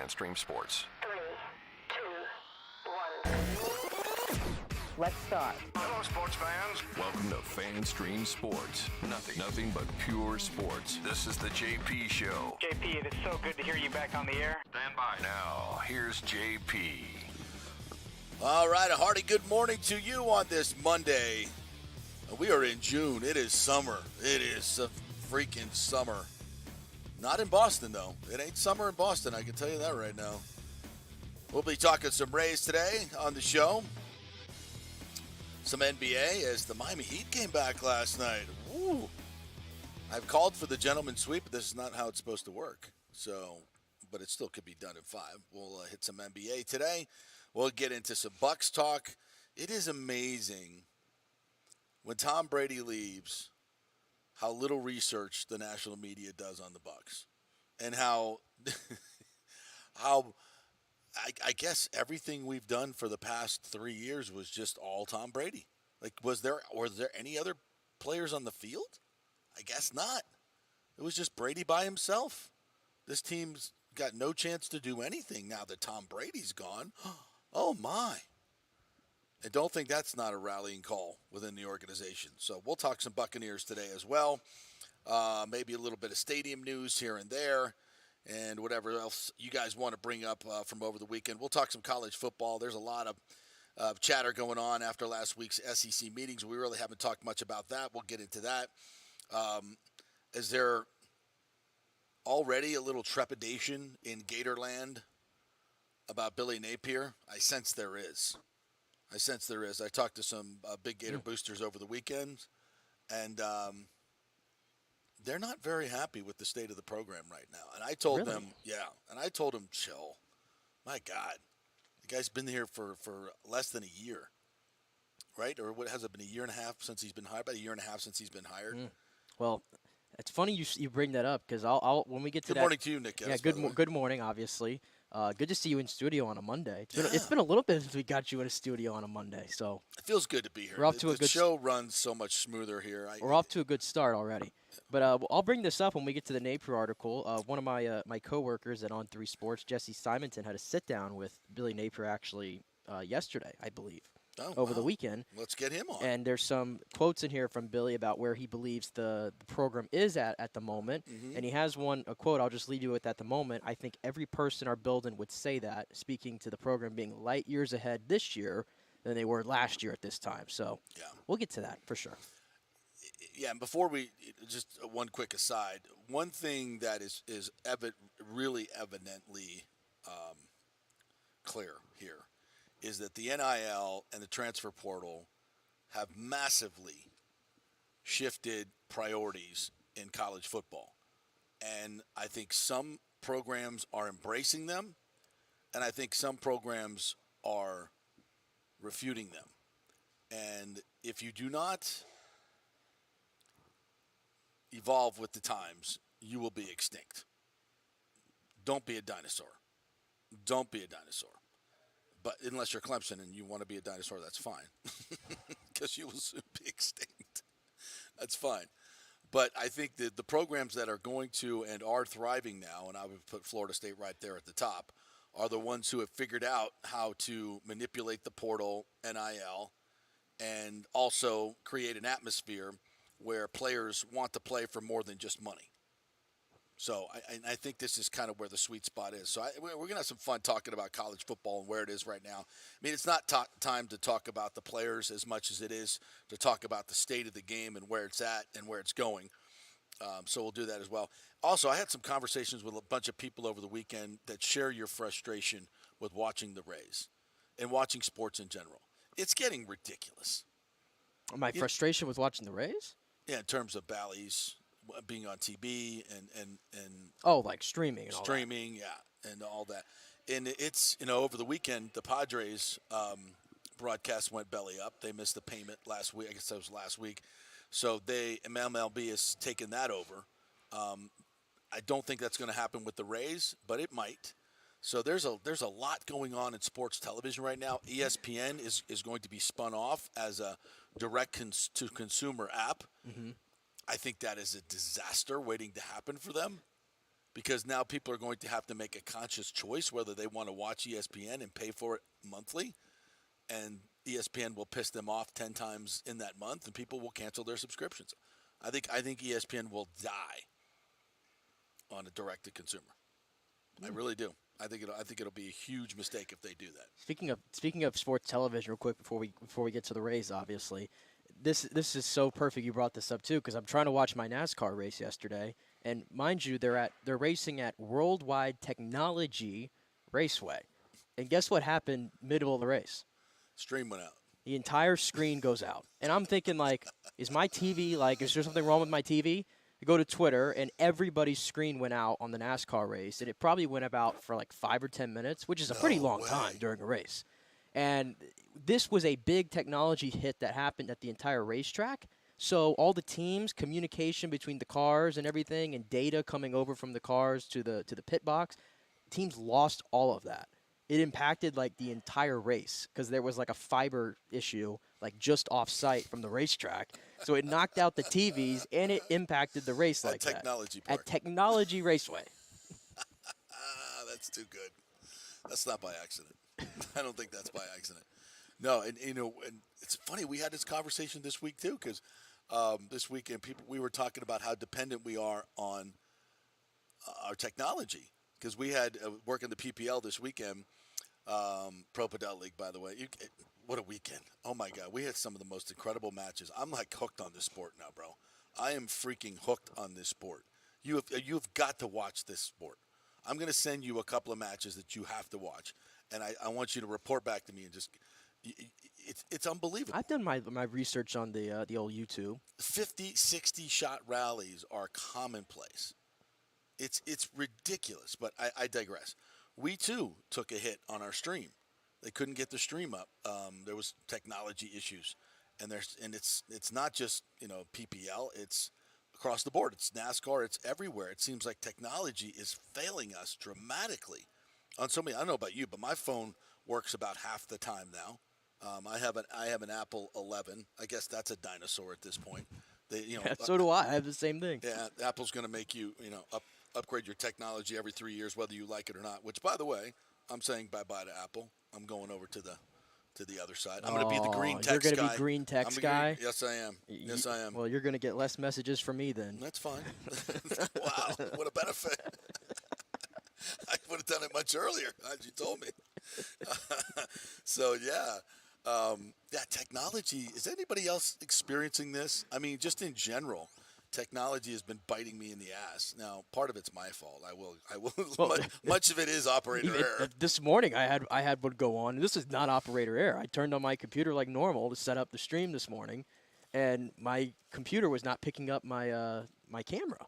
FanStream Sports. 3, 2, 1. Let's start. Hello, sports fans. Welcome to FanStream Sports. Nothing but pure sports. This is the JP Show. JP, it is so good to hear you back on the air. Stand by. Now, here's JP. All right, a hearty good morning to you on this Monday. We are in June. It is summer. It is a freaking summer. Not in Boston, though. It ain't summer in Boston, I can tell you that right now. We'll be talking some Rays today on the show. Some NBA as the Miami Heat came back last night. Woo. I've called for the gentleman's sweep, but this is not how it's supposed to work. But it still could be done in 5. We'll hit some NBA today. We'll get into some Bucks talk. It is amazing when Tom Brady leaves how little research the national media does on the Bucks, and how I guess everything we've done for the past 3 years was just all Tom Brady. Like, was there any other players on the field? I guess not. It was just Brady by himself. This team's got no chance to do anything now that Tom Brady's gone. Oh, my. I don't think that's not a rallying call within the organization. So we'll talk some Buccaneers today as well. Maybe a little bit of stadium news here and there, and whatever else you guys want to bring up from over the weekend. We'll talk some college football. There's a lot of chatter going on after last week's SEC meetings. We really haven't talked much about that. We'll get into that. Is there already a little trepidation in Gatorland about Billy Napier? I sense there is. I talked to some big Gator boosters over the weekend, and they're not very happy with the state of the program right now. And I told them, chill. My God, the guy's been here for less than a year, right? Or what has it been, a year and a half since he's been hired? About a year and a half since he's been hired. Well, it's funny you bring that up because I'll when we get to Good morning to you, Nick. Yeah, good morning, obviously. Good to see you in studio on a Monday. It's been a little bit since we got you in a studio on a Monday, so it feels good to be here. We're off to a good show runs so much smoother here. We're off to a good start already. But I'll bring this up when we get to the Napier article. One of my coworkers at On3 Sports, Jesse Simonton, had a sit down with Billy Napier actually yesterday, I believe. Over the weekend. Let's get him on. And there's some quotes in here from Billy about where he believes the program is at the moment. Mm-hmm. And he has a quote I'll just leave you with at the moment. I think every person our building would say that, speaking to the program being light years ahead this year than they were last year at this time. So we'll get to that for sure. Yeah, and before we, just one quick aside, one thing that is really evidently clear here is that the NIL and the transfer portal have massively shifted priorities in college football. And I think some programs are embracing them, and I think some programs are refuting them. And if you do not evolve with the times, you will be extinct. Don't be a dinosaur. Don't be a dinosaur. But unless you're Clemson and you want to be a dinosaur, that's fine. Because you will soon be extinct. That's fine. But I think that the programs that are going to and are thriving now, and I would put Florida State right there at the top, are the ones who have figured out how to manipulate the portal, NIL, and also create an atmosphere where players want to play for more than just money. So I think this is kind of where the sweet spot is. So we're going to have some fun talking about college football and where it is right now. I mean, it's not time to talk about the players as much as it is to talk about the state of the game and where it's at and where it's going. So we'll do that as well. Also, I had some conversations with a bunch of people over the weekend that share your frustration with watching the Rays and watching sports in general. It's getting ridiculous. My frustration with watching the Rays? Yeah, in terms of Bally's being on TV and like streaming and all that. And all that. And it's, over the weekend, the Padres broadcast went belly up. They missed the payment last week. I guess that was last week. So MLB has taken that over. I don't think that's going to happen with the Rays, but it might. So there's a lot going on in sports television right now. ESPN is going to be spun off as a direct-to-consumer app. Mm-hmm. I think that is a disaster waiting to happen for them. because now people are going to have to make a conscious choice whether they want to watch ESPN and pay for it monthly, and ESPN will piss them off 10 times in that month, and people will cancel their subscriptions. I think ESPN will die on a direct-to-consumer. I really do. I think it'll be a huge mistake if they do that. Speaking of sports television, real quick before we get to the Rays, obviously, this is so perfect you brought this up too, because I'm trying to watch my NASCAR race yesterday, and mind you, they're racing at Worldwide Technology Raceway, and guess what happened middle of the race? Stream went out. The entire screen goes out, and I'm thinking like, is my TV is there something wrong with my TV? I go to Twitter, and everybody's screen went out on the NASCAR race, and it probably went about for like 5 or 10 minutes, which is a pretty long time during a race. And this was a big technology hit that happened at the entire racetrack. So all the teams, communication between the cars and everything, and data coming over from the cars to the pit box, teams lost all of that. It impacted like the entire race because there was like a fiber issue like just off site from the racetrack. So it knocked out the TVs and it impacted the race like that. At Technology Raceway. That's too good. That's not by accident. I don't think that's by accident. No, and and it's funny, we had this conversation this week too, because this weekend we were talking about how dependent we are on our technology, because we had work in the PPL this weekend. Pro Padel League, by the way. What a weekend. Oh, my God. We had some of the most incredible matches. I'm, like, hooked on this sport now, bro. I am freaking hooked on this sport. You've got to watch this sport. I'm going to send you a couple of matches that you have to watch, and I want you to report back to me and just it's unbelievable. I've done my research on the old YouTube. 50, 60-shot rallies are commonplace. It's ridiculous, but I digress. We, too, took a hit on our stream. They couldn't get the stream up. There was technology issues. And it's not just, PPL. It's across the board. It's NASCAR. It's everywhere. It seems like technology is failing us dramatically. On so many, I don't know about you, but my phone works about half the time now. I have an Apple 11. I guess that's a dinosaur at this point. So do I. I have the same thing. Yeah, Apple's going to make you, upgrade your technology every 3 years, whether you like it or not. Which, by the way, I'm saying bye-bye to Apple. I'm going over to the other side. I'm going to be the green text guy. You're going to be green text guy? Yes, I am. Yes, I am. Well, you're going to get less messages from me then. That's fine. Wow, what a benefit. I would have done it much earlier, as you told me. So, technology. Is anybody else experiencing this? I mean, just in general. Technology has been biting me in the ass. Now, part of it's my fault. I will. Well, much of it is operator error. This morning, I had one go on. This is not operator error. I turned on my computer like normal to set up the stream this morning, and my computer was not picking up my my camera.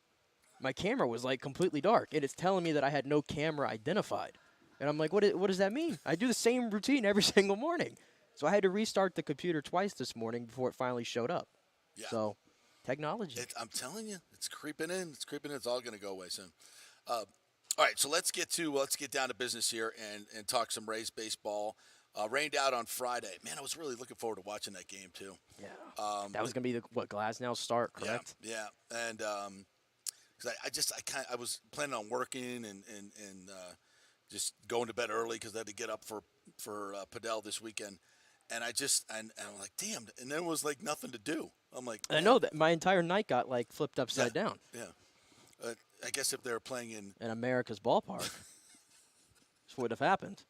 My camera was like completely dark, and it's telling me that I had no camera identified. And I'm like, what does that mean? I do the same routine every single morning, so I had to restart the computer twice this morning before it finally showed up. Yeah. So. Technology. I'm telling you, it's creeping in. It's creeping in. It's all going to go away soon. All right, so let's get down to business here and talk some Rays baseball. Rained out on Friday. Man, I was really looking forward to watching that game too. Yeah. That was going to be Glasnow's start, correct? Yeah. And because I was planning on working and just going to bed early because I had to get up for Padel this weekend. And I'm like, damn. And there was like nothing to do. I'm like, I know that my entire night got like flipped upside down. Yeah. I guess if they were playing in America's ballpark, this would have happened.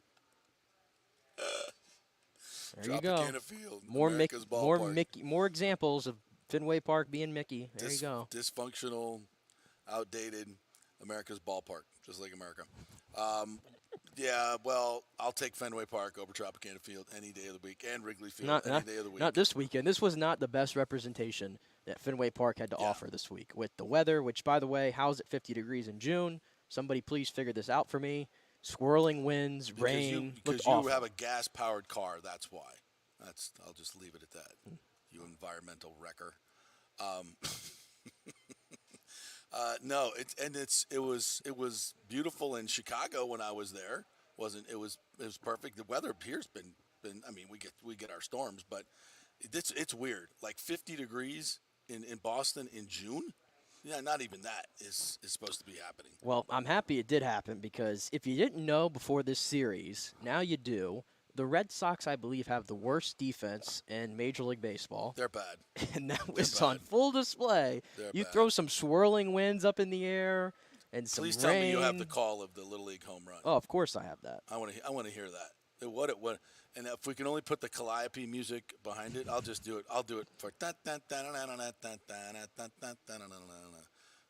There you go. Field, more examples of Fenway Park being Mickey. There you go. Dysfunctional, outdated America's ballpark, just like America. Yeah, well, I'll take Fenway Park over Tropicana Field any day of the week, and Wrigley Field any day of the week. Not this weekend. This was not the best representation that Fenway Park had to offer this week with the weather, which, by the way, how's it 50 degrees in June? Somebody please figure this out for me. Swirling winds, rain. Because you have a gas-powered car, that's why. I'll just leave it at that, you environmental wrecker. No, it was beautiful in Chicago when I was there. It was perfect. The weather here's been I mean, we get our storms, but it's weird. Like 50 degrees in Boston in June. Yeah, not even that is supposed to be happening. Well, I'm happy it did happen because if you didn't know before this series, now you do. The Red Sox, I believe, have the worst defense in Major League Baseball. They're bad. And that was on full display. You throw some swirling winds up in the air and some Please rain. tell me you have the call of the Little League home run. Oh, of course I have that. I want to hear that. What? And if we can only put the Calliope music behind it, I'll just do it. I'll do it for. All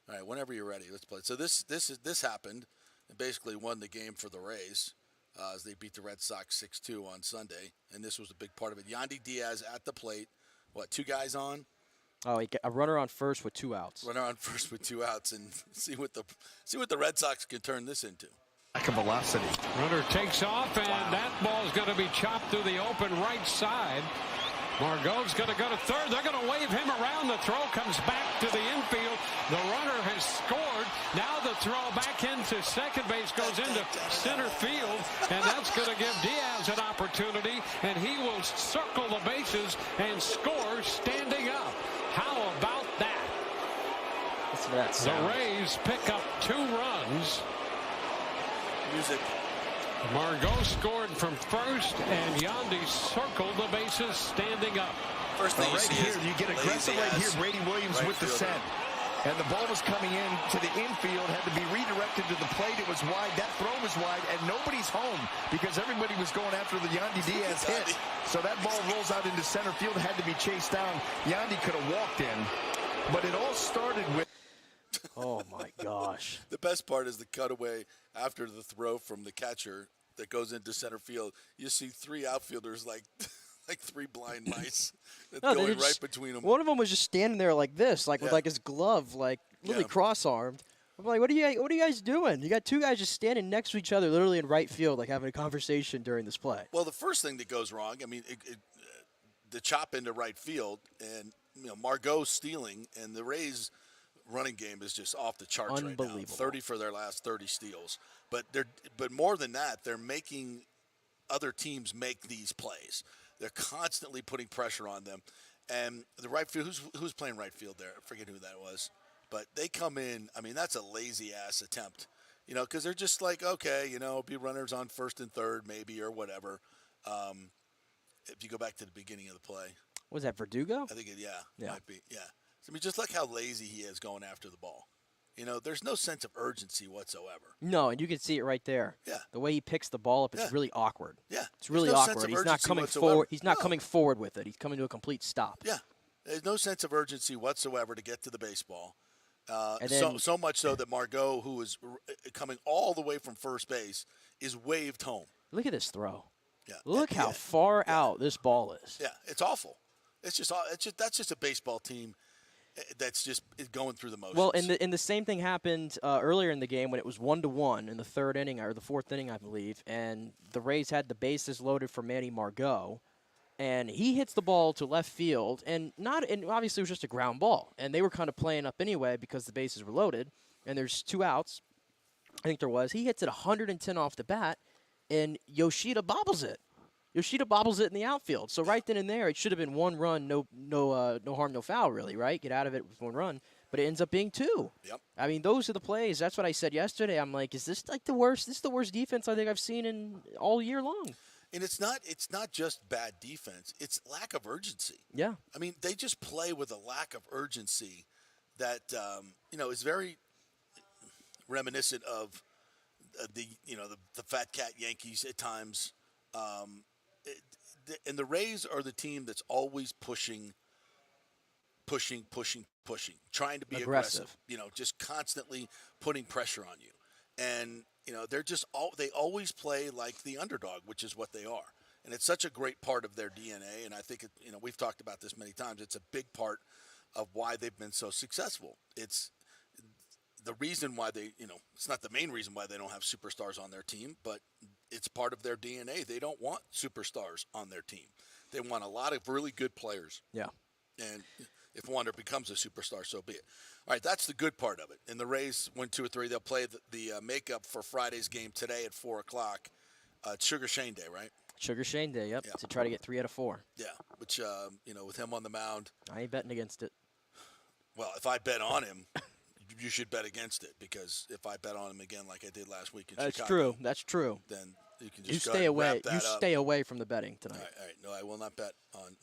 right, whenever you're ready, let's play. So this happened, and basically won the game for the Rays as they beat the Red Sox 6-2 on Sunday, and this was a big part of it. Yandy Diaz at the plate. What? 2 guys on? Oh, a runner on first with 2 outs. Runner on first with 2 outs, and see what the Red Sox can turn this into. Lack of velocity. Runner takes off, and that ball is going to be chopped through the open right side. Margot's going to go to third. They're going to wave him around. The throw comes back to the infield. The runner has scored. Now the throw back into second base goes into center field, and that's going to give Diaz an opportunity, and he will circle the bases and score standing up. How about that? Listen to that sound. The Rays pick up 2 runs. Music. Margot scored from first, and Yandy circled the bases standing up. First thing right here, you get aggressive right here. Brady Williams right with the fielder. send. And the ball was coming in to the infield, had to be redirected to the plate. It was wide. That throw was wide, and nobody's home because everybody was going after the Yandy Diaz hit. So that ball rolls out into center field, had to be chased down. Yandy could have walked in, but it all started with. Oh, my gosh. The best part is the cutaway after the throw from the catcher that goes into center field. You see 3 outfielders like 3 blind mice going right between them. One of them was just standing there like this, with like his glove, like literally cross-armed. I'm like, what are you guys doing? You got 2 guys just standing next to each other, literally in right field, like having a conversation during this play. Well, the first thing that goes wrong, I mean, the chop into right field, and Margot stealing, and the Rays' running game is just off the charts right now. 30 for their last 30 steals. But more than that, they're making other teams make these plays. They're constantly putting pressure on them. And the right field, who's playing right field there? I forget who that was. But they come in, I mean, that's a lazy-ass attempt. Because they're just like, okay, be runners on first and third maybe or whatever. If you go back to the beginning of the play. Was that Verdugo? I think might be, yeah. I mean, just like how lazy he is going after the ball. There's no sense of urgency whatsoever. No, and you can see it right there. Yeah. The way he picks the ball up, it's really awkward. Yeah. It's really no awkward. Sense of He's not coming whatsoever. forward. He's not coming forward with it. He's coming to a complete stop. Yeah. There's no sense of urgency whatsoever to get to the baseball. And then, so much so that Margot, who is coming all the way from first base, is waved home. Look at this throw. Yeah. Look how far out this ball is. Yeah, it's awful. That's just a baseball team that's just going through the motions. Well, and the same thing happened earlier in the game when it was 1-1 in the 3rd inning or the 4th inning, I believe, and the Rays had the bases loaded for Manny Margot, and he hits the ball to left field, and obviously it was just a ground ball, and they were kind of playing up anyway because the bases were loaded, and there's 2 outs. I think there was. He hits it 110 off the bat, and Yoshida bobbles it. Yoshida bobbles it in the outfield. So right then and there, it should have been 1 run, no harm, no foul, really, right? Get out of it with 1 run. But it ends up being 2. Yep. I mean, those are the plays. That's what I said yesterday. I'm like, is this like the worst? This is the worst defense I think I've seen in all year long. And it's not just bad defense. It's lack of urgency. Yeah. I mean, they just play with a lack of urgency that is very reminiscent of the Fat Cat Yankees at times. And the Rays are the team that's always pushing, trying to be aggressive. Just constantly putting pressure on you. And they're just they always play like the underdog, which is what they are. And it's such a great part of their DNA. And I think we've talked about this many times. It's a big part of why they've been so successful. It's the reason why it's not the main reason why they don't have superstars on their team, but it's part of their DNA. They don't want superstars on their team. They want a lot of really good players. Yeah. And if Wander becomes a superstar, so be it. All right, that's the good part of it. And the Rays win 2 or 3. They'll play the makeup for Friday's game today at 4 o'clock. It's Sugar Shane Day, right? Sugar Shane Day, yep, Yeah. to try to get 3 out of 4. Yeah, which, with him on the mound. I ain't betting against it. Well, if I bet on him, you should bet against it, because if I bet on him again like I did last week in That's Chicago, true. That's true. then you can You just stay away. wrap that You up. stay away from the betting tonight. All right. No, I will not bet on.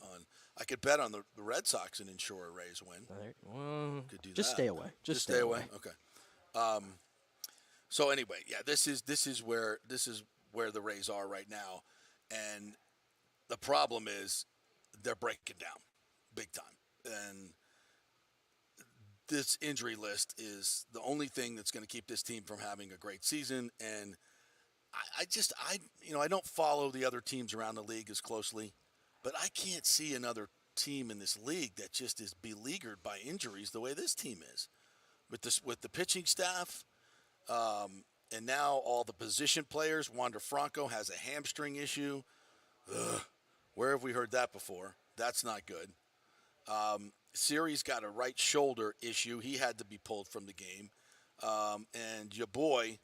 I could bet on the Red Sox and ensure a Rays win. All right. Well, Could do just that. stay away. Just stay away. Okay. So anyway, yeah, this is where the Rays are right now, and the problem is they're breaking down big time, and this injury list is the only thing that's going to keep this team from having a great season. And I don't follow the other teams around the league as closely, but I can't see another team in this league that just is beleaguered by injuries the way this team is, with the pitching staff. And now all the position players. Wander Franco has a hamstring issue. Ugh. Where have we heard that before? That's not good. Siri's got a right shoulder issue. He had to be pulled from the game. And your boy,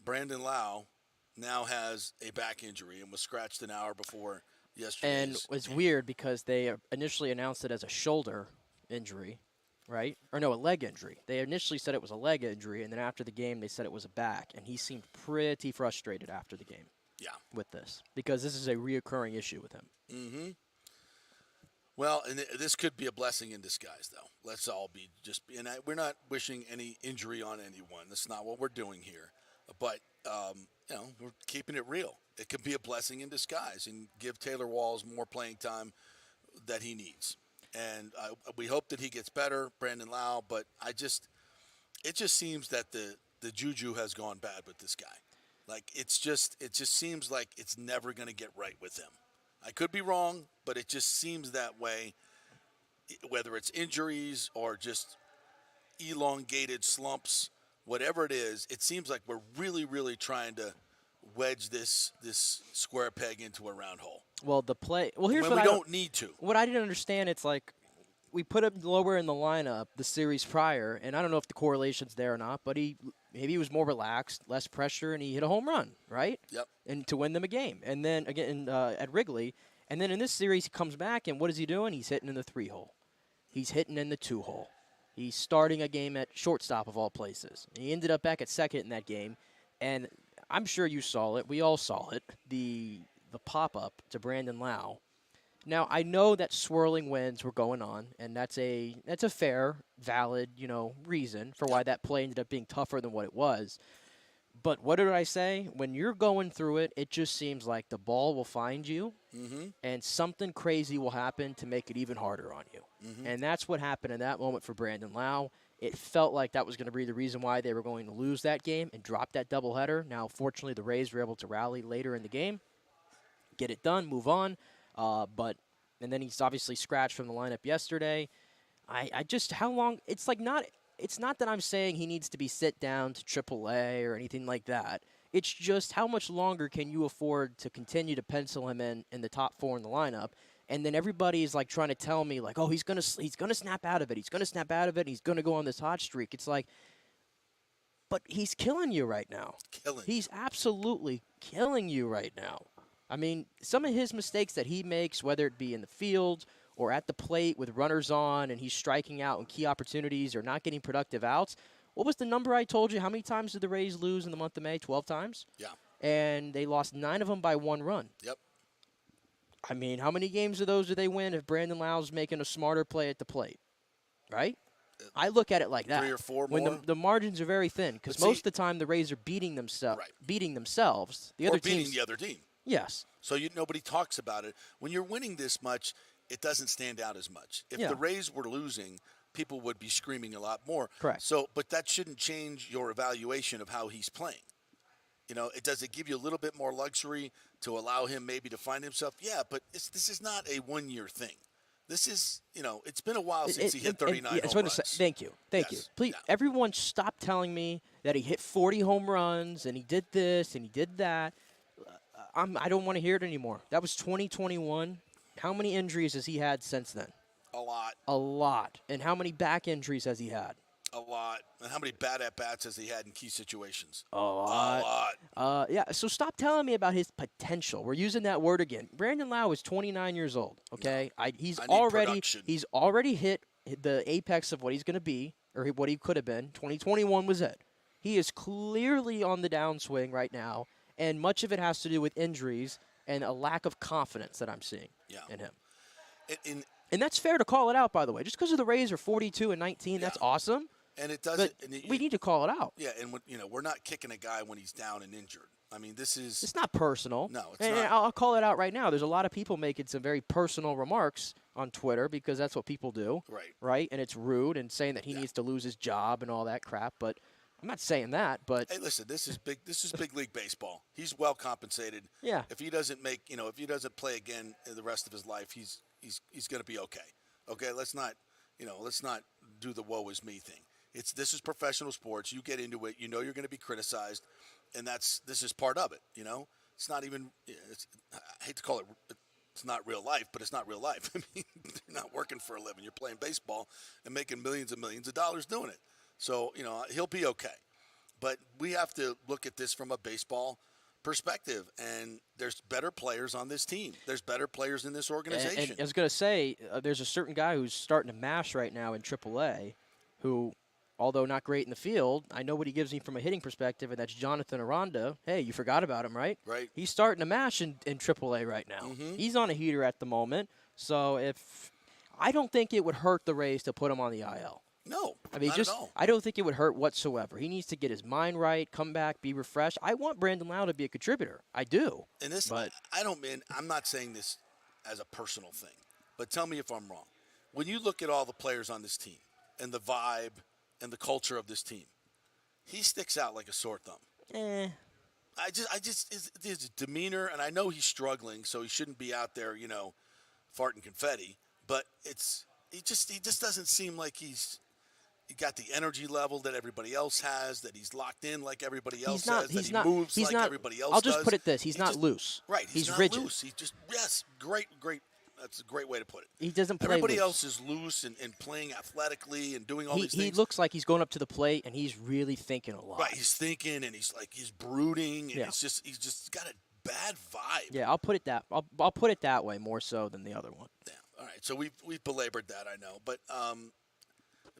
Brandon Lau, now has a back injury and was scratched an hour before yesterday. And it's weird because they initially announced it as a shoulder injury. Right? Or no, a leg injury. They initially said it was a leg injury, and then after the game they said it was a back, and he seemed pretty frustrated after the game. Yeah. With this, because this is a reoccurring issue with him. Mm-hmm. Well, and this could be a blessing in disguise, though. Let's all be we're not wishing any injury on anyone. That's not what we're doing here. But, we're keeping it real. It could be a blessing in disguise and give Taylor Walls more playing time that he needs. And we hope that he gets better, Brandon Lau. But it just seems that the juju has gone bad with this guy. Like it just seems like it's never going to get right with him. I could be wrong, but it just seems that way. Whether it's injuries or just elongated slumps, whatever it is, it seems like we're really, really trying to wedge this square peg into a round hole. Well, here's what we don't need to. What I didn't understand, it's like we put him lower in the lineup the series prior, and I don't know if the correlation's there or not, but maybe he was more relaxed, less pressure, and he hit a home run, right? Yep. And to win them a game. And then again at Wrigley, and then in this series he comes back, and what is he doing? He's hitting in the 3-hole. He's hitting in the 2-hole. He's starting a game at shortstop of all places. And he ended up back at second in that game, and I'm sure you saw it. We all saw it. The pop-up to Brandon Lau. Now, I know that swirling winds were going on, and that's a fair, valid, reason for why that play ended up being tougher than what it was. But what did I say? When you're going through it, it just seems like the ball will find you, and something crazy will happen to make it even harder on you. And that's what happened in that moment for Brandon Lau. It felt like that was going to be the reason why they were going to lose that game and drop that doubleheader. Now, fortunately, the Rays were able to rally later in the game, get it done, move on. And then he's obviously scratched from the lineup yesterday. I just, how long? It's not that I'm saying he needs to be sit down to AAA or anything like that. It's just how much longer can you afford to continue to pencil him in the top 4 in the lineup? And then everybody is like trying to tell me like, oh, he's gonna snap out of it. He's gonna snap out of it. He's gonna go on this hot streak. It's like, but he's killing you right now. He's absolutely killing you right now. I mean, some of his mistakes that he makes, whether it be in the field or at the plate with runners on and he's striking out in key opportunities or not getting productive outs. What was the number I told you? How many times did the Rays lose in the month of May? 12 times? Yeah. And they lost 9 of them by 1 run. Yep. I mean, how many games of those do they win if Brandon Lau's making a smarter play at the plate? Right? I look at it like that. 3 or 4 when more. The margins are very thin because most of the time the Rays are beating themselves. The other beating the other team. Yes. So nobody talks about it. When you're winning this much, it doesn't stand out as much. If the Rays were losing, people would be screaming a lot more. Correct. So, but that shouldn't change your evaluation of how he's playing. Does it give you a little bit more luxury to allow him maybe to find himself? Yeah, but this is not a 1-year thing. This is, it's been a while since he hit 39 home runs. Thank you. Please, everyone stop telling me that he hit 40 home runs and he did this and he did that. I don't want to hear it anymore. That was 2021. How many injuries has he had since then? A lot. And how many back injuries has he had? A lot. And how many bad at-bats has he had in key situations? A lot. Yeah, so stop telling me about his potential. We're using that word again. Brandon Lau is 29 years old, okay? He's already hit the apex of what he's going to be or what he could have been. 2021 was it. He is clearly on the downswing right now, and much of it has to do with injuries and a lack of confidence that I'm seeing in him. And that's fair to call it out, by the way. Just because of the Rays are 42-19, that's awesome. And it doesn't. We need to call it out. Yeah, and we're not kicking a guy when he's down and injured. I mean, this is. It's not personal. No, it's not. I'll call it out right now. There's a lot of people making some very personal remarks on Twitter because that's what people do. Right. And it's rude and saying that he needs to lose his job and all that crap. But I'm not saying that. But hey, listen, this is big. This is big league baseball. He's well compensated. Yeah. If he doesn't if he doesn't play again in the rest of his life, he's going to be okay. Okay. Let's not do the woe is me thing. This is professional sports. You get into it. You know you're going to be criticized, and this is part of it. It's not even. I hate to call it. It's not real life, but it's not real life. I mean, you're not working for a living. You're playing baseball and making millions and millions of dollars doing it. So he'll be okay. But we have to look at this from a baseball perspective, and there's better players on this team. There's better players in this organization. And I was going to say, there's a certain guy who's starting to mash right now in AAA, who. Although not great in the field, I know what he gives me from a hitting perspective, and that's Jonathan Aranda. Hey, you forgot about him, right? Right. He's starting to mash in AAA right now. Mm-hmm. He's on a heater at the moment. So I don't think it would hurt the Rays to put him on the IL. No, I mean, not at all. I don't think it would hurt whatsoever. He needs to get his mind right, come back, be refreshed. I want Brandon Lau to be a contributor. I do. And I'm not saying this as a personal thing, but tell me if I'm wrong. When you look at all the players on this team and the vibe and the culture of this team, he sticks out like a sore thumb. His demeanor, and I know he's struggling, so he shouldn't be out there, farting confetti. But he just doesn't seem like he got the energy level that everybody else has, that he's locked in like everybody else has, that he moves like everybody else does. I'll just put it this: he's not loose. Right, he's not rigid. loose. He's just great. That's a great way to put it. He doesn't play Everybody loose. else is loose and playing athletically and doing all these things. He looks like he's going up to the plate and he's really thinking a lot. Right, he's thinking and he's brooding and he's just got a bad vibe. Yeah, I'll put it that way more so than the other one. Yeah. All right. So we've belabored that, I know, but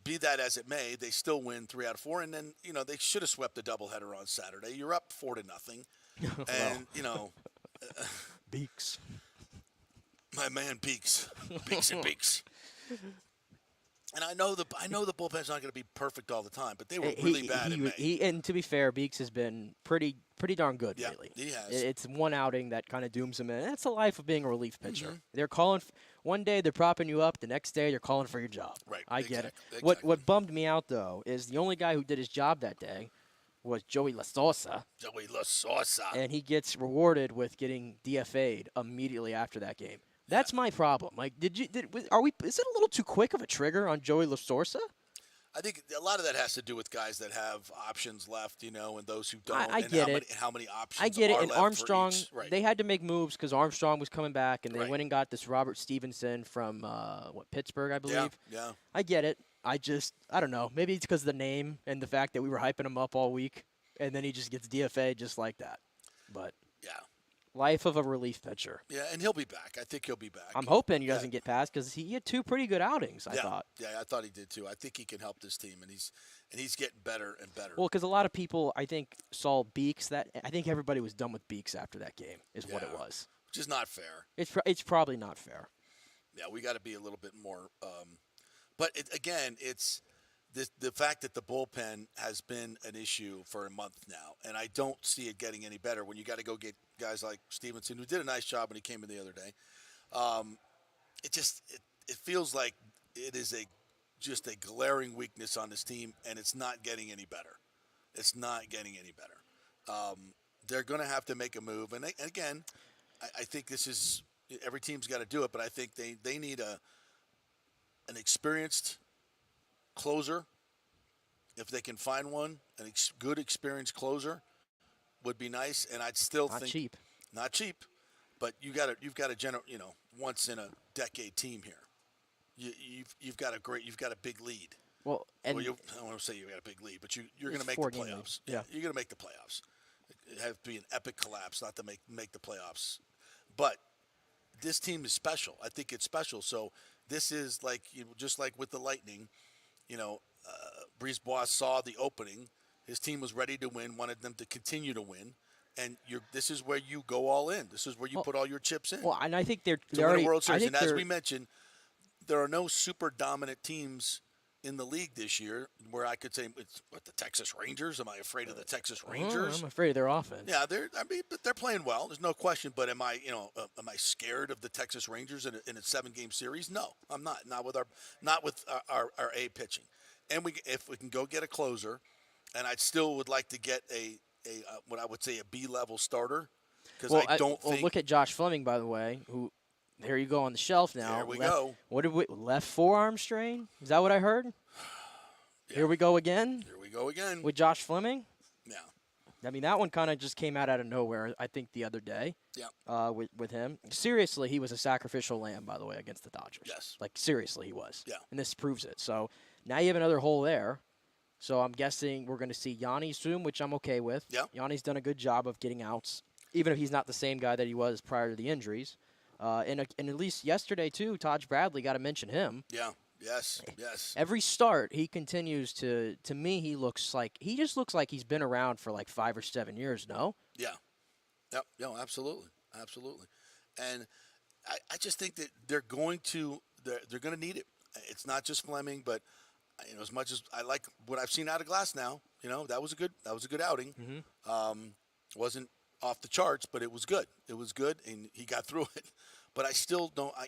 be that as it may, they still win 3 out of 4, and then they should have swept the doubleheader on Saturday. You're up 4-0, and Beaks. My man Beaks and Beaks. And I know the bullpen's not going to be perfect all the time, but they were really bad in May. And to be fair, Beaks has been pretty darn good lately. He has. It's one outing that kind of dooms him in. That's the life of being a relief pitcher. Mm-hmm. They're calling one day they're propping you up, the next day they're calling for your job. Right. I get it. Exactly. What bummed me out though is the only guy who did his job that day was Joey La Sosa. And he gets rewarded with getting DFA'd immediately after that game. That's my problem. Like, is it a little too quick of a trigger on Joey La Sosa? I think a lot of that has to do with guys that have options left, and those who don't. I get it. How many options? I get it. And left Armstrong, for each. Right. they had to make moves because Armstrong was coming back, and they Right. went and got this Robert Stevenson from Pittsburgh, I believe. Yeah. I get it. I don't know. Maybe it's because of the name and the fact that we were hyping him up all week, and then he just gets DFA just like that. But yeah. Life of a relief pitcher. Yeah, and he'll be back. I think he'll be back. I'm hoping he doesn't get past because he had 2 pretty good outings, I thought. Yeah, I thought he did too. I think he can help this team, and he's getting better and better. Well, because a lot of people, I think, saw Beeks. I think everybody was done with Beeks after that game is what it was. Which is not fair. It's probably not fair. Yeah, we got to be a little bit more. But it's the fact that the bullpen has been an issue for a month now, and I don't see it getting any better when you got to go get guys like Stevenson, who did a nice job when he came in the other day. It feels like it is just a glaring weakness on this team, and it's not getting any better. It's not getting any better. They're going to have to make a move, and again, I think this is every team's got to do it, but I think they need an experienced closer. If they can find one, a good experienced closer would be nice. And I'd still think not cheap, but you've got a once in a decade team here. You've got a big lead. Well, and I don't want to say you got a big lead, but you're going to make the playoffs. Yeah, you're going to make the playoffs. It has to be an epic collapse not to make the playoffs. But this team is special. I think it's special. So this is like just like with the Lightning, Brisebois saw the opening. His team was ready to win, wanted them to continue to win. And this is where you go all in. This is where you put all your chips in. Well, and I think they're to win already, a World Series. And as we mentioned, there are no super dominant teams in the league this year where I could say, it's the Texas Rangers. Am I afraid of the Texas Rangers? I'm afraid of their offense. Yeah, but they're playing well. There's no question. But am I scared of the Texas Rangers in a 7-game series? No, I'm not. Not with our A pitching. And if we can go get a closer, and I still would like to get a what I would say a B-level starter, because I don't think. Look at Josh Fleming, by the way, who. There you go on the shelf now. There we go. What did we left forearm strain? Is that what I heard? Yeah. Here we go again. Here we go again with Josh Fleming. Yeah. I mean, that one kind of just came out of nowhere. I think the other day. Yeah. With him, seriously, he was a sacrificial lamb, by the way, against the Dodgers. Yes. Like seriously, he was. Yeah. And this proves it. So now you have another hole there. So I'm guessing we're going to see Yanni soon, which I'm okay with. Yeah. Yanni's done a good job of getting outs, even if he's not the same guy that he was prior to the injuries. And at least yesterday, too, Taj Bradley, got to mention him. Yeah. Yes. Yes. Every start, he continues to me, he just looks like he's been around for like 5 or 7 years, no? Yeah. Yep. No, absolutely. Absolutely. And I just think that they're going to need it. It's not just Fleming, but as much as I like what I've seen out of Glass now, that was a good outing. Mm-hmm. Wasn't off the charts, but it was good. It was good, and he got through it. But I still don't. I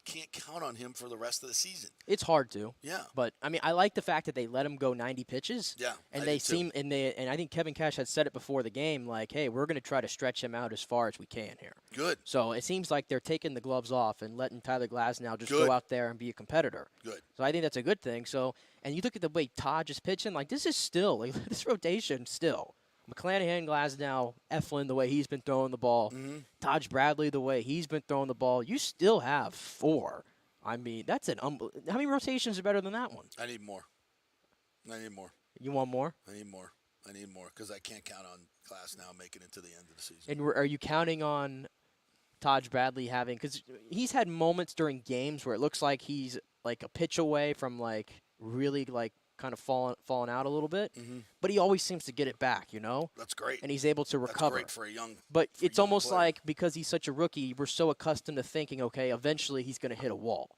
can't count on him for the rest of the season. It's hard to. Yeah. But I mean, I like the fact that they let him go 90 pitches. Yeah. And and I think Kevin Cash had said it before the game, like, hey, we're going to try to stretch him out as far as we can here. Good. So it seems like they're taking the gloves off and letting Tyler Glasnow just go out there and be a competitor. Good. So I think that's a good thing. So, and you look at the way Taj is pitching, like this is still this rotation still. McClanahan, Glasnow, Eflin, the way he's been throwing the ball, Taj Bradley, the way he's been throwing the ball, you still have 4. I mean, that's how many rotations are better than that one? I need more. You want more? I need more because I can't count on Glasnow making it to the end of the season. And are you counting on Taj Bradley having – because he's had moments during games where it looks like he's like a pitch away from like really like kind of falling out a little bit, but he always seems to get it back, That's great. And he's able to recover. That's great for a young But it's almost player. like because he's such a rookie, we're so accustomed to thinking, okay, eventually he's going to hit a wall.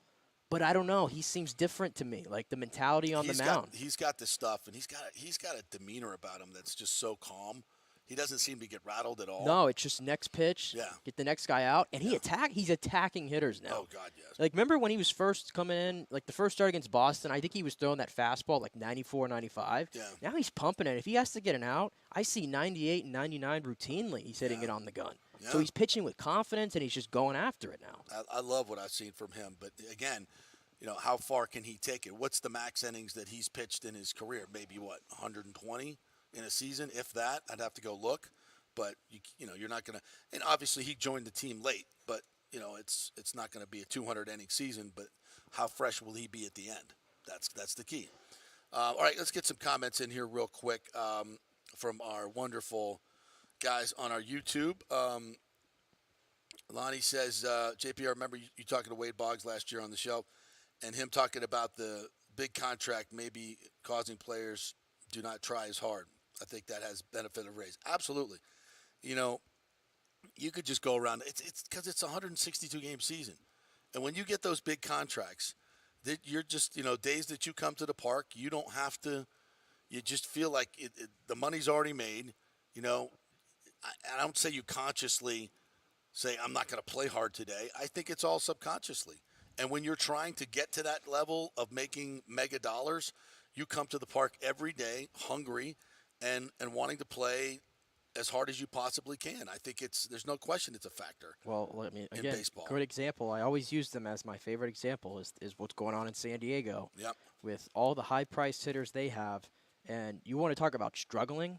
But I don't know. He seems different to me, like the mentality on the mound. He's got this stuff, and he's got a demeanor about him that's just so calm. He doesn't seem to get rattled at all. No, it's just next pitch, get the next guy out, and he's attacking hitters now. Oh, God, yes. Like, remember when he was first coming in, like the first start against Boston, I think he was throwing that fastball like 94, 95. Yeah. Now he's pumping it. If he has to get an out, I see 98 and 99 routinely he's hitting it on the gun. Yeah. So he's pitching with confidence, and he's just going after it now. I love what I've seen from him. But, again, how far can he take it? What's the max innings that he's pitched in his career? Maybe, 120 in a season, if that? I'd have to go look. But you're not going to, and obviously he joined the team late. But it's not going to be a 200-inning season. But how fresh will he be at the end? That's the key. All right, let's get some comments in here real quick from our wonderful guys on our YouTube. Lonnie says, JP, I remember you talking to Wade Boggs last year on the show, and him talking about the big contract maybe causing players do not try as hard. I think that has benefit of raise. Absolutely. You could just go around. It's because it's a 162-game season. And when you get those big contracts, you're just, days that you come to the park, you don't have to, you just feel like the money's already made. I don't say you consciously say, I'm not going to play hard today. I think it's all subconsciously. And when you're trying to get to that level of making mega dollars, you come to the park every day hungry and wanting to play as hard as you possibly can. I think there's no question it's a factor. Well, in baseball. Good example. I always use them as my favorite example is what's going on in San Diego. Yep. With all the high-priced hitters they have. And you want to talk about struggling?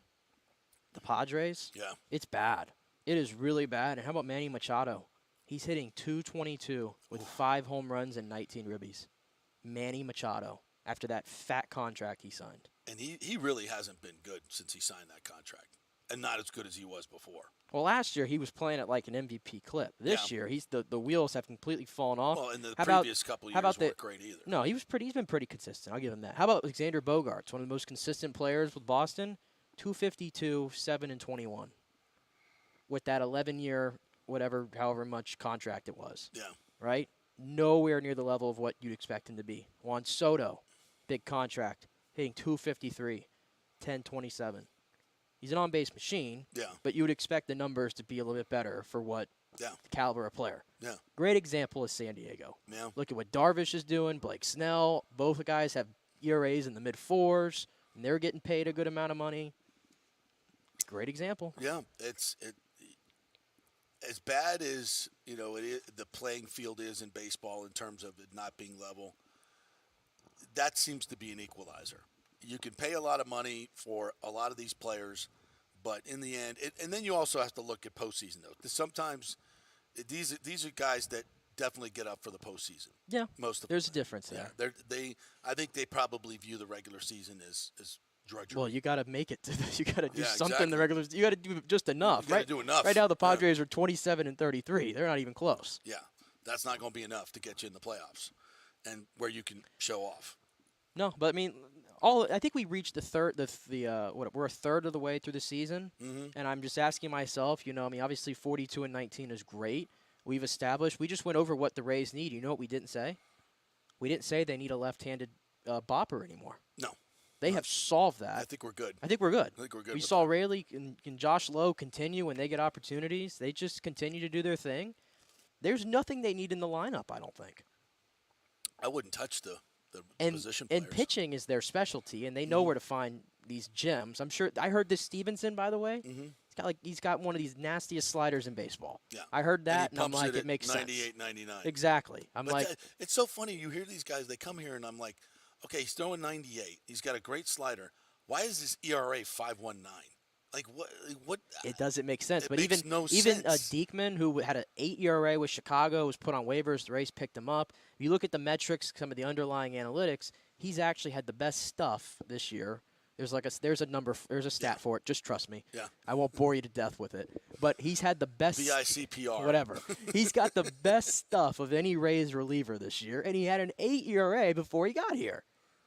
The Padres? Yeah. It's bad. It is really bad. And how about Manny Machado? He's hitting .222 with 5 home runs and 19 ribbies. Manny Machado, after that fat contract he signed. And he really hasn't been good since he signed that contract. and not as good as he was before. Well, last year he was playing at like an MVP clip. This year he's the wheels have completely fallen off. Well, in the previous couple years weren't great either. No, he's been pretty consistent. I'll give him that. How about Alexander Bogaerts, one of the most consistent players with Boston? 252, 7-21. With that 11-year, however much contract it was. Yeah. Right? Nowhere near the level of what you'd expect him to be. Juan Soto, big contract, hitting 253, 10-27. He's an on-base machine, but you would expect the numbers to be a little bit better for what the caliber of player. Yeah. Great example is San Diego. Yeah. Look at what Darvish is doing, Blake Snell. Both guys have ERAs in the mid-4s, and they're getting paid a good amount of money. Great example. Yeah, it's as bad as the playing field is in baseball in terms of it not being level. That seems to be an equalizer. You can pay a lot of money for a lot of these players, but in the end, and then you also have to look at postseason though. Sometimes these are guys that definitely get up for the postseason. Yeah, most of there's them. a difference there. Yeah, I think they probably view the regular season as drudgery. Well, you got to make it. You got to do something. Exactly. The regular. You got to do just enough, right? Do enough. Right now, the Padres are 27-33. They're not even close. Yeah, that's not going to be enough to get you in the playoffs, and where you can show off. No, but I mean, I think we reached the third. We're a third of the way through the season, and I'm just asking myself. Obviously 42-19 is great. We've established. We just went over what the Rays need. You know what we didn't say? We didn't say they need a left-handed bopper anymore. No. They have solved that. I think we're good. We saw Rayleigh and Josh Lowe continue when they get opportunities. They just continue to do their thing. There's nothing they need in the lineup, I don't think. I wouldn't touch the position players. And pitching is their specialty, and they know where to find these gems. I'm sure. I heard this Stevenson, by the way. He's got one of these nastiest sliders in baseball. Yeah. I heard that, and I'm like, it makes 98, sense. 99. Exactly. It's so funny. You hear these guys, they come here, and I'm like, okay, he's throwing 98. He's got a great slider. Why is his ERA 5.19? Like what? It doesn't make sense. It but makes even no even sense. Diekman, who had an 8 ERA with Chicago, was put on waivers. The Rays picked him up. If you look at the metrics, some of the underlying analytics, he's actually had the best stuff this year. There's a stat for it. Just trust me. Yeah. I won't bore you to death with it. But he's had the best BICPR. Whatever. He's got the best stuff of any Rays reliever this year, and he had an 8 ERA before he got here.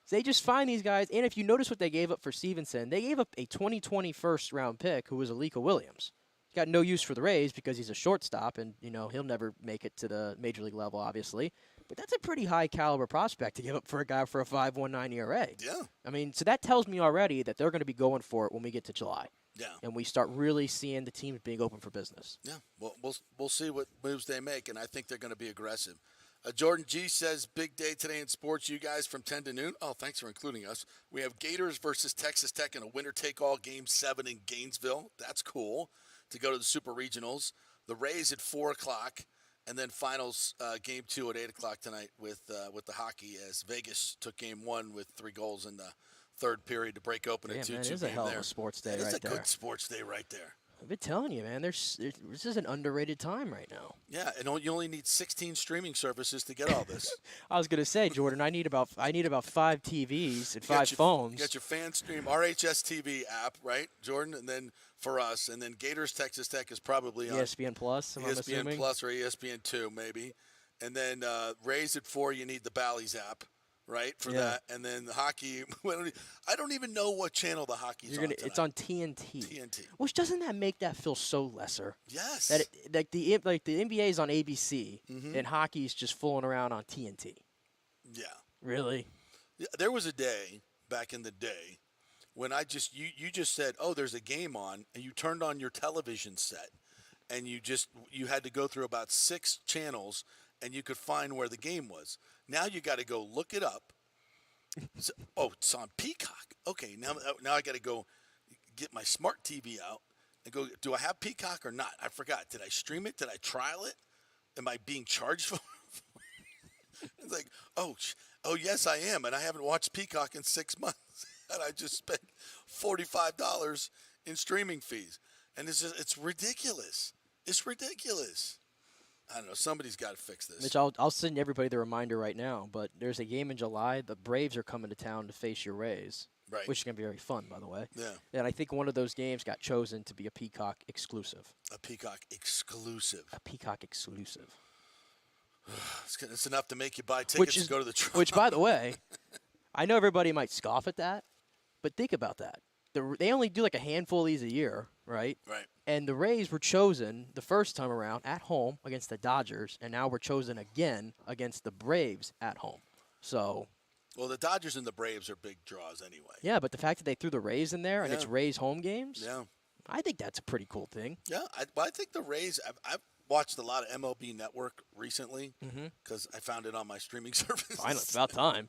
So they just find these guys, and if you notice what they gave up for Stevenson, they gave up a 2020 first-round pick who was Alika Williams. He's got no use for the Rays because he's a shortstop, and he'll never make it to the major league level, obviously. But that's a pretty high-caliber prospect to give up for a guy for a 5.19 ERA. Yeah. I mean, so that tells me already that they're going to be going for it when we get to July. Yeah. And we start really seeing the teams being open for business. Yeah. Well, we'll see what moves they make, and I think they're going to be aggressive. Jordan G says, big day today in sports, you guys, from 10 to noon. Oh, thanks for including us. We have Gators versus Texas Tech in a winner-take-all Game 7 in Gainesville. That's cool to go to the Super Regionals. The Rays at 4 o'clock, and then finals Game 2 at 8 o'clock tonight with the hockey as Vegas took Game 1 with 3 goals in the third period to break open a 2-2 game there. It is a hell of a sports day right there. It's a good sports day right there. I've been telling you, man. This is an underrated time right now. Yeah, and you only need 16 streaming services to get all this. I was gonna say, Jordan, I need about 5 TVs and 5 phones. You got your FanStream RHS TV app, right, Jordan? And then for us, and then Gators Texas Tech is probably on ESPN Plus. I'm assuming. ESPN Plus or ESPN2 maybe, and then Rays at 4. You need the Bally's app. Right, for that. And then the hockey, I don't even know what channel the hockey's on tonight. It's on TNT. Which doesn't that make that feel so lesser? Yes. That the NBA is on ABC and hockey's just fooling around on TNT. Yeah. Really? Yeah, there was a day back in the day when you just said, "Oh, there's a game on," and you turned on your television set, and you had to go through about 6 channels, and you could find where the game was. Now you got to go look it up. So, it's on Peacock. Okay, now I got to go get my smart TV out and go, do I have Peacock or not? I forgot. Did I stream it? Did I trial it? Am I being charged for it? It's like, oh, yes, I am, and I haven't watched Peacock in 6 months, and I just spent $45 in streaming fees. And it's ridiculous. It's ridiculous. I don't know. Somebody's got to fix this. Mitch, I'll send everybody the reminder right now, but there's a game in July. The Braves are coming to town to face your Rays. Right. which is going to be very fun, by the way. Yeah. And I think one of those games got chosen to be a Peacock exclusive. A Peacock exclusive. A Peacock exclusive. It's enough to make you buy tickets to go to the Tron. Which, by the way, I know everybody might scoff at that, but think about that. They only do like a handful of these a year, right? Right. And the Rays were chosen the first time around at home against the Dodgers, and now we're chosen again against the Braves at home. So. Well, the Dodgers and the Braves are big draws anyway. Yeah, but the fact that they threw the Rays in there and it's Rays home games, I think that's a pretty cool thing. Yeah, I think the Rays. I've watched a lot of MLB Network recently because I found it on my streaming service. Finally, it's about time.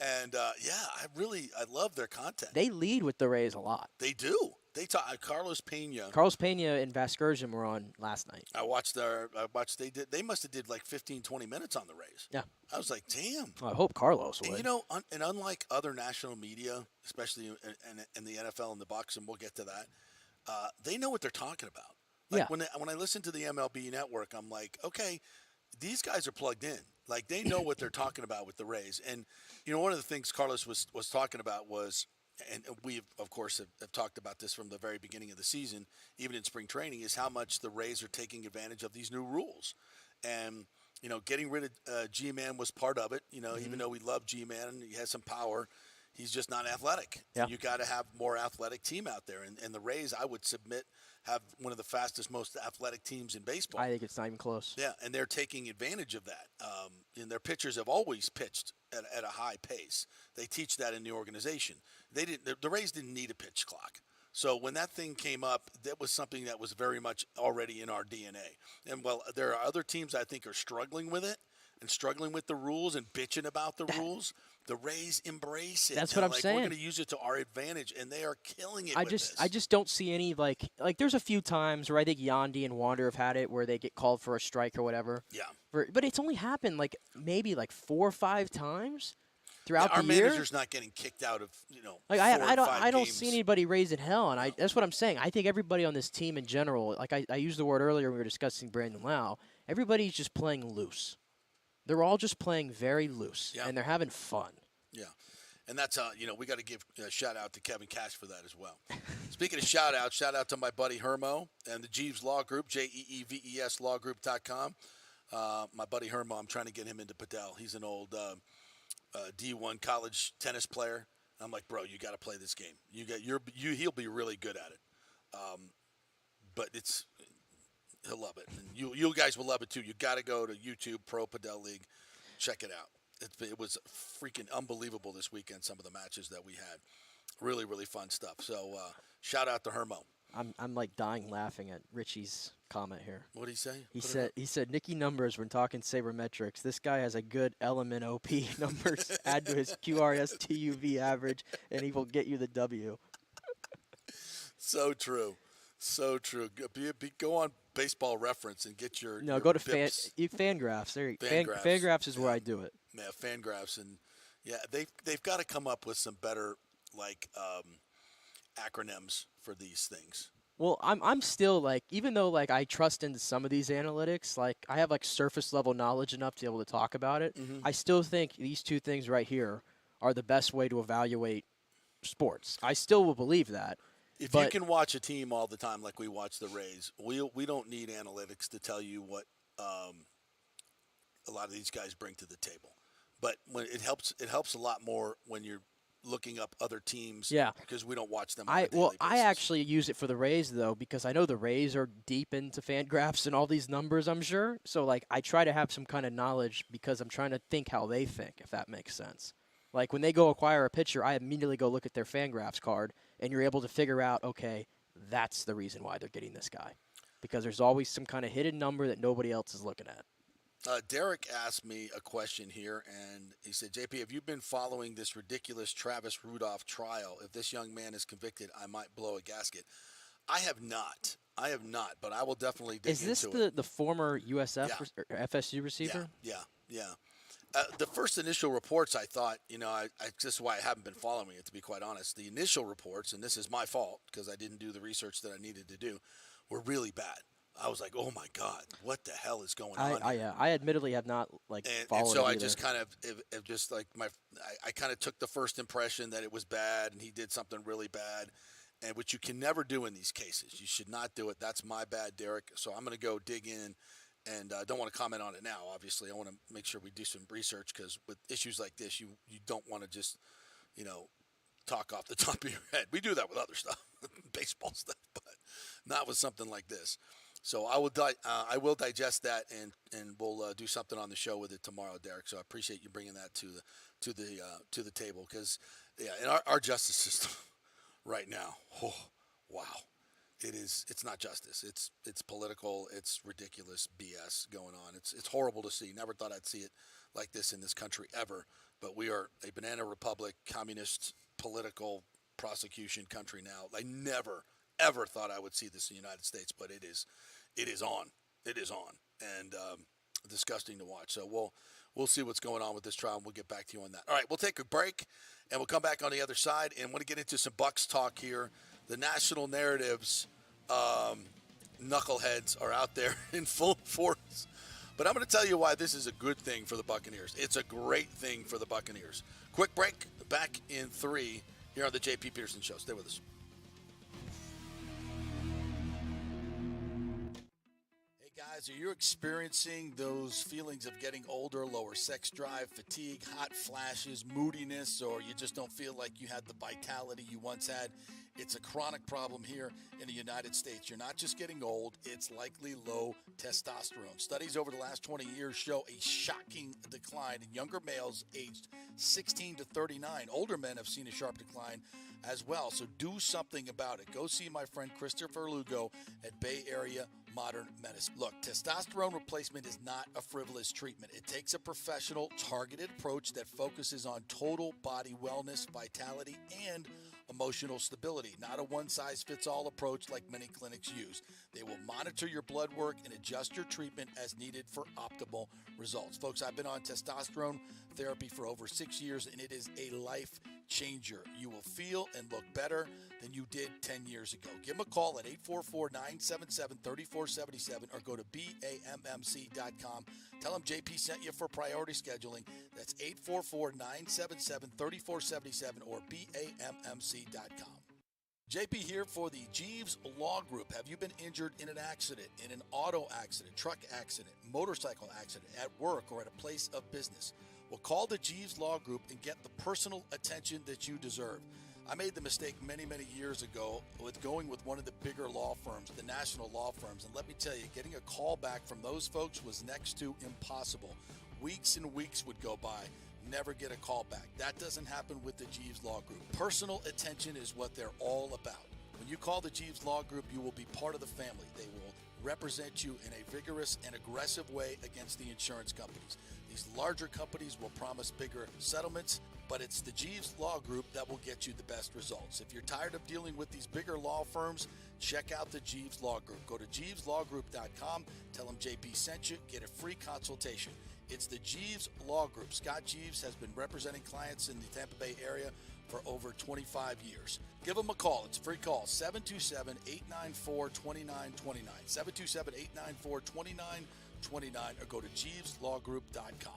And I love their content. They lead with the Rays a lot. They do. They talk Carlos Pena. Carlos Pena and Vasgersian were on last night. They must have did like 15, 20 minutes on the Rays. Yeah. I was like, damn. Well, I hope Carlos would. And, and unlike other national media, especially in the NFL and the Bucs, and we'll get to that, they know what they're talking about. Like when I listen to the MLB Network, I'm like, okay, these guys are plugged in. Like they know what they're talking about with the Rays. And one of the things Carlos was talking about was, and we of course have talked about this from the very beginning of the season, even in spring training, is how much the Rays are taking advantage of these new rules. And getting rid of G-Man was part of it. Even though we love G-Man and he has some power, he's just not athletic. Yeah. You got to have more athletic team out there. And the Rays, I would submit, have one of the fastest, most athletic teams in baseball. I think it's not even close. Yeah, and they're taking advantage of that. And their pitchers have always pitched at a high pace. They teach that in the organization. The Rays didn't need a pitch clock. So when that thing came up, that was something that was very much already in our DNA. And while there are other teams I think are struggling with it and struggling with the rules and bitching about the rules, the Rays embrace it. That's what I'm saying. We're going to use it to our advantage, and they are killing it I just don't see any, like there's a few times where I think Yandy and Wander have had it where they get called for a strike or whatever. Yeah. But it's only happened maybe 4 or 5 times throughout the year. Our manager's not getting kicked out of, I don't see anybody raising hell, and that's what I'm saying. I think everybody on this team in general, like I used the word earlier when we were discussing Brandon Lau, everybody's just playing loose. They're all just playing very loose, and they're having fun. Yeah, and that's we got to give a shout out to Kevin Cash for that as well. Speaking of shout out to my buddy Hermo and the Jeeves Law Group, JEEVES lawgroup.com. My buddy Hermo, I'm trying to get him into Padel. He's an old D1 college tennis player. I'm like, bro, you got to play this game. He'll be really good at it. But he'll love it, and you guys will love it too. You got to go to YouTube Pro Padel League, check it out. It was freaking unbelievable this weekend. Some of the matches that we had, really, really fun stuff. So shout out to Hermo. I'm like dying laughing at Richie's comment here. What did he say? He said Nicky numbers when talking sabermetrics. This guy has a good LMNOP numbers. Add to his QRS TUV average, and he will get you the W. So true. So true. Go on Baseball Reference and get your go to Fangraphs. Fangraphs. Fangraphs is where I do it. Yeah, Fangraphs, and they've got to come up with some better acronyms for these things. Well, I'm still even though I trust into some of these analytics, I have surface level knowledge enough to be able to talk about it. Mm-hmm. I still think these two things right here are the best way to evaluate sports. I still will believe that. If you can watch a team all the time like we watch the Rays, we don't need analytics to tell you what a lot of these guys bring to the table. But when it helps a lot more when you're looking up other teams. Yeah, because we don't watch them. On a daily basis. I actually use it for the Rays though, because I know the Rays are deep into Fangraphs and all these numbers. I'm sure, so I try to have some kind of knowledge because I'm trying to think how they think, if that makes sense. Like when they go acquire a pitcher, I immediately go look at their Fangraphs card, and you're able to figure out, okay, that's the reason why they're getting this guy, because there's always some kind of hidden number that nobody else is looking at. Derek asked me a question here, and he said, JP, have you been following this ridiculous Travis Rudolph trial? If this young man is convicted, I might blow a gasket. I have not, but I will definitely dig into it. Is this the former USF or FSU receiver? Yeah. The first initial reports, I thought, this is why I haven't been following it, to be quite honest. The initial reports, and this is my fault because I didn't do the research that I needed to do, were really bad. I was like, oh my God, what the hell is going on? I admittedly have not followed and so it I either. just kind of just like I kind of took the first impression that it was bad and he did something really bad, and which you can never do in these cases. You should not do it. That's my bad, Derek. So I'm going to go dig in, and I don't want to comment on it now. Obviously, I want to make sure we do some research because with issues like this, you don't want to just talk off the top of your head. We do that with other stuff, baseball stuff, but not with something like this. So I will digest that and we'll do something on the show with it tomorrow, Derek. So I appreciate you bringing that to the table because in our justice system right now, oh, wow, it's not justice. It's political. It's ridiculous BS going on. It's horrible to see. Never thought I'd see it like this in this country ever. But we are a banana republic, communist, political prosecution country now. I never ever thought I would see this in the United States, but it is on. It is on, and disgusting to watch. So we'll see what's going on with this trial, and we'll get back to you on that. All right, we'll take a break, and we'll come back on the other side, and want to get into some Bucs talk here. The national narratives, knuckleheads are out there in full force. But I'm going to tell you why this is a good thing for the Buccaneers. It's a great thing for the Buccaneers. Quick break, back in 3 here on the JP Peterson Show. Stay with us. Guys, are you experiencing those feelings of getting older, lower sex drive, fatigue, hot flashes, moodiness, or you just don't feel like you had the vitality you once had? It's a chronic problem here in the United States. You're not just getting old, it's likely low testosterone. Studies over the last 20 years show a shocking decline in younger males aged 16 to 39. Older men have seen a sharp decline as well, so do something about it. Go see my friend Christopher Lugo at Bay Area Modern Medicine. Look, testosterone replacement is not a frivolous treatment. It takes a professional, targeted approach that focuses on total body wellness, vitality, and emotional stability, not a one-size-fits-all approach like many clinics use. They will monitor your blood work and adjust your treatment as needed for optimal results. Folks, I've been on testosterone therapy for over 6 years, and it is a life changer. You will feel and look better than you did 10 years ago. Give them a call at 844-977-3477 or go to BAMMC.com. Tell them JP sent you for priority scheduling. That's 844-977-3477 or BAMMC.com. JP here for the Jeeves Law Group. Have you been injured in an accident, in an auto accident, truck accident, motorcycle accident, at work, or at a place of business? Well, call the Jeeves Law Group and get the personal attention that you deserve. I made the mistake many, many years ago with going with one of the bigger law firms, the national law firms. And let me tell you, getting a call back from those folks was next to impossible. Weeks and weeks would go by, never get a call back. That doesn't happen with the Jeeves Law Group. Personal attention is what they're all about. When you call the Jeeves Law Group, you will be part of the family. They will represent you in a vigorous and aggressive way against the insurance companies. These larger companies will promise bigger settlements, but it's the Jeeves Law Group that will get you the best results. If you're tired of dealing with these bigger law firms, check out the Jeeves Law Group. Go to JeevesLawGroup.com, tell them JP sent you, get a free consultation. It's the Jeeves Law Group. Scott Jeeves has been representing clients in the Tampa Bay area for over 25 years. Give them a call. It's a free call, 727-894-2929, 727-894-2929, or go to JeevesLawGroup.com.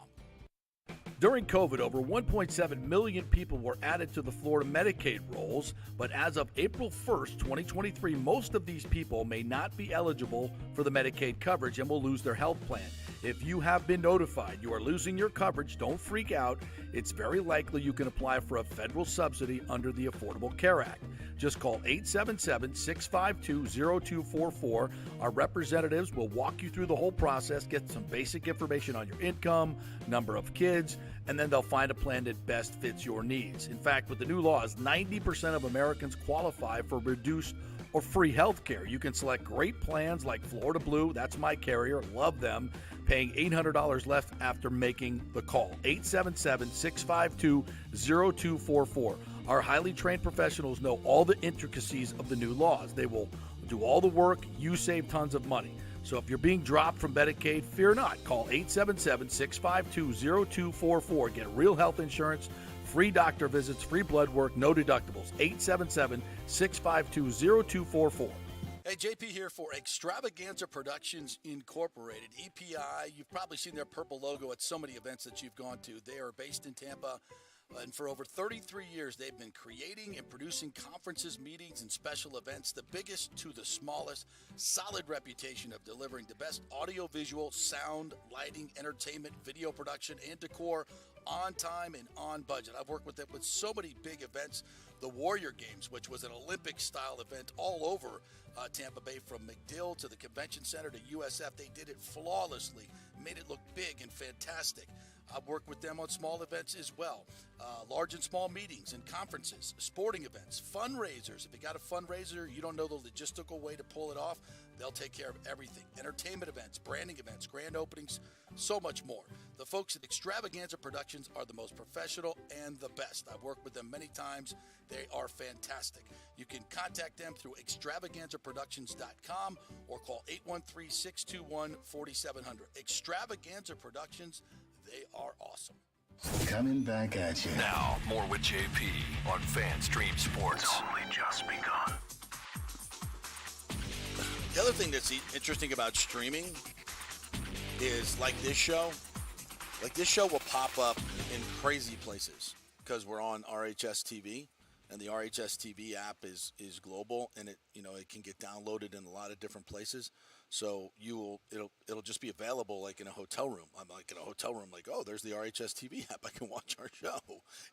During COVID, over 1.7 million people were added to the Florida Medicaid rolls, but as of April 1st, 2023, most of these people may not be eligible for the Medicaid coverage and will lose their health plan. If you have been notified you are losing your coverage, don't freak out. It's very likely you can apply for a federal subsidy under the Affordable Care Act. Just call 877-652-0244. Our representatives will walk you through the whole process, get some basic information on your income, number of kids, and then they'll find a plan that best fits your needs. In fact, with the new laws, 90% of Americans qualify for reduced or free health care. You can select great plans like Florida Blue, that's my carrier, love them, paying $800 less after making the call. 877-652-0244. Our highly trained professionals know all the intricacies of the new laws. They will do all the work. You save tons of money. So if you're being dropped from Medicaid, fear not. Call 877-652-0244. Get real health insurance, free doctor visits, free blood work, no deductibles. 877-652-0244. Hey, JP here for Extravaganza Productions Incorporated, EPI. You've probably seen their purple logo at so many events that you've gone to. They are based in Tampa, and for over 33 years, they've been creating and producing conferences, meetings, and special events, the biggest to the smallest. Solid reputation of delivering the best audio-visual, sound, lighting, entertainment, video production, and decor on time and on budget. I've worked with them with so many big events. The Warrior Games, which was an Olympic-style event all over Tampa Bay, from McDill to the Convention Center to USF. They did it flawlessly, made it look big and fantastic. I've worked with them on small events as well, large and small meetings and conferences, sporting events, fundraisers. If you got a fundraiser, you don't know the logistical way to pull it off, they'll take care of everything. Entertainment events, branding events, grand openings, so much more. The folks at Extravaganza Productions are the most professional and the best. I've worked with them many times. They are fantastic. You can contact them through extravaganzaproductions.com or call 813-621-4700. Extravaganza Productions, they are awesome. Coming back at you. Now, more with JP on FanStream Sports. It's only just begun. The other thing that's interesting about streaming is like this show will pop up in crazy places because we're on RHS TV, and the RHS TV app is global, and it can get downloaded in a lot of different places. So it'll just be available like in a hotel room. I'm like in a hotel room, like, oh, there's the RHS TV app. I can watch our show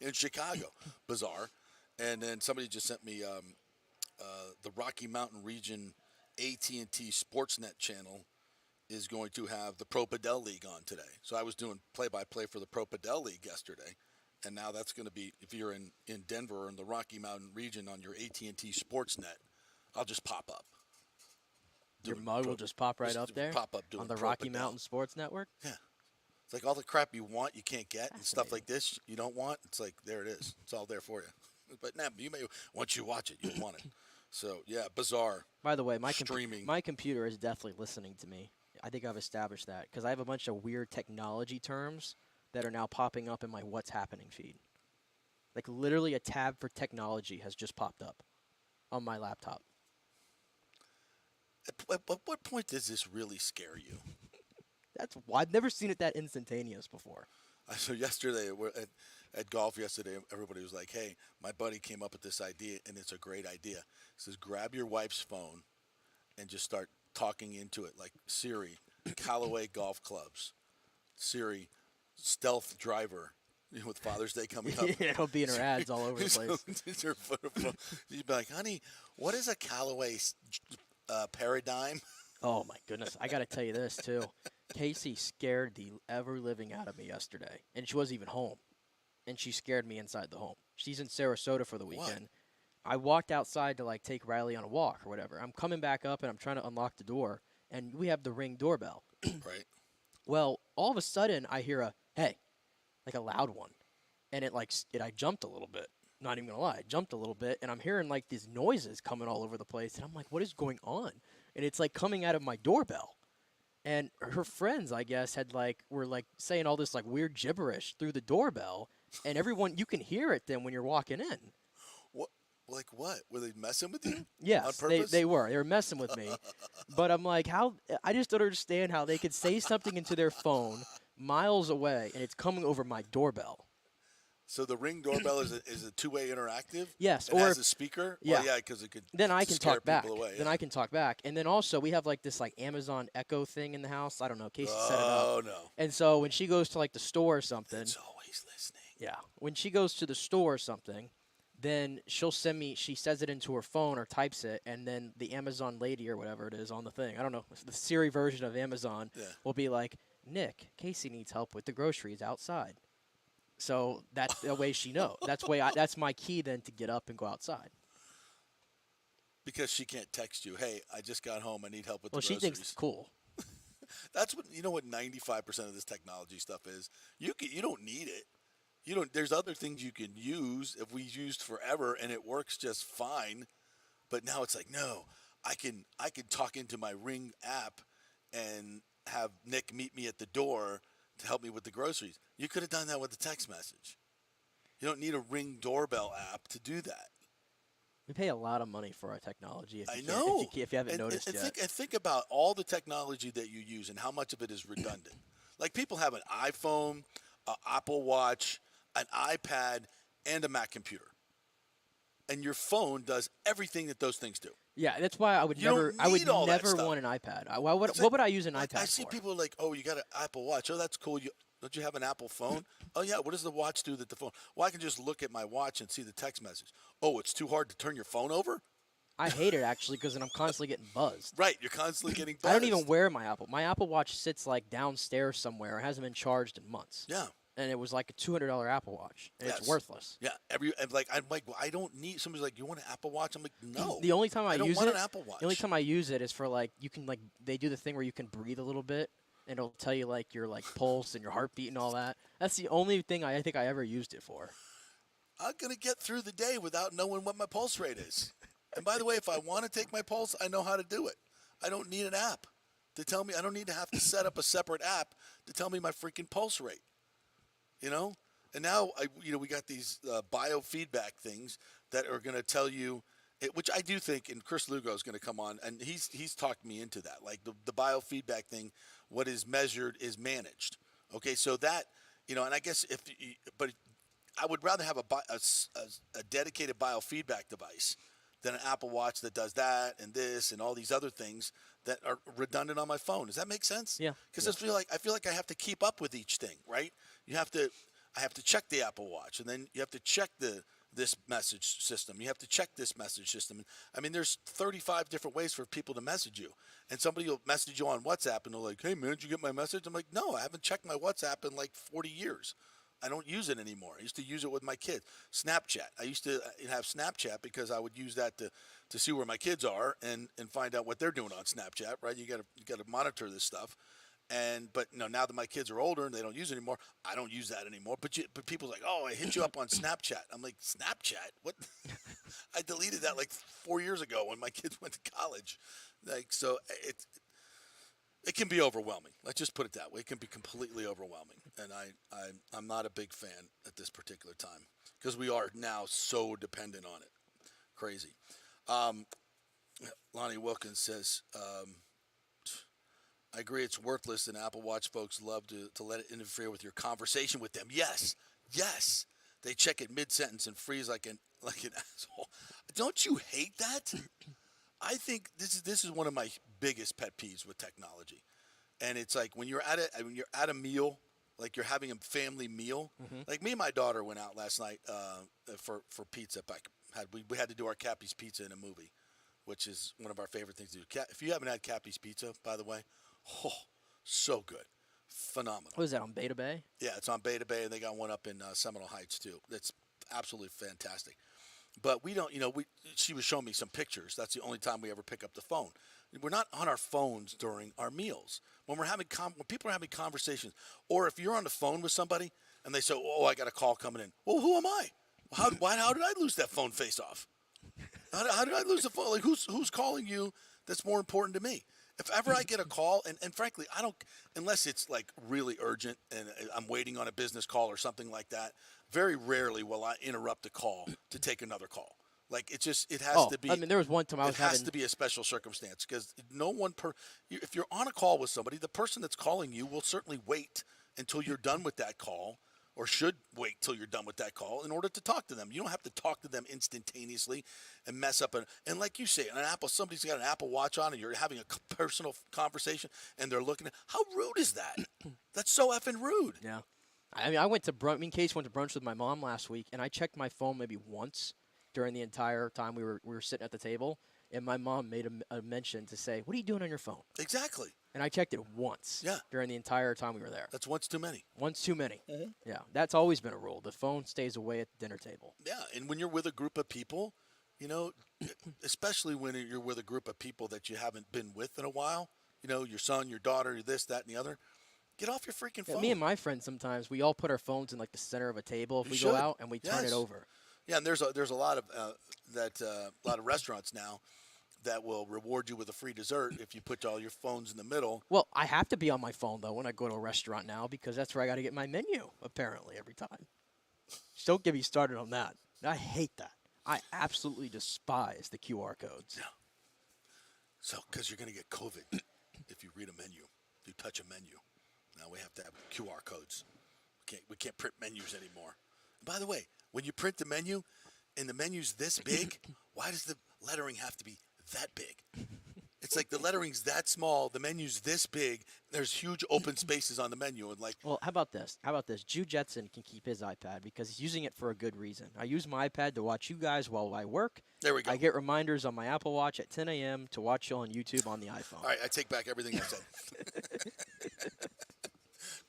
in Chicago. Bizarre. And then somebody just sent me the Rocky Mountain Region AT&T Sportsnet channel is going to have the Pro Padel League on today. So I was doing play-by-play for the Pro Padel League yesterday, and now that's going to be, if you're in Denver or in the Rocky Mountain region on your AT&T Sportsnet, I'll just pop up. Your mug will just pop right up there? Pop up doing on the Pro Rocky Padel. Mountain Sports Network? Yeah. It's like all the crap you want, you can't get, and stuff like this you don't want. It's like, there it is. It's all there for you. But now, once you watch it, you'll want it. So, yeah, bizarre. By the way, my streaming. My computer is definitely listening to me. I think I've established that because I have a bunch of weird technology terms that are now popping up in my What's Happening feed. Like literally a tab for technology has just popped up on my laptop. At what point does this really scare you? I've never seen it that instantaneous before. So yesterday, at golf yesterday, everybody was like, hey, my buddy came up with this idea, and it's a great idea. He says, grab your wife's phone and just start talking into it, like Siri, Callaway golf clubs, Siri, stealth driver, with Father's Day coming up. Yeah, it'll be in her ads all over the place. You'd be like, honey, what is a Callaway paradigm? Oh, my goodness. I got to tell you this, too. Casey scared the ever-living out of me yesterday, and she wasn't even home, and she scared me inside the home. She's in Sarasota for the weekend. What? I walked outside to, like, take Riley on a walk or whatever. I'm coming back up, and I'm trying to unlock the door, and we have the Ring doorbell. Right. Well, all of a sudden, I hear a, hey, like a loud one, and I jumped a little bit. Not even going to lie. I jumped a little bit, and I'm hearing, like, these noises coming all over the place, and I'm like, what is going on? And it's, like, coming out of my doorbell. And her friends, I guess, were saying all this, like, weird gibberish through the doorbell, and everyone, you can hear it then when you're walking in. What? Like what? Were they messing with you? Yes, on purpose? they were. They were messing with me. But I'm like, I just don't understand how they could say something into their phone miles away, and it's coming over my doorbell. So the Ring doorbell is a two-way interactive? Yes. It has a speaker? Yeah. Well, yeah, because it could then I can scare talk back. people away, Then yeah. I can talk back. And then also we have like this like Amazon Echo thing in the house. I don't know. Casey set it up. Oh, no. And so when she goes to like the store or something. It's always listening. Yeah. When she goes to the store or something, then she'll send me, she says it into her phone or types it, and then the Amazon lady or whatever it is on the thing, I don't know, the Siri version of Amazon will be like, Nick, Casey needs help with the groceries outside. So that's the way she knows. That's my key then to get up and go outside. Because she can't text you, hey, I just got home, I need help with the Well, groceries. she thinks it's cool. That's what, you know what 95% of this technology stuff is? You don't need it. There's other things you can use if we used forever and it works just fine. But now it's like, no, I can talk into my Ring app and have Nick meet me at the door to help me with the groceries. You could have done that with a text message. You don't need a Ring doorbell app to do that. We pay a lot of money for our technology. I know. If you haven't noticed yet. Think about all the technology that you use and how much of it is redundant. Like people have an iPhone, an Apple Watch, an iPad, and a Mac computer. And your phone does everything that those things do. Yeah, that's why I would never want an iPad. What would I use an iPad for? I see people like, oh, you got an Apple Watch. Oh, that's cool. Don't you have an Apple phone? Oh, yeah. What does the watch do that the phone? Well, I can just look at my watch and see the text message. Oh, it's too hard to turn your phone over? I hate it, actually, because then I'm constantly getting buzzed. Right. You're constantly getting buzzed. I don't even wear my Apple. My Apple Watch sits, like, downstairs somewhere. It hasn't been charged in months. Yeah. And it was like a $200 Apple Watch. And it's worthless. Yeah. I'm like, well, I don't need – somebody's like, you want an Apple Watch? I'm like, no. The only time I don't use want it, an Apple Watch. The only time I use it is for, like, you can, like – they do the thing where you can breathe a little bit. And it'll tell you, like, your, like, pulse and your heartbeat and all that. That's the only thing I think I ever used it for. I'm going to get through the day without knowing what my pulse rate is. And by the way, if I want to take my pulse, I know how to do it. I don't need an app to tell me. I don't need to have to set up a separate app to tell me my freaking pulse rate. You know? And now, we got these biofeedback things that are going to tell you, which I do think, and Chris Lugo is going to come on, and he's talked me into that. Like the biofeedback thing, what is measured is managed. Okay, so that, and I guess but I would rather have a dedicated biofeedback device than an Apple Watch that does that and this and all these other things that are redundant on my phone. Does that make sense? Yeah. Because I feel like I have to keep up with each thing, right? I have to check the Apple Watch, and then you have to check this message system. You have to check this message system. I mean, there's 35 different ways for people to message you. And somebody will message you on WhatsApp, and they're like, hey, man, did you get my message? I'm like, no, I haven't checked my WhatsApp in like 40 years. I don't use it anymore. I used to use it with my kids. Snapchat. I used to have Snapchat because I would use that to see where my kids are and find out what they're doing on Snapchat, right? You got to monitor this stuff. But now that my kids are older and they don't use it anymore, I don't use that anymore. But people's like, oh, I hit you up on Snapchat. I'm like, Snapchat? What? I deleted that like 4 years ago when my kids went to college. Like, so it can be overwhelming. Let's just put it that way. It can be completely overwhelming, and I'm not a big fan at this particular time because we are now so dependent on it. Crazy. Lonnie Wilkins says. I agree it's worthless, and Apple Watch folks love to let it interfere with your conversation with them. Yes. They check it mid-sentence and freeze like an asshole. Don't you hate that? I think this is one of my biggest pet peeves with technology. And it's like when you're at a meal, like you're having a family meal. Mm-hmm. Like me and my daughter went out last night for pizza. We had to do our Cappy's Pizza in a movie, which is one of our favorite things to do. If you haven't had Cappy's Pizza, by the way, oh, so good. Phenomenal. What is that, on Beta Bay? Yeah, it's on Beta Bay, and they got one up in Seminole Heights, too. That's absolutely fantastic. But we don't, she was showing me some pictures. That's the only time we ever pick up the phone. We're not on our phones during our meals. When people are having conversations, or if you're on the phone with somebody, and they say, oh, I got a call coming in. Well, who am I? How did I lose that phone face-off? How did I lose the phone? Like, who's calling you that's more important to me? If ever I get a call, and frankly, I don't, unless it's like really urgent and I'm waiting on a business call or something like that, very rarely will I interrupt a call to take another call. Like, it has to be. I mean, there was one time it has to be a special circumstance because if you're on a call with somebody, the person that's calling you will certainly wait until you're done with that call, or should wait till you're done with that call in order to talk to them. You don't have to talk to them instantaneously and mess up. And like you say, somebody's got an Apple Watch on and you're having a personal conversation and they're looking at, how rude is that? That's so effing rude. Yeah. I mean, me and Case went to brunch with my mom last week, and I checked my phone maybe once during the entire time we were sitting at the table, and my mom made a mention to say, what are you doing on your phone? Exactly. And I checked it once during the entire time we were there. That's once too many. Once too many. Mm-hmm. Yeah, that's always been a rule. The phone stays away at the dinner table. Yeah, and when you're with a group of people, especially when you're with a group of people that you haven't been with in a while, your son, your daughter, this, that, and the other, get off your freaking phone. Me and my friends sometimes, we all put our phones in like the center of a table if we go out, and we turn it over. Yeah, and there's a lot of a lot of restaurants now that will reward you with a free dessert if you put all your phones in the middle. Well, I have to be on my phone, though, when I go to a restaurant now because that's where I got to get my menu, apparently, every time. Just don't get me started on that. I hate that. I absolutely despise the QR codes. Yeah. So, because you're going to get COVID if you read a menu, if you touch a menu. Now we have to have QR codes. We can't print menus anymore. And by the way, when you print the menu and the menu's this big, why does the lettering have to be that big? It's like the lettering's that small, the menu's this big, there's huge open spaces on the menu. And like, well, how about this? Jew Jetson can keep his iPad because he's using it for a good reason. I use my iPad to watch you guys while I work. There we go. I get reminders on my Apple Watch at 10 a.m. to watch you on YouTube on the iPhone. All right, I take back everything I said.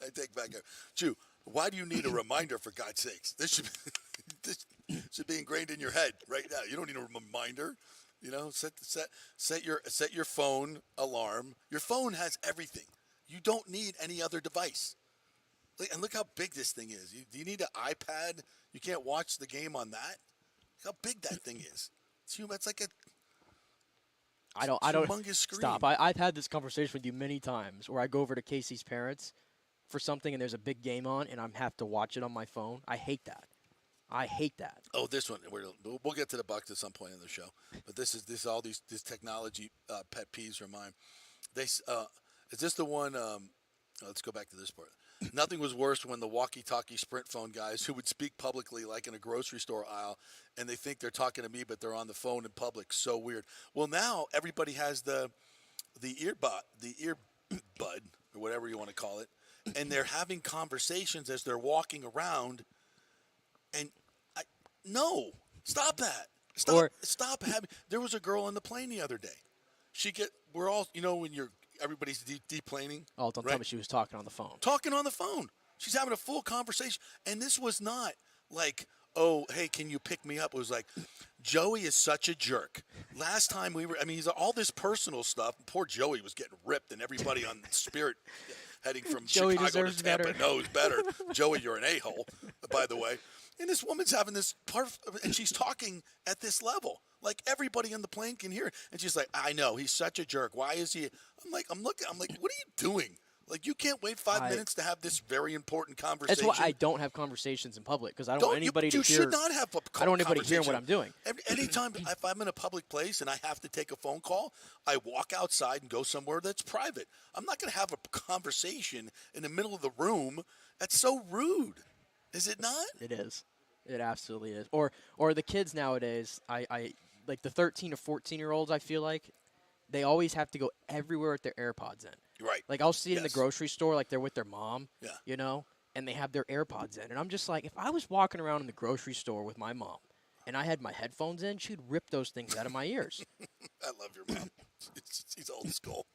I take back Jew, why do you need a reminder, for God's sakes? This should be ingrained in your head right now. You don't need a reminder. You know, set your phone alarm. Your phone has everything. You don't need any other device. And look how big this thing is. Do you need an iPad? You can't watch the game on that? Look how big that thing is. It's huge. It's like a humongous screen. Stop. I've had this conversation with you many times where I go over to Casey's parents for something and there's a big game on and I have to watch it on my phone. I hate that. Oh, this one. We'll get to the Bucs at some point in the show. But this is all these technology pet peeves are mine. Is this the one? Let's go back to this part. Nothing was worse when the walkie-talkie Sprint phone guys who would speak publicly like in a grocery store aisle, and they think they're talking to me, but they're on the phone in public. So weird. Well, now everybody has the earbud, or whatever you want to call it, and they're having conversations as they're walking around. And no, stop that. Stop having. There was a girl on the plane the other day. We're all, when everybody's deplaning. Oh, don't tell me she was talking on the phone. Talking on the phone. She's having a full conversation. And this was not like, oh, hey, can you pick me up? It was like, Joey is such a jerk. Last time he's all this personal stuff. Poor Joey was getting ripped, and everybody on Spirit heading from Chicago to Tampa knows better. Joey, you're an a-hole, by the way. And this woman's having this part, and she's talking at this level. Like, everybody on the plane can hear it. And she's like, I know, he's such a jerk. Why is he? I'm like, what are you doing? Like, you can't wait 5 minutes to have this very important conversation. That's why I don't have conversations in public, because I don't want anybody to hear. You should not have a I don't want anybody hearing what I'm doing. Anytime, if I'm in a public place and I have to take a phone call, I walk outside and go somewhere that's private. I'm not going to have a conversation in the middle of the room. That's so rude. Is it not? It is. It absolutely is. Or the kids nowadays, I like the 13 or 14-year-olds, I feel like, they always have to go everywhere with their AirPods in. Right. Like, I'll see it in the grocery store, like they're with their mom, yeah. And they have their AirPods in. And I'm just like, if I was walking around in the grocery store with my mom and I had my headphones in, she'd rip those things out of my ears. I love your mom. She's old school.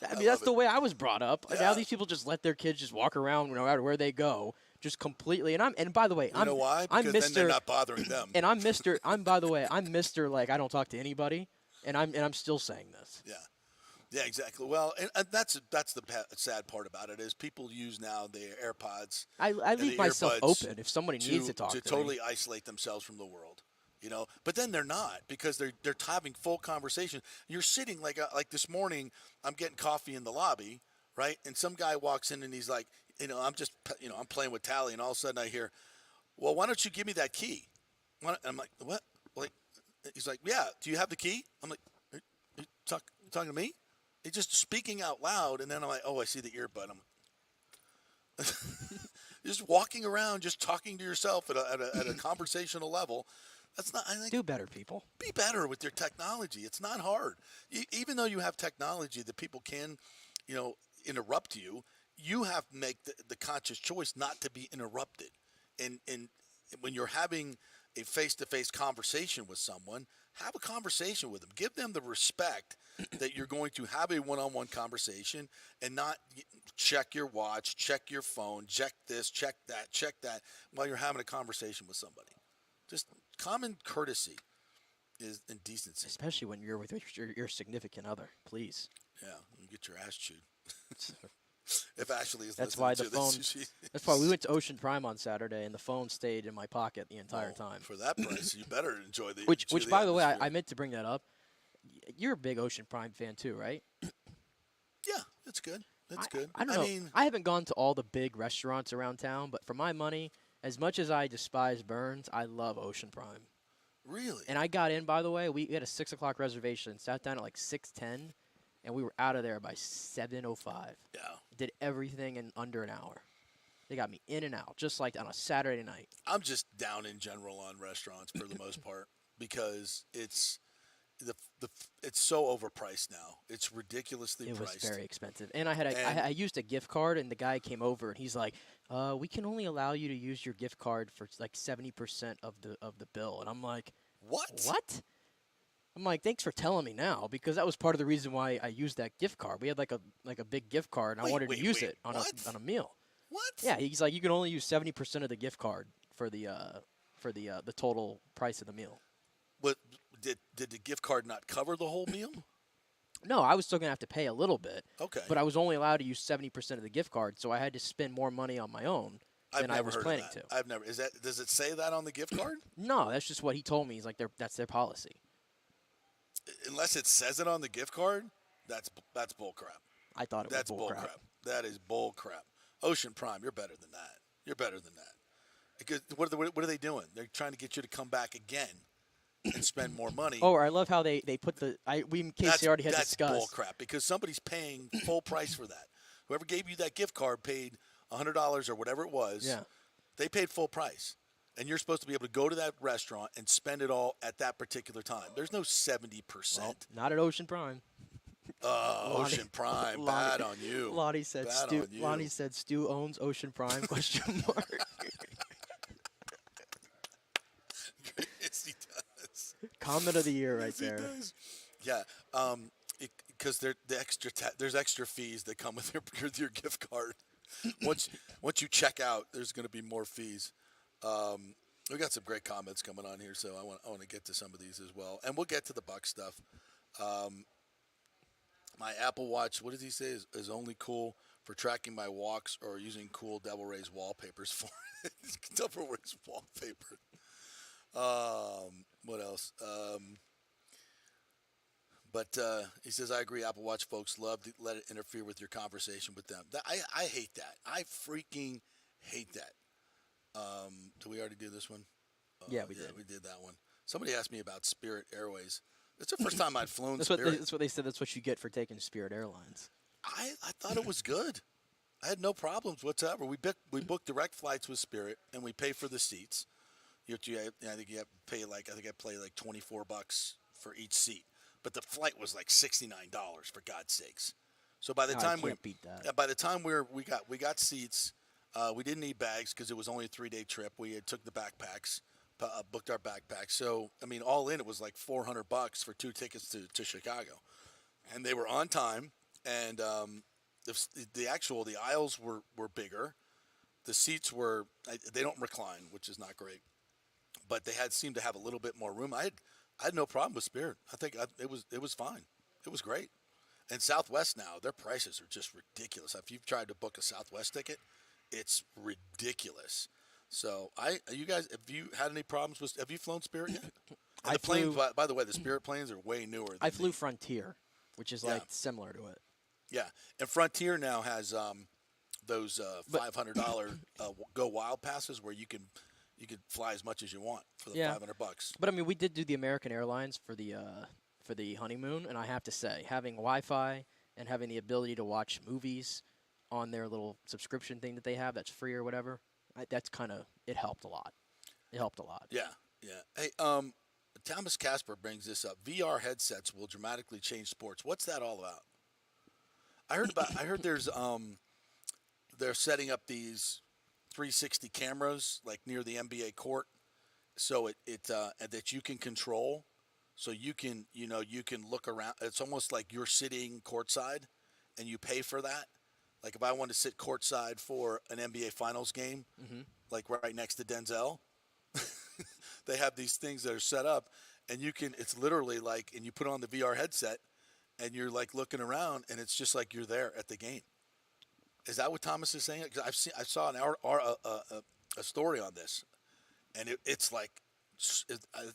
I mean, that's the way I was brought up. Yeah. Now these people just let their kids just walk around no matter where they go, just completely. And by the way, you know why? Because then they're not bothering them. And I'm Mr. Like, I don't talk to anybody, and I'm still saying this. Yeah. Yeah, exactly. Well, and that's the sad part about it is people use now their AirPods. I leave myself open if somebody needs to talk to me. To totally isolate themselves from the world. But then they're not, because they're having full conversation. You're sitting like this morning, I'm getting coffee in the lobby, right? And some guy walks in and he's like, I'm playing with Tally, and all of a sudden I hear, well, why don't you give me that key? I'm like, what? Like, he's like, yeah, do you have the key? I'm like, are you talking to me? He's just speaking out loud, and then I'm like, oh, I see the earbud. I'm just walking around, just talking to yourself at a conversational level. That's not. I think, do better, people. Be better with your technology. It's not hard. Even though you have technology that people can, interrupt you, you have to make the conscious choice not to be interrupted. And when you're having a face-to-face conversation with someone, have a conversation with them. Give them the respect that you're going to have a one-on-one conversation and not check your watch, check your phone, check this, check that while you're having a conversation with somebody. Just common courtesy and decency. Especially when you're with your significant other, please. Yeah, you get your ass chewed. If Ashley is that's why the phone. That's why we went to Ocean Prime on Saturday, and the phone stayed in my pocket the entire time. For that price, you better enjoy the. Which, by the way, I meant to bring that up. You're a big Ocean Prime fan too, right? Yeah, it's good. It's good. I don't know. I haven't gone to all the big restaurants around town, but for my money, as much as I despise Burns, I love Ocean Prime. Really? And I got in, by the way. We had a 6 o'clock reservation. Sat down at like 6:10, and we were out of there by 7:05. Yeah. Did everything in under an hour. They got me in and out, just like on a Saturday night. I'm just down in general on restaurants for the most part because it's so overpriced now. It's ridiculously priced. It was very expensive. And I used a gift card, and the guy came over, and he's like, we can only allow you to use your gift card for like 70% of the bill. And I'm like, What? I'm like, thanks for telling me now, because that was part of the reason why I used that gift card. We had like a big gift card, and I wanted to use it on a meal. What? Yeah, he's like, you can only use 70% of the gift card for the total price of the meal. But did the gift card not cover the whole meal? No, I was still going to have to pay a little bit. Okay. But I was only allowed to use 70% of the gift card, so I had to spend more money on my own than I was planning to. I've never. Does it say that on the gift card? No, that's just what he told me. He's like, that's their policy. Unless it says it on the gift card, that's bull crap. I thought it was bull crap. That is bull crap. Ocean Prime, you're better than that. You're better than that. Because what are they doing? They're trying to get you to come back again and spend more money. Oh, I love how they put in case they already had discussed. That's bull crap because somebody's paying full price for that. Whoever gave you that gift card paid $100 or whatever it was. Yeah. They paid full price. And you're supposed to be able to go to that restaurant and spend it all at that particular time. There's no 70%. Well, not at Ocean Prime. Ocean Prime, bad on you. Lonnie said Stu owns Ocean Prime, question mark. Yes, he does. Comment of the year right there. He does. Yeah, because there's extra fees that come with your gift card. Once you check out, there's going to be more fees. We got some great comments coming on here, so I want to get to some of these as well, and we'll get to the Buck stuff. My Apple Watch, what does he say, is only cool for tracking my walks or using cool Devil Rays wallpapers for it. Devil Rays wallpaper. What else? But he says, I agree, Apple Watch folks love to let it interfere with your conversation with them. I hate that. I freaking hate that. Did we already do this one? Yeah, we did. We did that one. Somebody asked me about Spirit Airways. It's the first time I'd flown Spirit. That's what they said. That's what you get for taking Spirit Airlines. I thought it was good. I had no problems whatsoever. We booked direct flights with Spirit, and we pay for the seats. I think you have to pay I pay like $24 for each seat. But the flight was like $69 for God's sakes. So by the time by the time we got seats, we didn't need bags because it was only a 3-day trip. We took the backpacks, booked our backpacks. So I mean, all in, it was like $400 for 2 tickets to Chicago, and they were on time. And the aisles were bigger. The seats they don't recline, which is not great, but they seemed to have a little bit more room. I had no problem with Spirit. I think it was fine. It was great. And Southwest now, their prices are just ridiculous. If you've tried to book a Southwest ticket, it's ridiculous. So you guys, have you had any problems with? Have you flown Spirit yet? Planes, by the way, the Spirit planes are way newer. I flew Frontier, which is like similar to it. Yeah, and Frontier now has those $500 Go Wild passes where you can fly as much as you want for the $500. But I mean, we did do the American Airlines for the honeymoon, and I have to say, having Wi-Fi and having the ability to watch movies on their little subscription thing that they have that's free or whatever, it helped a lot. It helped a lot. Yeah. Hey, Thomas Casper brings this up. VR headsets will dramatically change sports. What's that all about? I heard there's they're setting up these 360 cameras like near the NBA court, so that you can control, so you can look around. It's almost like you're sitting courtside, and you pay for that. Like if I want to sit courtside for an NBA Finals game, like right next to Denzel, they have these things that are set up, and it's literally like, and you put on the VR headset, and you're like looking around, and it's just like you're there at the game. Is that what Thomas is saying? Because I saw a story on this, and it's like,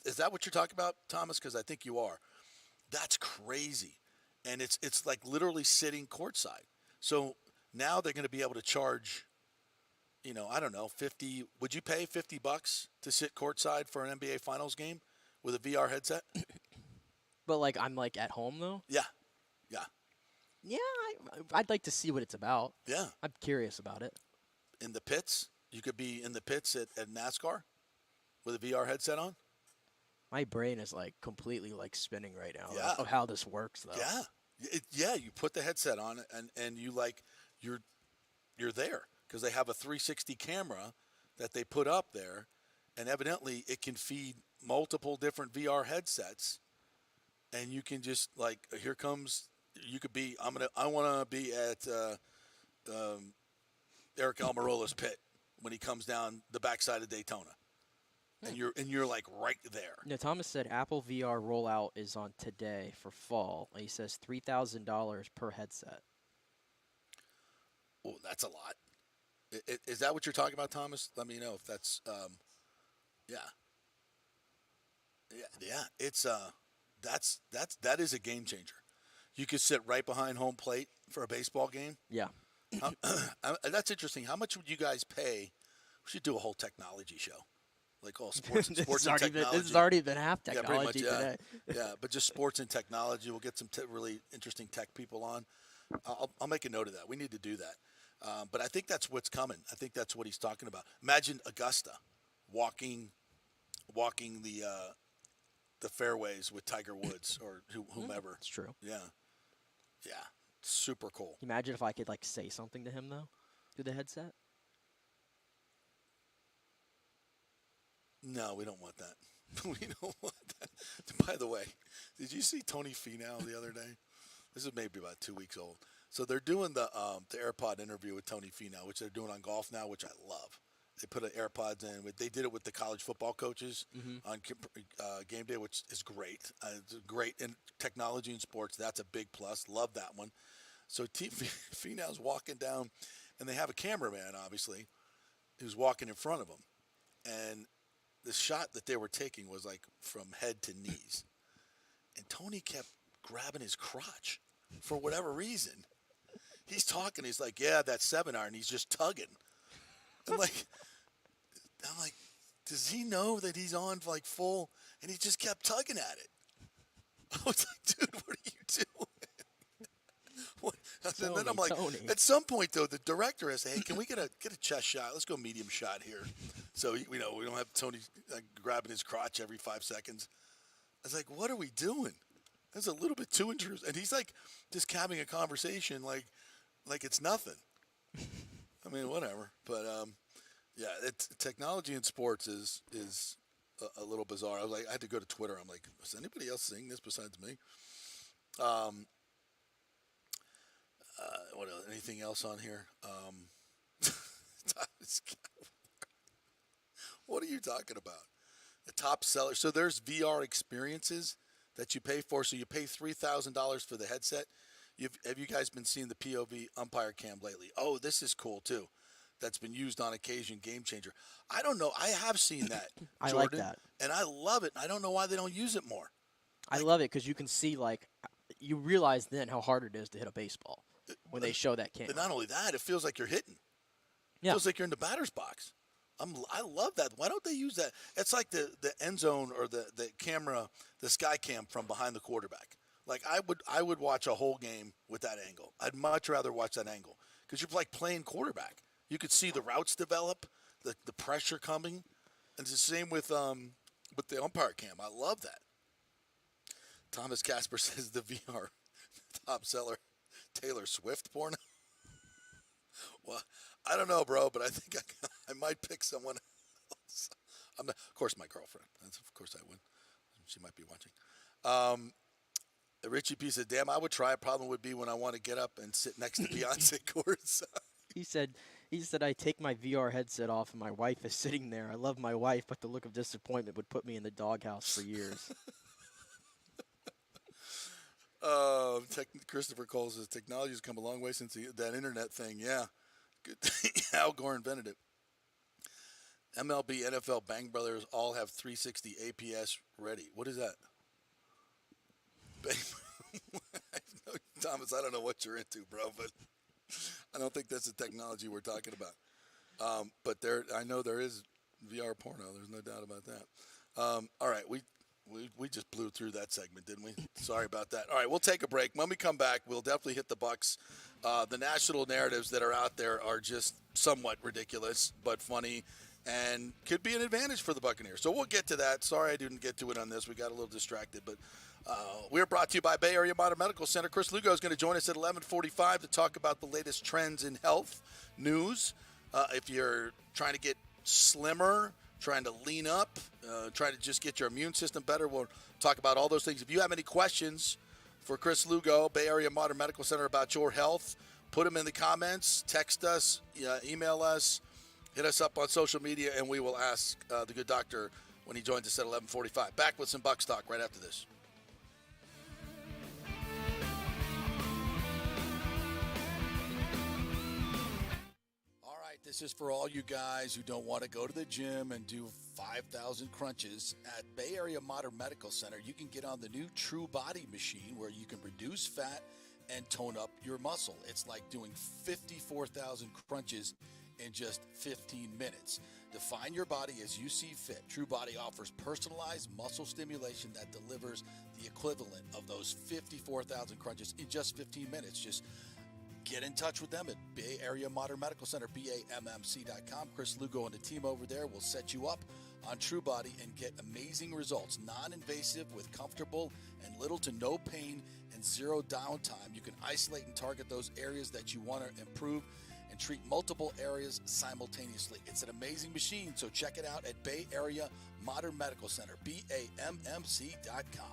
is that what you're talking about, Thomas? Because I think you are. That's crazy, and it's like literally sitting courtside. So now they're going to be able to charge, I don't know, 50. Would you pay $50 to sit courtside for an NBA Finals game with a VR headset. But like I'm like at home though. Yeah. Yeah, I'd like to see what it's about. Yeah. I'm curious about it. In the pits, you could be in the pits at NASCAR with a VR headset on. My brain is like completely like spinning right now Yeah. of how this works though. Yeah. You put the headset on and you like you're there because they have a 360 camera that they put up there, and evidently it can feed multiple different VR headsets, and you can just like here comes. You could be. I want to be at Eric Almirola's pit when he comes down the backside of Daytona, and you're like right there. Thomas said Apple VR rollout is on today for fall. He says $3,000 per headset. Oh, that's a lot. Is that what you're talking about, Thomas? Let me know if that's. Yeah. It's that is a game changer. You could sit right behind home plate for a baseball game. Yeah. That's interesting. How much would you guys pay? We should do a whole technology show, like all sports and technology. This has already been half technology today. today. Yeah, but just sports and technology. We'll get some really interesting tech people on. I'll make a note of that. We need to do that. But I think that's what's coming. I think that's what he's talking about. Imagine Augusta walking the fairways with Tiger Woods or whomever. It's true. Yeah. Super cool. Imagine if I could like say something to him though through the headset. No, we don't want that. We don't want that. By the way, did you see Tony Finau the other day? This is maybe about 2 weeks old. So they're doing the AirPod interview with Tony Finau, which they're doing on golf now, which I love. They put AirPods in. They did it with the college football coaches on game day, which is great. It's great in technology and sports. That's a big plus. Love that one. So Finau's walking down, and they have a cameraman, obviously, who's walking in front of him. And the shot that they were taking was like from head to knees. And Tony kept grabbing his crotch for whatever reason. He's talking. He's like, yeah, that 7-iron. He's just tugging. I'm like, does he know that he's on like full? And he just kept tugging at it. I was like, dude, what are you doing? And then I'm like, Tony. At some point though, the director has to, hey, can we get a chest shot? Let's go medium shot here. So we don't have Tony grabbing his crotch every 5 seconds. I was like, what are we doing? That's a little bit too intrusive. And he's like just having a conversation like it's nothing. I mean, whatever. But technology in sports is a little bizarre. I had to go to Twitter. I'm like, is anybody else seeing this besides me? What else? Anything else on here? What are you talking about? The top seller. So there's VR experiences that you pay for. So you pay $3,000 for the headset. Have you guys been seeing the POV umpire cam lately? Oh, this is cool too. That's been used on occasion. Game changer. I don't know. I have seen that. I Jordan, like that. and I love it. I don't know why they don't use it more. I love it because you can see you realize then how hard it is to hit a baseball when they show that camera. But not only that, it feels like you're hitting. It Yeah. feels like you're in the batter's box. I love that. Why don't they use that? It's like the end zone or the camera, the sky cam from behind the quarterback. Like I would watch a whole game with that angle. I'd much rather watch that angle because you're like playing quarterback. You could see the routes develop, the pressure coming, and it's the same with the umpire cam. I love that. Thomas Casper says the VR top seller, Taylor Swift porno. Well, I don't know, bro, but I think I might pick someone else. Of course, my girlfriend. Of course, I would. She might be watching. Richie P said, "Damn, I would try. A problem would be when I want to get up and sit next to Beyonce courtside." He said, I take my VR headset off and my wife is sitting there. I love my wife, but the look of disappointment would put me in the doghouse for years. Christopher Cole says, technology has come a long way since that internet thing. Yeah. Good. Al Gore invented it. MLB, NFL, Bang Brothers all have 360 APS ready. What is that? Thomas, I don't know what you're into, bro, but I don't think that's the technology we're talking about. But I know there is VR porno. There's no doubt about that. All right, We just blew through that segment, didn't we? Sorry about that. All right, we'll take a break. When we come back, we'll definitely hit the Bucks. The national narratives that are out there are just somewhat ridiculous, but funny, and could be an advantage for the Buccaneers. So we'll get to that. Sorry I didn't get to it on this. We got a little distracted, but we're brought to you by Bay Area Modern Medical Center. Chris Lugo is going to join us at 11:45 to talk about the latest trends in health news. If you're trying to get slimmer, trying to lean up, trying to just get your immune system better, we'll talk about all those things. If you have any questions for Chris Lugo, Bay Area Modern Medical Center, about your health, put them in the comments, text us, email us, hit us up on social media, and we will ask the good doctor when he joins us at 11:45. Back with some Bucks talk right after this. This is for all you guys who don't want to go to the gym and do 5,000 crunches. At Bay Area Modern Medical Center, you can get on the new True Body machine where you can reduce fat and tone up your muscle. It's like doing 54,000 crunches in just 15 minutes. Define your body as you see fit. True Body offers personalized muscle stimulation that delivers the equivalent of those 54,000 crunches in just 15 minutes. Just get in touch with them at Bay Area Modern Medical Center, BAMMC.com. Chris Lugo and the team over there will set you up on True Body and get amazing results. Non-invasive with comfortable and little to no pain and zero downtime. You can isolate and target those areas that you want to improve and treat multiple areas simultaneously. It's an amazing machine, so check it out at Bay Area Modern Medical Center, BAMMC.com.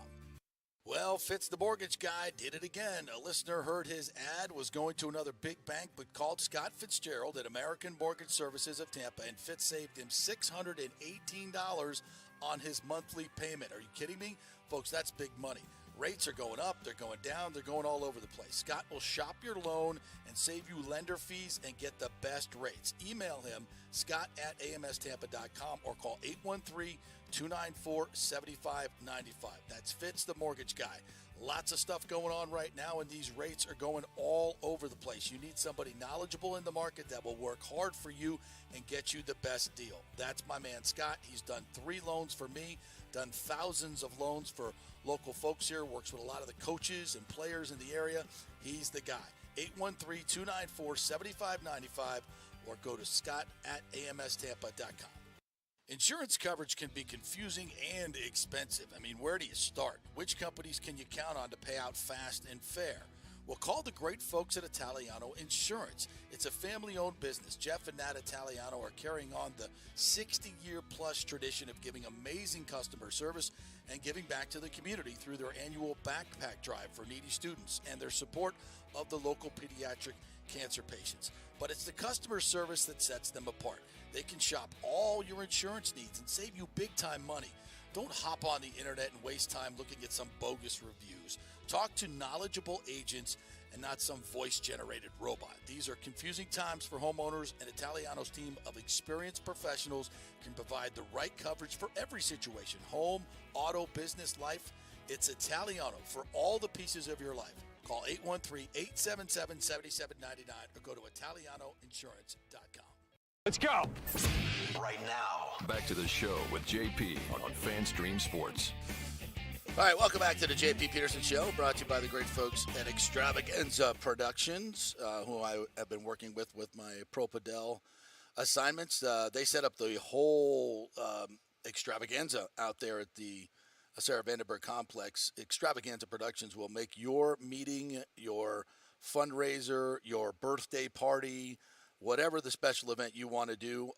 Well, Fitz the mortgage guy did it again. A listener heard his ad, was going to another big bank, but called Scott Fitzgerald at American Mortgage Services of Tampa, and Fitz saved him $618 on his monthly payment. Are you kidding me? Folks, that's big money. Rates are going up, they're going down, they're going all over the place. Scott will shop your loan and save you lender fees and get the best rates. Email him, scott@amstampa.com, or call 813-294-7595. That's Fitz the mortgage guy. Lots of stuff going on right now, and these rates are going all over the place. You need somebody knowledgeable in the market that will work hard for you and get you the best deal. That's my man, Scott. He's done 3 loans for me, done thousands of loans for local folks here, works with a lot of the coaches and players in the area. He's the guy. 813-294-7595, or go to scott@amstampa.com. Insurance coverage can be confusing and expensive. I mean, where do you start? Which companies can you count on to pay out fast and fair? Well, call the great folks at Italiano Insurance. It's a family-owned business. Jeff and Nat Italiano are carrying on the 60-year-plus tradition of giving amazing customer service and giving back to the community through their annual backpack drive for needy students and their support of the local pediatric cancer patients. But it's the customer service that sets them apart. They can shop all your insurance needs and save you big-time money. Don't hop on the internet and waste time looking at some bogus reviews. Talk to knowledgeable agents and not some voice-generated robot. These are confusing times for homeowners, and Italiano's team of experienced professionals can provide the right coverage for every situation: home, auto, business, life. It's Italiano for all the pieces of your life. Call 813-877-7799 or go to italianoinsurance.com. Let's go. Right now, back to the show with JP on FanStream Sports. All right, welcome back to the JP Peterson Show, brought to you by the great folks at Extravaganza Productions, who I have been working with my Propadel assignments. They set up the whole extravaganza out there at the Sarah Vandenberg Complex. Extravaganza Productions will make your meeting, your fundraiser, your birthday party, whatever the special event you want to do.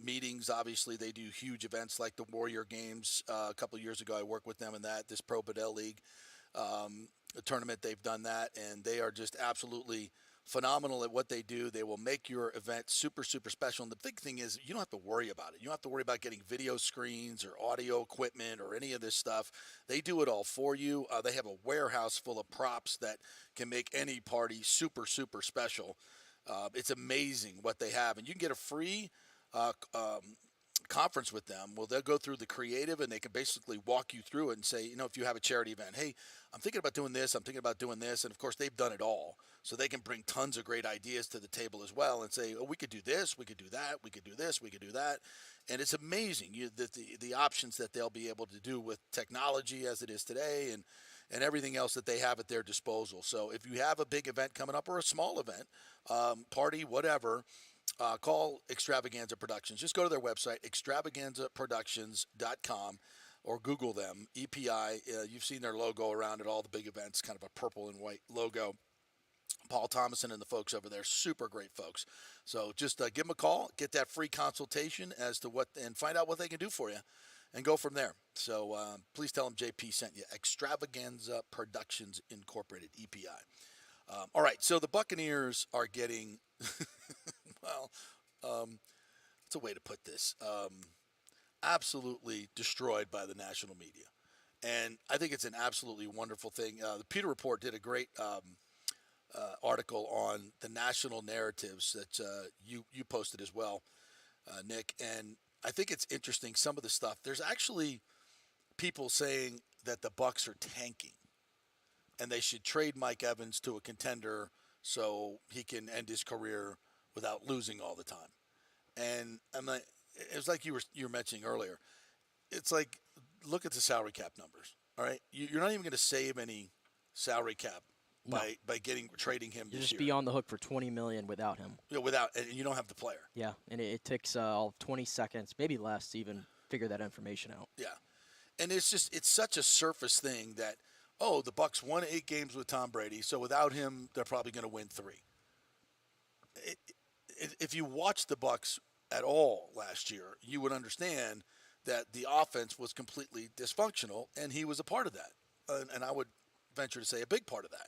Meetings, obviously, they do huge events like the Warrior Games. A couple of years ago, I worked with them in that. This Pro Padel League tournament, they've done that, and they are just absolutely phenomenal at what they do. They will make your event super, super special. And the big thing is you don't have to worry about it. You don't have to worry about getting video screens or audio equipment or any of this stuff. They do it all for you. They have a warehouse full of props that can make any party super, super special. It's amazing what they have. And you can get a free conference with them, well, they'll go through the creative and they can basically walk you through it and say, if you have a charity event, hey, I'm thinking about doing this, I'm thinking about doing this. And of course, they've done it all. So they can bring tons of great ideas to the table as well and say, oh, we could do this, we could do that, we could do this, we could do that. And it's amazing the options that they'll be able to do with technology as it is today and everything else that they have at their disposal. So if you have a big event coming up or a small event, party, whatever, call Extravaganza Productions. Just go to their website, extravaganzaproductions.com, or Google them, EPI. You've seen their logo around at all the big events, kind of a purple and white logo. Paul Thomason and the folks over there, super great folks. So just give them a call, get that free consultation as to and find out what they can do for you and go from there. So please tell them JP sent you. Extravaganza Productions Incorporated, EPI. All right, so the Buccaneers are getting, it's a way to put this, absolutely destroyed by the national media. And I think it's an absolutely wonderful thing. The Pewter Report did a great article on the national narratives that you posted as well, Nick. And I think it's interesting, some of the stuff. There's actually people saying that the Bucs are tanking and they should trade Mike Evans to a contender so he can end his career without losing all the time. And I'm like, it was like you were mentioning earlier. It's like, look at the salary cap numbers. All right, you're not even going to save any salary cap by trading him. You this just year. be on the hook for $20 million without him. And you don't have the player. Yeah, and it takes all 20 seconds, maybe less, to even figure that information out. Yeah, and it's such a surface thing that, oh, the Bucs won 8 games with Tom Brady, so without him, they're probably going to win 3. If you watched the Bucs at all last year, you would understand that the offense was completely dysfunctional, and he was a part of that. And I would venture to say a big part of that.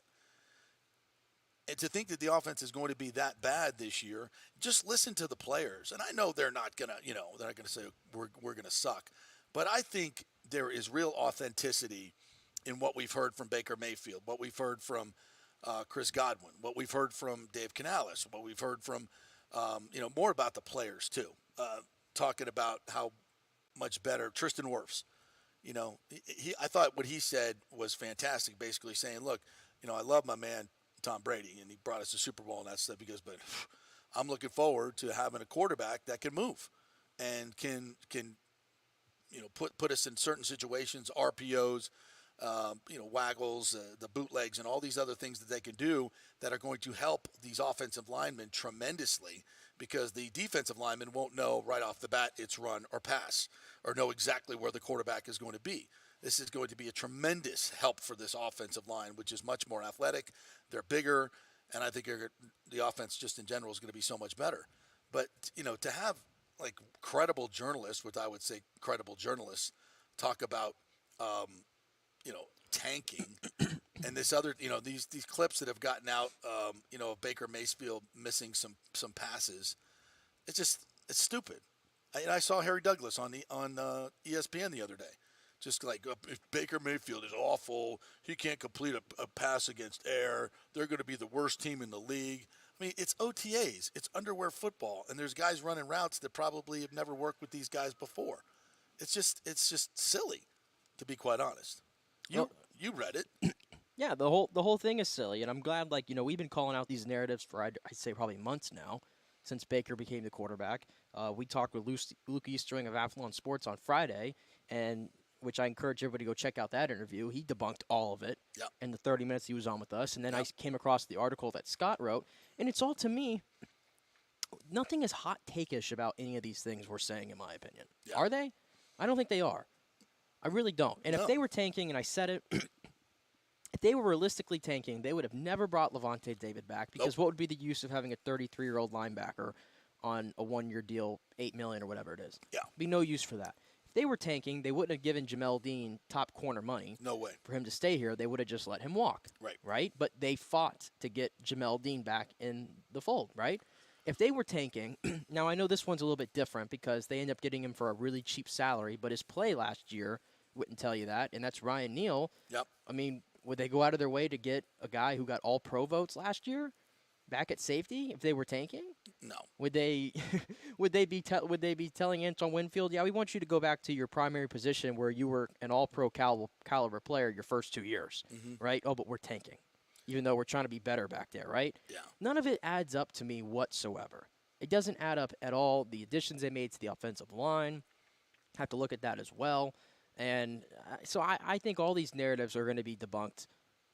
And to think that the offense is going to be that bad this year, just listen to the players. And I know they're not going to, they're not going to say we're going to suck. But I think there is real authenticity in what we've heard from Baker Mayfield, what we've heard from Chris Godwin, what we've heard from Dave Canales, what we've heard from, more about the players too, talking about how much better Tristan Wirfs. I thought what he said was fantastic, basically saying, look, I love my man Tom Brady, and he brought us to Super Bowl and that stuff. He goes, but I'm looking forward to having a quarterback that can move and can put us in certain situations, RPOs, waggles, the bootlegs, and all these other things that they can do that are going to help these offensive linemen tremendously, because the defensive linemen won't know right off the bat it's run or pass or know exactly where the quarterback is going to be. This is going to be a tremendous help for this offensive line, which is much more athletic. They're bigger, and I think the offense just in general is going to be so much better. But, to have, like, credible journalists, which I would say credible journalists, talk about, tanking and this other, these clips that have gotten out, of Baker Mayfield missing some passes, it's stupid. I saw Harry Douglas on ESPN the other day. Just like, if Baker Mayfield is awful, he can't complete a pass against air, they're going to be the worst team in the league. I mean, it's OTAs. It's underwear football. And there's guys running routes that probably have never worked with these guys before. It's just silly, to be quite honest. You read it. Yeah, the whole thing is silly. And I'm glad, we've been calling out these narratives for, I'd say, probably months now, since Baker became the quarterback. We talked with Luke Easterling of Athlon Sports on Friday, and which I encourage everybody to go check out that interview. He debunked all of it in the 30 minutes he was on with us. And then I came across the article that Scott wrote. And it's all, to me, nothing is hot take-ish about any of these things we're saying, in my opinion. Yeah. Are they? I don't think they are. I really don't. And if they were tanking, and I said it, if they were realistically tanking, they would have never brought Levante David back, because what would be the use of having a 33-year-old linebacker on a one-year deal, $8 million or whatever it is? Yeah. Be no use for that. If they were tanking, they wouldn't have given Jamel Dean top corner money. No way. For him to stay here, they would have just let him walk. Right? But they fought to get Jamel Dean back in the fold, right? If they were tanking, now I know this one's a little bit different because they end up getting him for a really cheap salary, but his play last year wouldn't tell you that, and that's Ryan Neal. Yep. I mean, would they go out of their way to get a guy who got all pro votes last year back at safety if they were tanking? No. Would they would they be telling Antoine Winfield, yeah, we want you to go back to your primary position where you were an all-pro caliber player your first 2 years, right? Oh, but we're tanking, even though we're trying to be better back there, right? Yeah. None of it adds up to me whatsoever. It doesn't add up at all. The additions they made to the offensive line, have to look at that as well. And so I think all these narratives are going to be debunked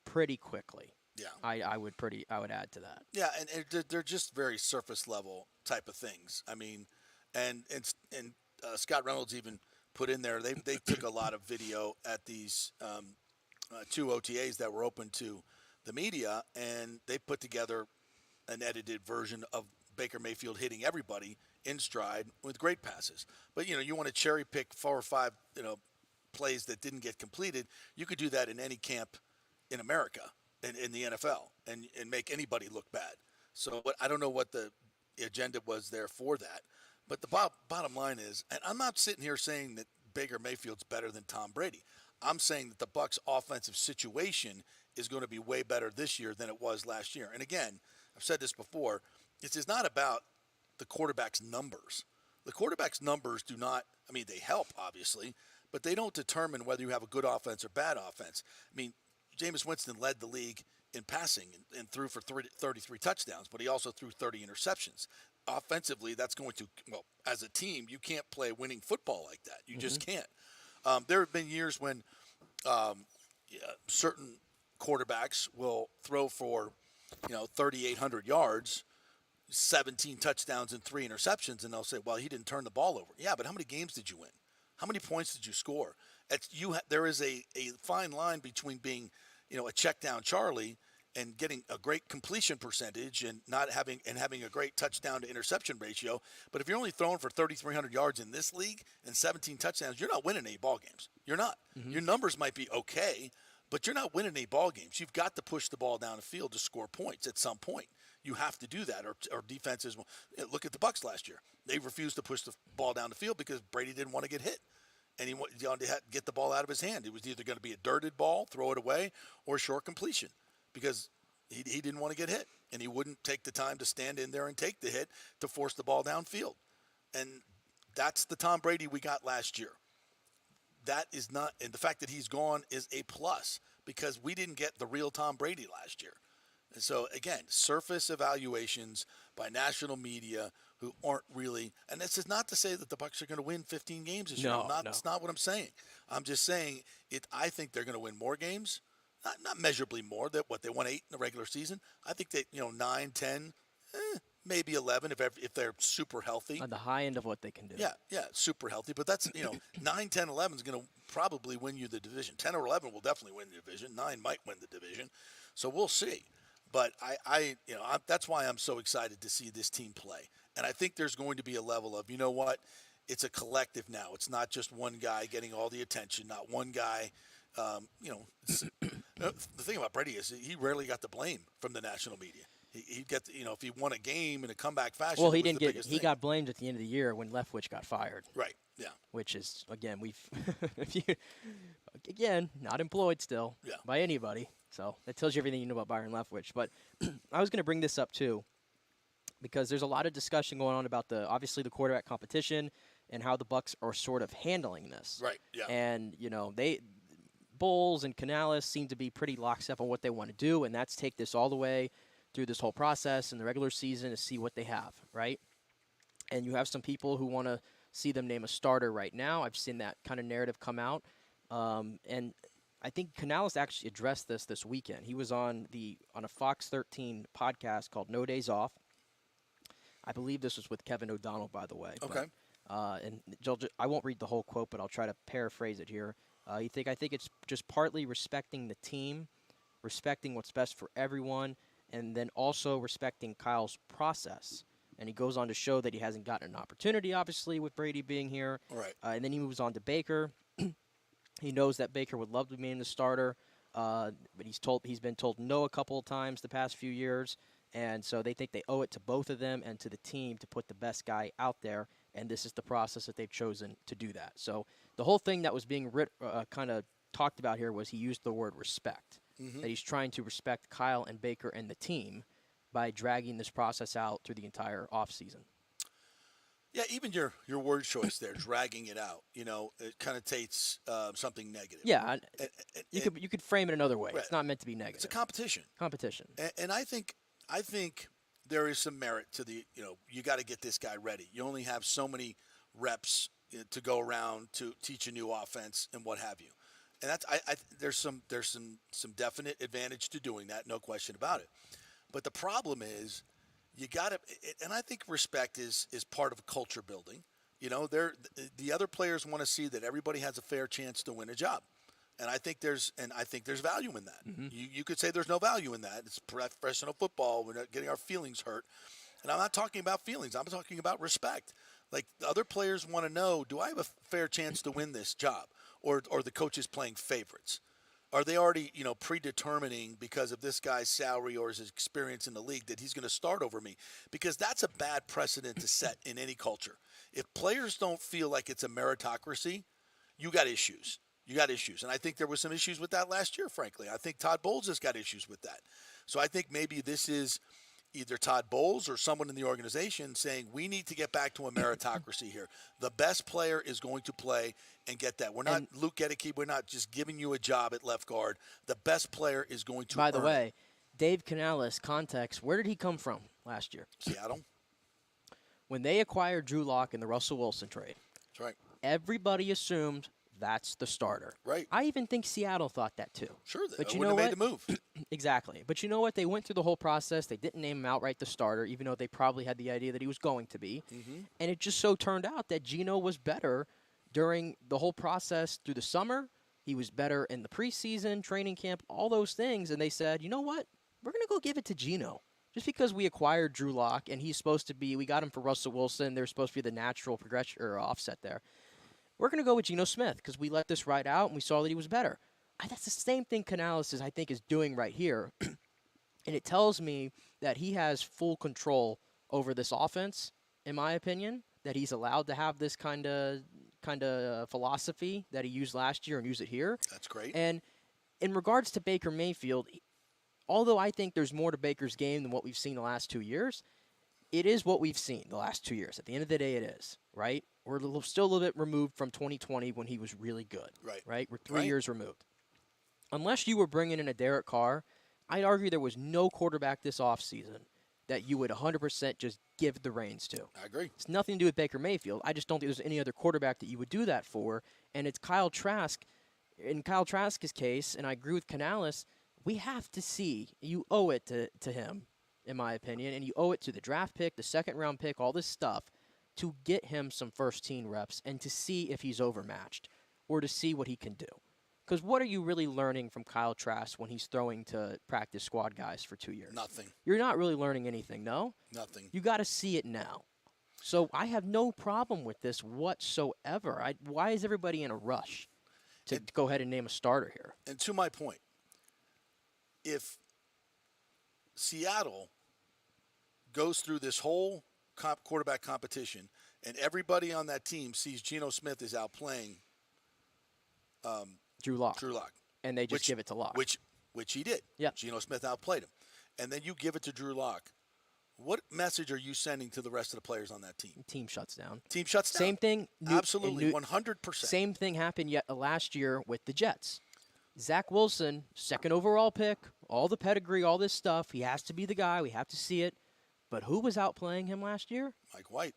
pretty quickly. Yeah. I would add to that. Yeah, and they're just very surface level type of things. I mean, and Scott Reynolds even put in there, they took a lot of video at these 2 OTAs that were open to the media, and they put together an edited version of Baker Mayfield hitting everybody in stride with great passes. But, you want to cherry pick 4 or 5, plays that didn't get completed. You could do that in any camp in America, in the NFL, and make anybody look bad. So I don't know what the agenda was there for that. But the bottom line is, and I'm not sitting here saying that Baker Mayfield's better than Tom Brady. I'm saying that the Bucs' offensive situation is going to be way better this year than it was last year. And again, I've said this before, this is not about the quarterback's numbers. The quarterback's numbers do not, they help, obviously, but they don't determine whether you have a good offense or bad offense. Jameis Winston led the league in passing and threw for 33 touchdowns, but he also threw 30 interceptions. Offensively, that's going to, as a team, you can't play winning football like that. You just can't. There have been years when certain quarterbacks will throw for, 3,800 yards, 17 touchdowns and 3 interceptions, and they'll say, well, he didn't turn the ball over. Yeah, but how many games did you win? How many points did you score? There is a fine line between being, a check down Charlie and getting a great completion percentage and having a great touchdown to interception ratio. But if you're only throwing for 3,300 yards in this league and 17 touchdowns, you're not winning any ball games. You're not. Your numbers might be okay, but you're not winning any ball games. You've got to push the ball down the field to score points at some point. You have to do that, or defenses will. Look at the Bucs last year. They refused to push the ball down the field because Brady didn't want to get hit. And he wanted to get the ball out of his hand. It was either going to be a dirted ball, throw it away, or short completion because he didn't want to get hit. And he wouldn't take the time to stand in there and take the hit to force the ball downfield. And that's the Tom Brady we got last year. That is not – and the fact that he's gone is a plus because we didn't get the real Tom Brady last year. And so, again, surface evaluations by national media who aren't really – and this is not to say that the Bucs are going to win 15 games this year. No. That's not what I'm saying. I'm just saying I think they're going to win more games, not measurably more. They won 8 in the regular season. I think that 9, 10, maybe 11 if they're super healthy. On the high end of what they can do. Yeah, super healthy. But that's 9, 10, 11 is going to probably win you the division. 10 or 11 will definitely win the division. 9 might win the division. So we'll see. But that's why I'm so excited to see this team play. And I think there's going to be a level of, it's a collective now. It's not just one guy getting all the attention, not one guy. The thing about Brady is he rarely got the blame from the national media. He'd get, if he won a game in a comeback fashion. Well, he got blamed at the end of the year when Leftwich got fired. Right. Yeah. Which is again not employed still by anybody. So that tells you everything you know about Byron Leftwich. But I was going to bring this up too, because there's a lot of discussion going on about obviously the quarterback competition and how the Bucs are sort of handling this. Right. Yeah. And Bowles and Canales seem to be pretty lockstep on what they want to do, and that's take this all the way through this whole process in the regular season to see what they have, right? And you have some people who want to see them name a starter right now. I've seen that kind of narrative come out. And I think Canales actually addressed this weekend. He was on a Fox 13 podcast called No Days Off. I believe this was with Kevin O'Donnell, by the way. Okay. And I won't read the whole quote, but I'll try to paraphrase it here. I think it's just partly respecting the team, respecting what's best for everyone, and then also respecting Kyle's process. And he goes on to show that he hasn't gotten an opportunity, obviously, with Brady being here. Right. And then he moves on to Baker. He knows that Baker would love to be named the starter, but he's been told no a couple of times the past few years. And so they think they owe it to both of them and to the team to put the best guy out there. And this is the process that they've chosen to do that. So the whole thing that was being kind of talked about here was he used the word respect. Mm-hmm. That he's trying to respect Kyle and Baker and the team by dragging this process out through the entire offseason. Yeah, even your word choice there, dragging it out, it connotates something negative. Yeah, you could frame it another way. Right. It's not meant to be negative. It's a competition. And I think there is some merit to the, you got to get this guy ready. You only have so many reps to go around to teach a new offense and what have you. And that's there's some definite advantage to doing that, no question about it. But the problem is, you got to, and I think respect is part of culture building. The other players want to see that everybody has a fair chance to win a job, and I think there's value in that. Mm-hmm. You could say there's no value in that. It's professional football. We're not getting our feelings hurt, and I'm not talking about feelings. I'm talking about respect. Like, the other players want to know: do I have a fair chance to win this job, or the coach is playing favorites? Are they already, predetermining because of this guy's salary or his experience in the league that he's going to start over me? Because that's a bad precedent to set in any culture. If players don't feel like it's a meritocracy, you got issues. And I think there was some issues with that last year, frankly. I think Todd Bowles has got issues with that. So I think maybe this is either Todd Bowles or someone in the organization saying we need to get back to a meritocracy here. The best player is going to play and get that. We're not Luke Gedeke. We're not just giving you a job at left guard. The best player is going to By the earn way, it. Dave Canales, context, where did he come from last year? Seattle. When they acquired Drew Lock in the Russell Wilson trade, That's right. everybody assumed that's the starter. Right. I even think Seattle thought that too. Sure, but they you wouldn't know have made what? the move. Exactly. But you know what? They went through the whole process. They didn't name him outright the starter, even though they probably had the idea that he was going to be. Mm-hmm. And it just so turned out that Geno was better during the whole process through the summer. He was better in the preseason, training camp, all those things. And they said, you know what? We're going to go give it to Geno. Just because we acquired Drew Lock and he's supposed to be, we got him for Russell Wilson. They're supposed to be the natural progression or offset there. We're going to go with Geno Smith because we let this ride out and we saw that he was better. That's the same thing Canales is, I think, is doing right here. And it tells me that he has full control over this offense, in my opinion, that he's allowed to have this kind of philosophy that he used last year and use it here. That's great. And in regards to Baker Mayfield, although I think there's more to Baker's game than what we've seen the last 2 years, it is what we've seen the last 2 years. At the end of the day, it is, right? We're still a little bit removed from 2020 when he was really good. Right? We're 3 years removed. Unless you were bringing in a Derek Carr, I'd argue there was no quarterback this offseason that you would 100% just give the reins to. I agree. It's nothing to do with Baker Mayfield. I just don't think there's any other quarterback that you would do that for. And it's Kyle Trask. In Kyle Trask's case, and I agree with Canales, we have to see. You owe it to him, in my opinion, and you owe it to the draft pick, the second-round pick, all this stuff, to get him some first-team reps and to see if he's overmatched or to see what he can do. Because what are you really learning from Kyle Trask when he's throwing to practice squad guys for 2 years? Nothing. You're not really learning anything, no? Nothing. You got to see it now. So I have no problem with this whatsoever. Why is everybody in a rush to go ahead and name a starter here? And to my point, if Seattle goes through this whole quarterback competition and everybody on that team sees Geno Smith is outplaying Drew Lock. And they just give it to Lock. Which he did. Yeah. Geno Smith outplayed him. And then you give it to Drew Lock. What message are you sending to the rest of the players on that team? Team shuts down. Team shuts down. Same thing. Absolutely, 100%. Same thing happened last year with the Jets. Zach Wilson, second overall pick, all the pedigree, all this stuff. He has to be the guy. We have to see it. But who was outplaying him last year?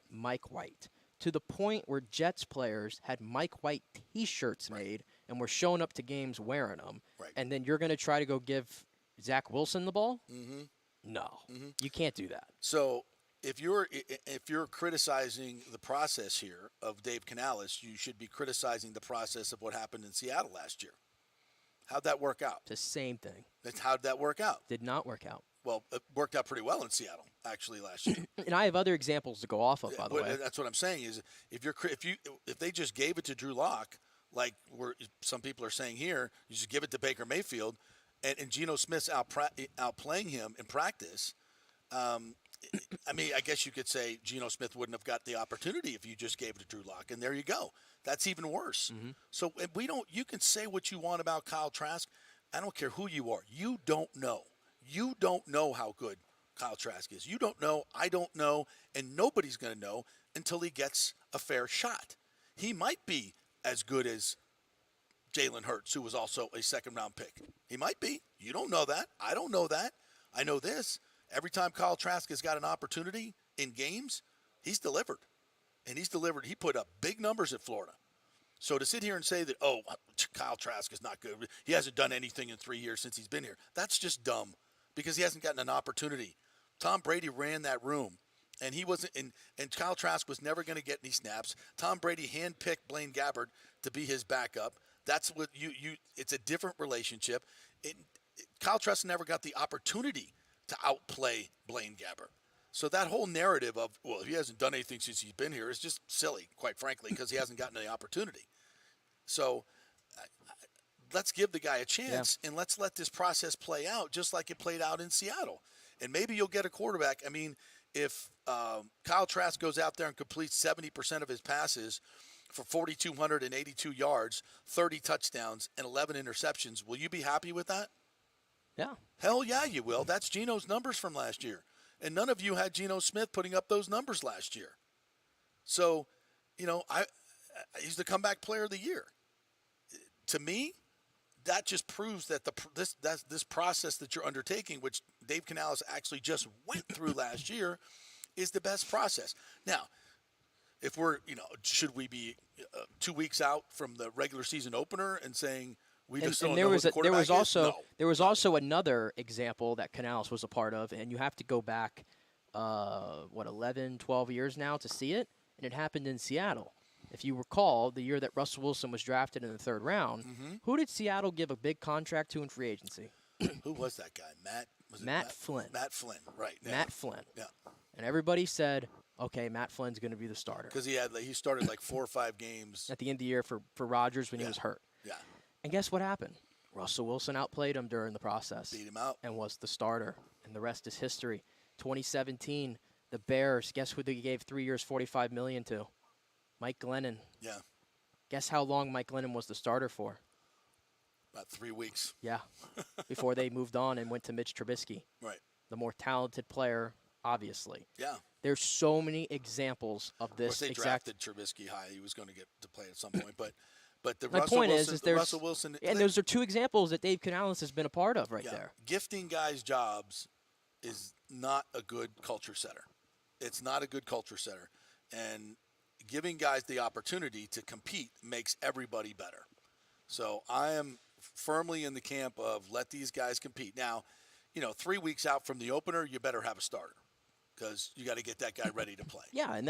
Mike White. To the point where Jets players had Mike White T-shirts made and were showing up to games wearing them. Right. And then you're going to try to go give Zach Wilson the ball? Mm-hmm. No. Mm-hmm. You can't do that. So if you're criticizing the process here of Dave Canales, you should be criticizing the process of what happened in Seattle last year. How'd that work out? The same thing. How'd that work out? Did not work out. Well, it worked out pretty well in Seattle, actually, last year. And I have other examples to go off of, by the way. That's what I'm saying is if they just gave it to Drew Lock, like some people are saying here, you just give it to Baker Mayfield, and Geno Smith's outplaying him in practice. I mean, I guess you could say Geno Smith wouldn't have got the opportunity if you just gave it to Drew Lock, and there you go. That's even worse. Mm-hmm. So you can say what you want about Kyle Trask. I don't care who you are. You don't know. You don't know how good Kyle Trask is. You don't know, I don't know, and nobody's going to know until he gets a fair shot. He might be as good as Jalen Hurts, who was also a second-round pick. He might be. You don't know that. I don't know that. I know this. Every time Kyle Trask has got an opportunity in games, he's delivered. And he's delivered. He put up big numbers at Florida. So to sit here and say that, oh, Kyle Trask is not good, he hasn't done anything in 3 years since he's been here, that's just dumb because he hasn't gotten an opportunity. Tom Brady ran that room, and he wasn't. And Kyle Trask was never going to get any snaps. Tom Brady handpicked Blaine Gabbert to be his backup. That's what you. It's a different relationship. Kyle Trask never got the opportunity to outplay Blaine Gabbert. So that whole narrative of, well, he hasn't done anything since he's been here is just silly, quite frankly, because he hasn't gotten any opportunity. So let's give the guy a chance, and let's let this process play out just like it played out in Seattle. And maybe you'll get a quarterback. I mean, if Kyle Trask goes out there and completes 70% of his passes for 4,282 yards, 30 touchdowns, and 11 interceptions, will you be happy with that? Yeah. Hell yeah, you will. That's Geno's numbers from last year. And none of you had Geno Smith putting up those numbers last year. So, he's the comeback player of the year. To me, that just proves that this process that you're undertaking, which Dave Canales actually just went through last year, is the best process. Now, if we're, should we be 2 weeks out from the regular season opeper and saying we just don't know who the quarterback is? No. There was also another example that Canales was a part of, and you have to go back, 11, 12 years now to see it, and it happened in Seattle. If you recall, the year that Russell Wilson was drafted in the third round, who did Seattle give a big contract to in free agency? Who was that guy? Matt Flynn. Matt Flynn, right. Yeah. Matt Flynn. Yeah. And everybody said, okay, Matt Flynn's going to be the starter. Because he started like 4 or 5 games. At the end of the year for Rodgers when he was hurt. Yeah. And guess what happened? Russell Wilson outplayed him during the process. Beat him out. And was the starter. And the rest is history. 2017, the Bears, guess who they gave 3 years, $45 million to? Mike Glennon. Yeah. Guess how long Mike Glennon was the starter for? About 3 weeks. Yeah. Before they moved on and went to Mitch Trubisky. Right. The more talented player, obviously. Yeah. There's so many examples of this. Of course, they drafted Trubisky high. He was going to get to play at some point, but the my Russell point Wilson, is there's Russell Wilson, and those are two examples that Dave Canales has been a part of there. Gifting guys jobs is not a good culture setter. It's not a good culture setter, and giving guys the opportunity to compete makes everybody better. So I am firmly in the camp of let these guys compete. Now, 3 weeks out from the opener, you better have a starter because you got to get that guy ready to play. Yeah, and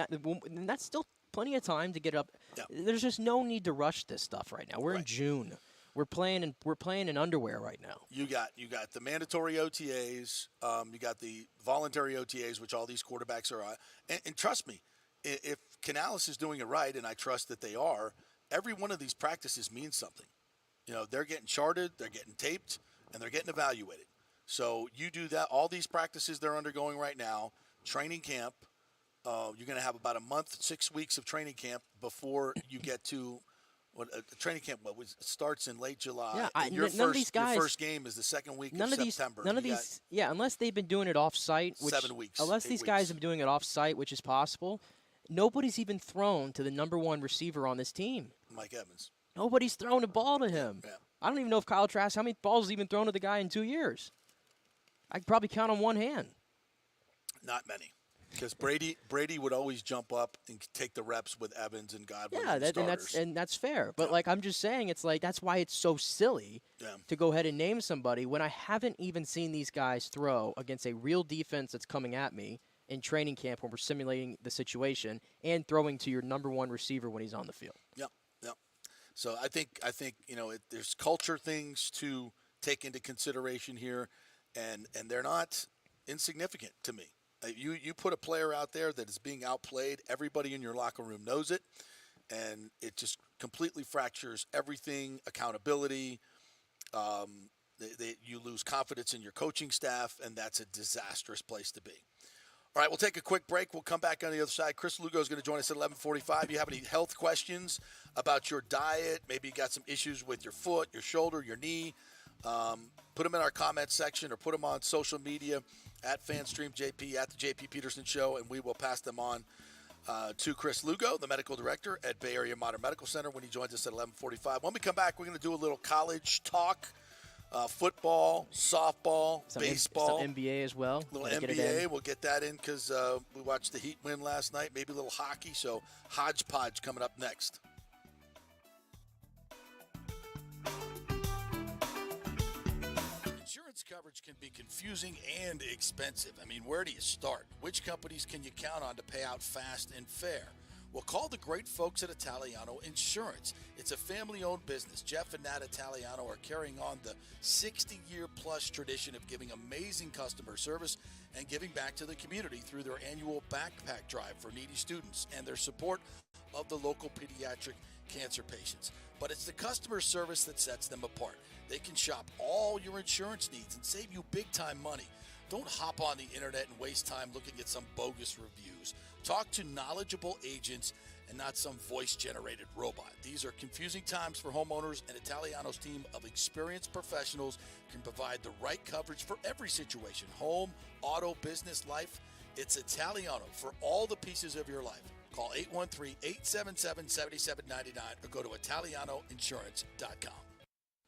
that's still plenty of time to get up. Yeah. There's just no need to rush this stuff right now. We're in June. We're playing in underwear right now. You got the mandatory OTAs. You got the voluntary OTAs, which all these quarterbacks are on. And trust me, if Canales is doing it right, and I trust that they are, every one of these practices means something. They're getting charted, they're getting taped, and they're getting evaluated. So you do that. All these practices they're undergoing right now, training camp. You're going to have about a month, 6 weeks of training camp before you get to training camp. Starts in late July. Yeah, your first game is the second week of September. Unless they've been doing it off-site. 7 weeks. Unless these guys have been doing it off-site, which is possible, nobody's even thrown to the number one receiver on this team. Mike Evans. Nobody's thrown a ball to him. Yeah. I don't even know if Kyle Trask, how many balls has he been thrown to the guy in 2 years? I could probably count on one hand. Not many. Because Brady would always jump up and take the reps with Evans and Godwin. Yeah, that's fair. But I'm just saying, it's like that's why it's so silly to go ahead and name somebody when I haven't even seen these guys throw against a real defense that's coming at me in training camp when we're simulating the situation and throwing to your number one receiver when he's on the field. Yep. So I think there's culture things to take into consideration here, and they're not insignificant to me. You put a player out there that is being outplayed, everybody in your locker room knows it, and it just completely fractures everything, accountability. You lose confidence in your coaching staff, and that's a disastrous place to be. All right, we'll take a quick break. We'll come back on the other side. Chris Lugo is going to join us at 11:45. You have any health questions about your diet? Maybe you got some issues with your foot, your shoulder, your knee. Put them in our comment section or put them on social media at FanStreamJP, at the JP Peterson Show, and we will pass them on to Chris Lugo, the medical director at Bay Area Modern Medical Center, when he joins us at 11:45. When we come back, we're going to do a little college talk, football, softball, baseball. Some NBA as well. A little NBA. We'll get that in because we watched the Heat win last night. Maybe a little hockey. So hodgepodge coming up next. Insurance coverage can be confusing and expensive. I mean, where do you start? Which companies can you count on to pay out fast and fair? Well, call the great folks at Italiano Insurance. It's a family-owned business. Jeff and Nat Italiano are carrying on the 60-year-plus tradition of giving amazing customer service and giving back to the community through their annual backpack drive for needy students and their support of the local pediatric cancer patients. But it's the customer service that sets them apart. They can shop all your insurance needs and save you big-time money. Don't hop on the internet and waste time looking at some bogus reviews. Talk to knowledgeable agents and not some voice-generated robot. These are confusing times for homeowners, and Italiano's team of experienced professionals can provide the right coverage for every situation. Home, auto, business, life. It's Italiano for all the pieces of your life. Call 813-877-7799 or go to ItalianoInsurance.com.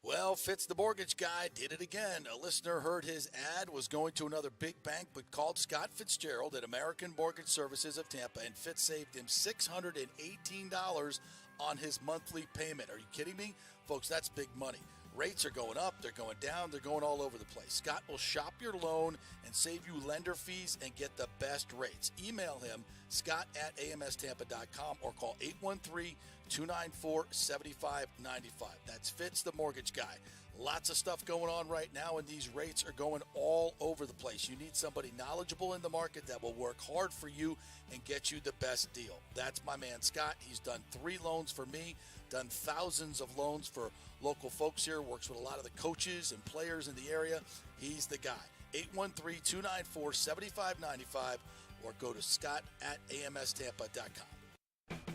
Well, Fitz the mortgage guy did it again. A listener heard his ad, was going to another big bank, but called Scott Fitzgerald at American Mortgage Services of Tampa, and Fitz saved him $618 on his monthly payment. Are you kidding me? Folks, that's big money. Rates are going up, they're going down, they're going all over the place. Scott will shop your loan and save you lender fees and get the best rates. Email him, scott@amstampa.com, or call 813-294-7595. That's Fitz the mortgage guy. Lots of stuff going on right now, and these rates are going all over the place. You need somebody knowledgeable in the market that will work hard for you and get you the best deal. That's my man, Scott. He's done 3 loans for me, done thousands of loans for local folks here, works with a lot of the coaches and players in the area. He's the guy. 813-294-7595, or go to scott@amstampa.com.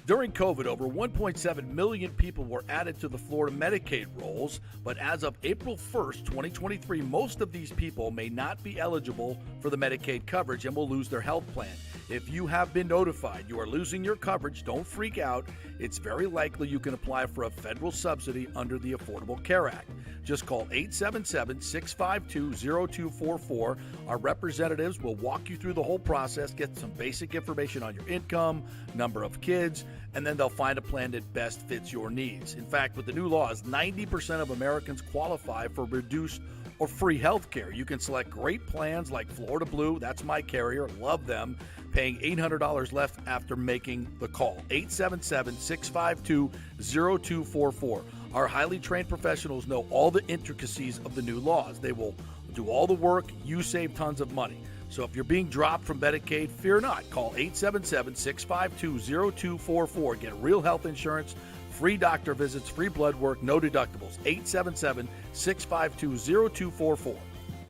During COVID, over 1.7 million people were added to the Florida Medicaid rolls, but as of April 1st, 2023, most of these people may not be eligible for the Medicaid coverage and will lose their health plan. If you have been notified you are losing your coverage, don't freak out. It's very likely you can apply for a federal subsidy under the Affordable Care Act. Just call 877-652-0244. Our representatives will walk you through the whole process, get some basic information on your income, number of kids, and then they'll find a plan that best fits your needs. In fact, with the new laws, 90% of Americans qualify for reduced or free health care. You can select great plans like Florida Blue, that's my carrier, love them, paying $800 left after making the call. 877-652-0244. Our highly trained professionals know all the intricacies of the new laws. They will do all the work. You save tons of money. So if you're being dropped from Medicaid, fear not. Call 877-652-0244. Get real health insurance, free doctor visits, free blood work, no deductibles. 877-652-0244.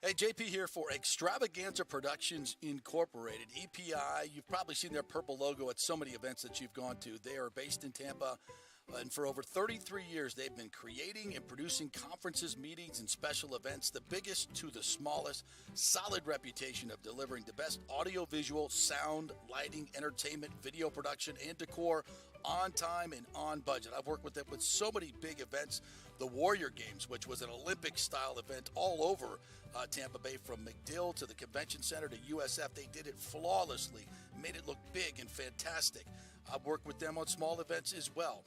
Hey, JP here for Extravaganza Productions Incorporated, EPI. You've probably seen their purple logo at so many events that you've gone to. They are based in Tampa, and for over 33 years, they've been creating and producing conferences, meetings, and special events, the biggest to the smallest. Solid reputation of delivering the best audio-visual, sound, lighting, entertainment, video production, and decor on time and on budget. I've worked with them with so many big events. The Warrior Games, which was an Olympic-style event all over Tampa Bay, from McDill to the Convention Center to USF. They did it flawlessly, made it look big and fantastic. I've worked with them on small events as well,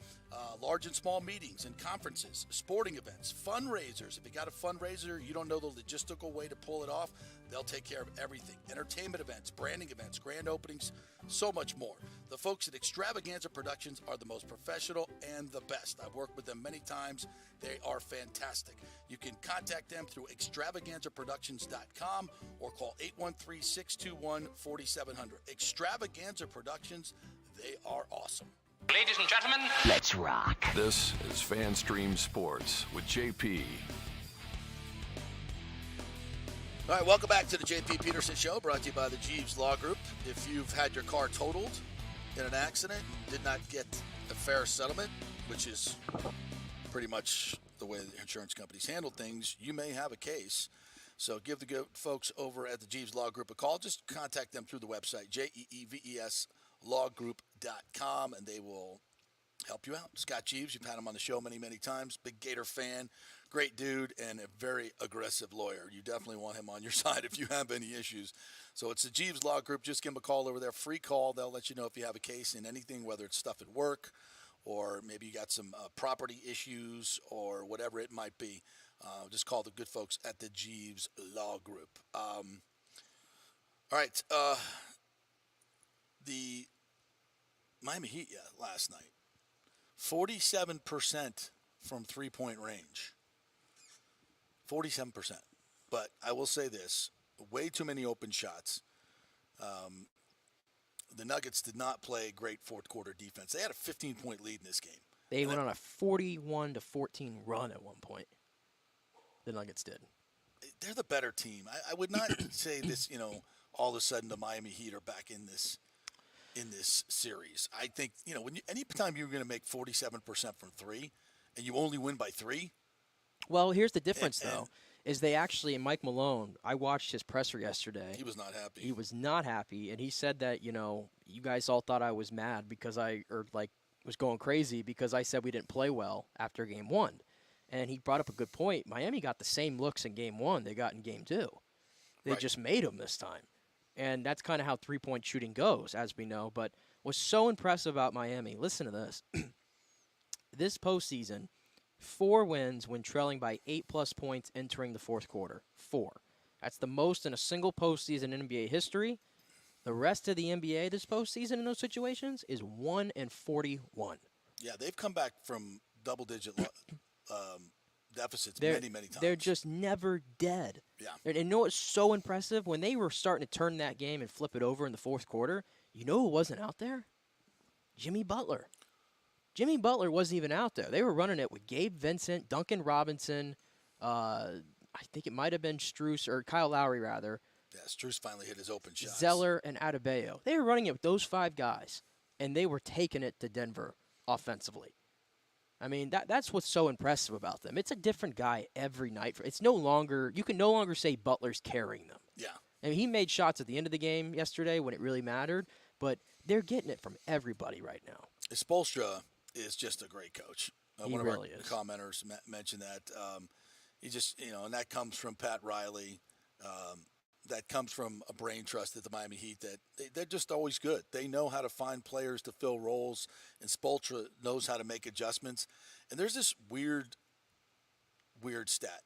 large and small meetings and conferences, sporting events, fundraisers. If you got a fundraiser, you don't know the logistical way to pull it off, they'll take care of everything. Entertainment events, branding events, grand openings, so much more. The folks at Extravaganza Productions are the most professional and the best. I've worked with them many times. They are fantastic. You can contact them through extravaganzaproductions.com or call 813-621-4700. Extravaganza Productions, they are awesome. Ladies and gentlemen, Let's rock. This is FanStream Sports with JP. All right, welcome back to the JP Peterson Show, brought to you by the Jeeves Law Group. If you've had your car totaled in an accident and did not get a fair settlement, which is pretty much the way the insurance companies handle things, you may have a case. So give the good folks over at the Jeeves Law Group a call. Just contact them through the website, jeeveslawgroup.com, and they will help you out. Scott Jeeves, you've had him on the show many, many times. Big Gator fan, great dude, and a very aggressive lawyer. You definitely want him on your side if you have any issues. So it's the Jeeves Law Group. Just give them a call over there. Free call. They'll let you know if you have a case in anything, whether it's stuff at work or maybe you got some property issues or whatever it might be. Just call the good folks at the Jeeves Law Group. All right. The Miami Heat last night, 47% from three-point range. 47%. But I will say this, way too many open shots. The Nuggets did not play great fourth-quarter defense. They had a 15-point lead in this game. They went on a 41-14 run at one point. The Nuggets did. They're the better team. I would not say this, all of a sudden the Miami Heat are back in this series. I think, anytime you're going to make 47% from three and you only win by 3. Well, here's the difference, though, is they actually, Mike Malone, I watched his presser yesterday. He was not happy. He was not happy, and he said that, you guys all thought I was mad because was going crazy because I said we didn't play well after game 1. And he brought up a good point. Miami got the same looks in game 1 they got in game 2. They just made them this time. And that's kind of how three-point shooting goes, as we know. But what's so impressive about Miami, listen to this. This postseason, 4 wins when trailing by 8+ points entering the fourth quarter. 4. That's the most in a single postseason in NBA history. The rest of the NBA this postseason in those situations is 1-41. Yeah, they've come back from double-digit deficits many, many times. They're just never dead. Yeah. And you know what's so impressive? When they were starting to turn that game and flip it over in the fourth quarter, you know who wasn't out there? Jimmy Butler. Jimmy Butler wasn't even out there. They were running it with Gabe Vincent, Duncan Robinson, I think it might have been Strus, or Kyle Lowry, rather. Yeah, Strus finally hit his open shots. Zeller and Adebayo. They were running it with those 5 guys, and they were taking it to Denver offensively. I mean, that's what's so impressive about them. It's a different guy every night. It's no longer, you can no longer say Butler's carrying them. Yeah. I mean, he made shots at the end of the game yesterday when it really mattered, but they're getting it from everybody right now. Spoelstra is just a great coach. He One really of is. our commenters mentioned that. He just, and that comes from Pat Riley. That comes from a brain trust at the Miami Heat that they're just always good. They know how to find players to fill roles, and Spoelstra knows how to make adjustments. And there's this weird stat.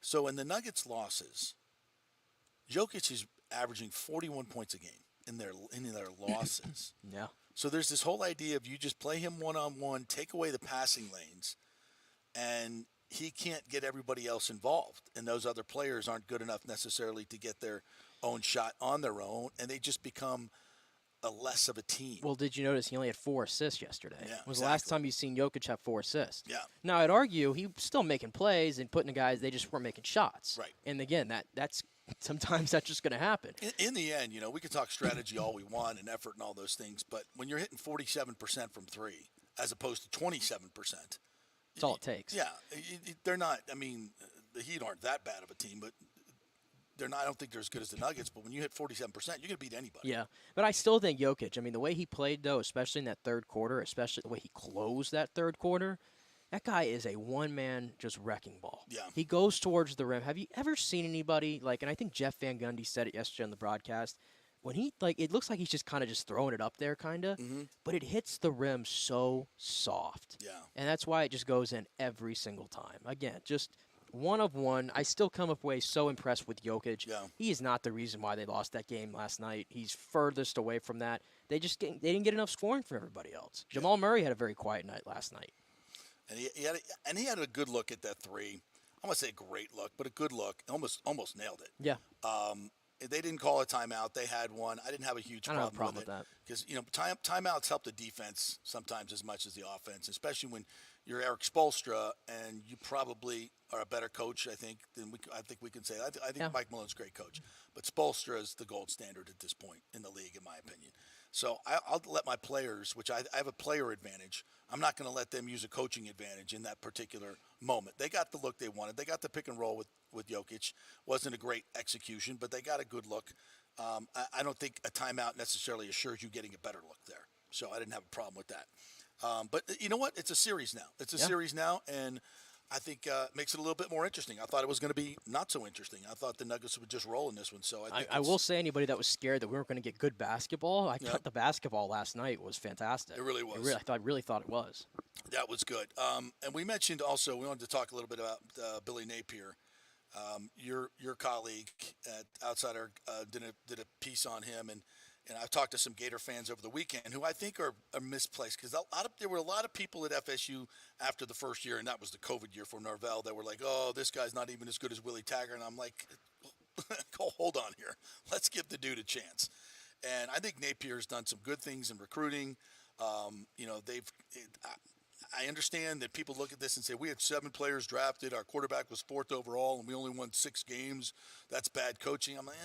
So in the Nuggets' losses, Jokic is averaging 41 points a game in their losses. Yeah. So there's this whole idea of you just play him one-on-one, take away the passing lanes, and he can't get everybody else involved. And those other players aren't good enough necessarily to get their own shot on their own, and they just become a less of a team. Well, did you notice he only had 4 assists yesterday? Yeah, When was the last time you've seen Jokic have 4 assists? Yeah. Now, I'd argue he was still making plays and putting the guys, they just weren't making shots. Right. And again, that's sometimes that's just going to happen. In the end, we can talk strategy all we want and effort and all those things, but when you're hitting 47% from 3 as opposed to 27%, that's all it takes. Yeah, they're not. I mean, the Heat aren't that bad of a team, but they're not. I don't think they're as good as the Nuggets. But when you hit 47%, you're going to beat anybody. Yeah, but I still think Jokic. I mean, the way he played though, especially in that third quarter, especially the way he closed that third quarter, that guy is a one-man just wrecking ball. Yeah, he goes towards the rim. Have you ever seen anybody and I think Jeff Van Gundy said it yesterday on the broadcast. When he, it looks like he's just kind of just throwing it up there, but it hits the rim so soft. Yeah. And that's why it just goes in every single time. Again, just one of one. I still come away so impressed with Jokic. Yeah. He is not the reason why they lost that game last night. He's furthest away from that. They didn't get enough scoring from everybody else. Yeah. Jamal Murray had a very quiet night last night. And he had a good look at that 3. I want to say a great look, but a good look. Almost nailed it. Yeah. They didn't call a timeout. They had one. I didn't have a huge problem, with it that because timeouts help the defense sometimes as much as the offense, especially when you're Eric Spoelstra and you probably are a better coach. I think we can say. I think Mike Malone's a great coach, but Spoelstra is the gold standard at this point in the league, in my opinion. So I'll let my players, which I have a player advantage. I'm not going to let them use a coaching advantage in that particular moment. They got the look they wanted. They got the pick and roll with Jokic. Wasn't a great execution, but they got a good look. I don't think a timeout necessarily assures you getting a better look there. So I didn't have a problem with that. But you know what? It's a series now. It's a series now, and I think makes it a little bit more interesting. I thought it was going to be not so interesting. I thought the Nuggets would just roll in this one. So I will say anybody that was scared that we weren't going to get good basketball, I thought the basketball last night was fantastic. It really was. I really thought it was. That was good. And we mentioned also, we wanted to talk a little bit about Billy Napier. Your colleague at Outsider did a piece on him, and I've talked to some Gator fans over the weekend who I think are misplaced because there were a lot of people at FSU after the first year, and that was the COVID year for Norvell, that were like, oh, this guy's not even as good as Willie Taggart. And I'm like, hold on here. Let's give the dude a chance. And I think Napier's done some good things in recruiting. I understand that people look at this and say, we had 7 players drafted. Our quarterback was 4th overall, and we only won 6 games. That's bad coaching. I'm like,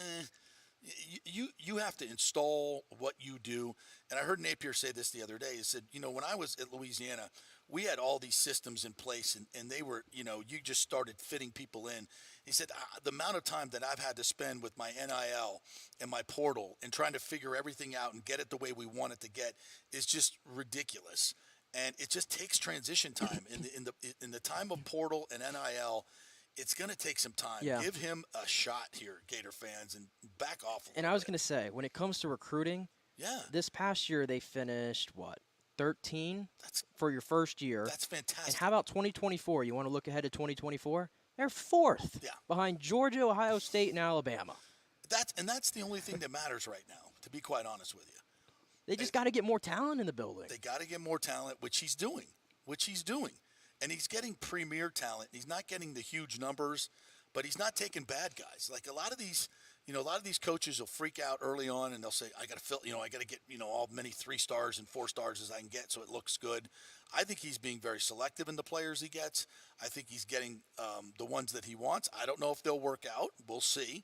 You have to install what you do. And I heard Napier say this the other day. He said, when I was at Louisiana, we had all these systems in place, and they were, you just started fitting people in. He said, the amount of time that I've had to spend with my NIL and my portal and trying to figure everything out and get it the way we want it to get is just ridiculous. And it just takes transition time. In the time of portal and NIL, it's going to take some time. Yeah. Give him a shot here, Gator fans, and back off. And I was going to say, when it comes to recruiting, this past year they finished, 13 for your first year. That's fantastic. And how about 2024? You want to look ahead to 2024? They're 4th behind Georgia, Ohio State, and Alabama. That's the only thing that matters right now, to be quite honest with you. They just got to get more talent in the building. They got to get more talent, which he's doing. And he's getting premier talent. He's not getting the huge numbers, but he's not taking bad guys. Like a lot of these coaches will freak out early on and they'll say, I got to get, all many 3 stars and 4 stars as I can get so it looks good. I think he's being very selective in the players he gets. I think he's getting the ones that he wants. I don't know if they'll work out. We'll see.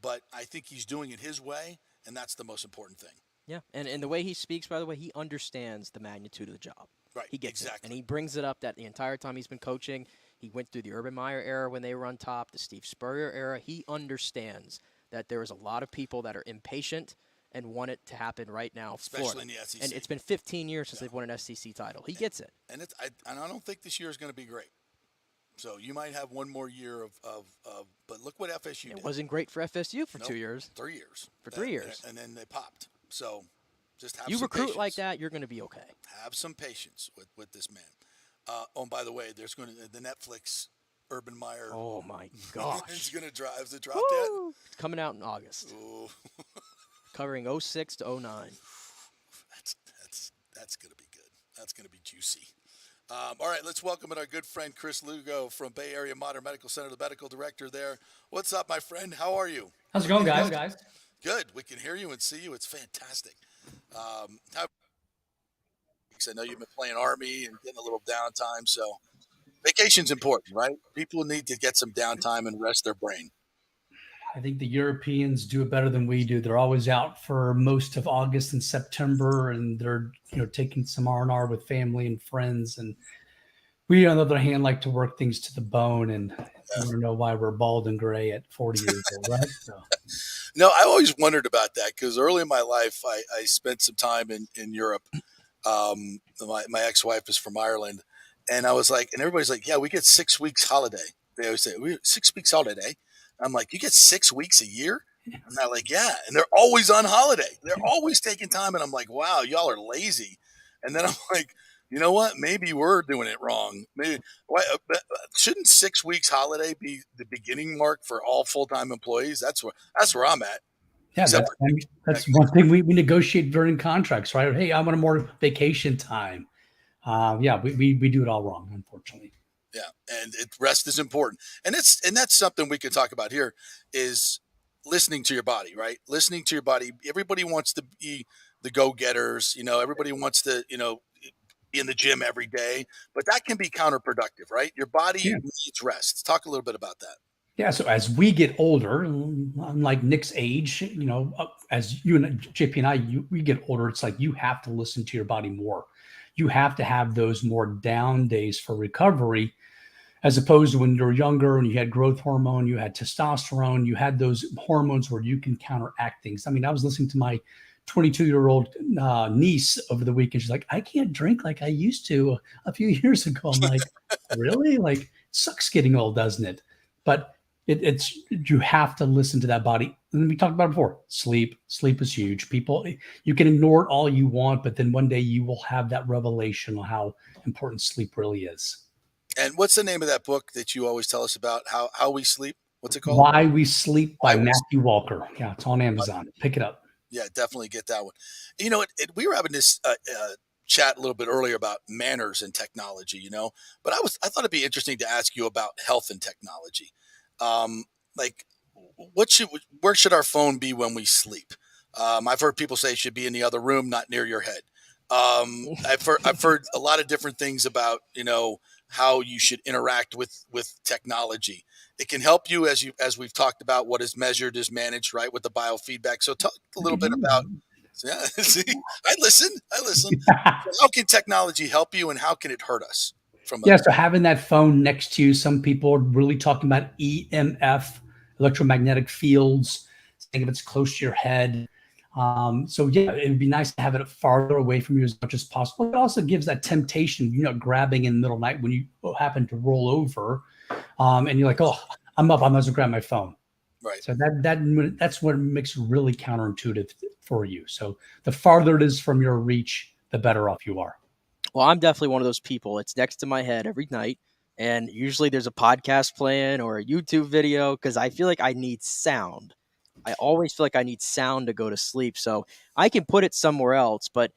But I think he's doing it his way, and that's the most important thing. Yeah, and the way he speaks, by the way, he understands the magnitude of the job. Right, he gets exactly. it. And he brings it up that the entire time he's been coaching. He went through the Urban Meyer era when they were on top, the Steve Spurrier era. He understands that there is a lot of people that are impatient and want it to happen right now. Especially in the SEC. And it's been 15 years since they've won an SEC title. He gets it. And I don't think this year is going to be great. So you might have one more year but look what FSU did. It wasn't great for FSU for 2 years. 3 years. For 3 years. And then they popped. So just have you some recruit patience. like that, you're going to be okay. Have some patience with this man. And by the way, there's going to the Netflix Urban Meyer. Oh my gosh! It's going to drive. Has it dropped Woo! yet? It's coming out in August. Ooh. Covering 06 to 09. That's going to be good. That's going to be juicy. All right, let's welcome in our good friend Chris Lugo from Bay Area Modern Medical Center, the medical director there. What's up, my friend? How are you? How's it going, guys? Good. We can hear you and see you. It's fantastic. I know you've been playing Army and getting a little downtime, so vacation's important, right? People need to get some downtime and rest their brain. I think the Europeans do it better than we do. They're always out for most of August and September, and they're taking some R&R with family and friends. And we, on the other hand, like to work things to the bone, and I don't know why we're bald and gray at 40 years old, right? So. No, I always wondered about that because early in my life, I spent some time in Europe. My ex-wife is from Ireland, and I was like, and everybody's like, yeah, we get 6 weeks holiday. They always say, 6 weeks holiday. I'm like, you get 6 weeks a year? And they're like, yeah. And they're always on holiday. They're always taking time. And I'm like, wow, y'all are lazy. And then I'm like, you know what? Maybe we're doing it wrong. Maybe shouldn't 6 weeks holiday be the beginning mark for all full-time employees? That's where I'm at. Yeah, that's one thing we negotiate during contracts, right? Hey, I want more vacation time. We do it all wrong, unfortunately. Yeah, and rest is important, and that's something we could talk about here is listening to your body, right? Listening to your body. Everybody wants to be the go-getters, everybody wants to, be in the gym every day, but that can be counterproductive, right? Your body needs rest. Talk a little bit about that. Yeah, so as we get older, unlike Nick's age, as you and JP and we get older, it's like you have to listen to your body more. You have to have those more down days for recovery, as opposed to when you were younger and you had growth hormone, you had testosterone, you had those hormones where you can counteract things. I mean, I was listening to my 22-year-old niece over the weekend. She's like, I can't drink like I used to a few years ago. I'm like, really? Like, sucks getting old, doesn't it? But it's you have to listen to that body. And we talked about it before. Sleep is huge. People, you can ignore it all you want, but then one day you will have that revelation on how important sleep really is. And what's the name of that book that you always tell us about? How we sleep? What's it called? Why We Sleep by Matthew Walker. Yeah, it's on Amazon. Pick it up. Yeah, definitely get that one. You know, we were having this chat a little bit earlier about manners and technology. But I thought it'd be interesting to ask you about health and technology. Like, where should our phone be when we sleep? I've heard people say it should be in the other room, not near your head. I've heard a lot of different things about how you should interact with technology. It can help you as we've talked about. What is measured is managed, right? With the biofeedback. So talk a little bit about. Yeah, see, I listen. So how can technology help you, and how can it hurt us? So having that phone next to you, some people are really talking about EMF, electromagnetic fields, saying if it's close to your head. So it would be nice to have it farther away from you as much as possible. It also gives that temptation, grabbing in the middle of the night when you happen to roll over, and you're like, oh, I'm up, I might as well grab my phone. Right. So that's what makes it really counterintuitive for you. So the farther it is from your reach, the better off you are. Well, I'm definitely one of those people. It's next to my head every night. And usually there's a podcast playing or a YouTube video because I feel like I need sound. I always feel like I need sound to go to sleep. So I can put it somewhere else, but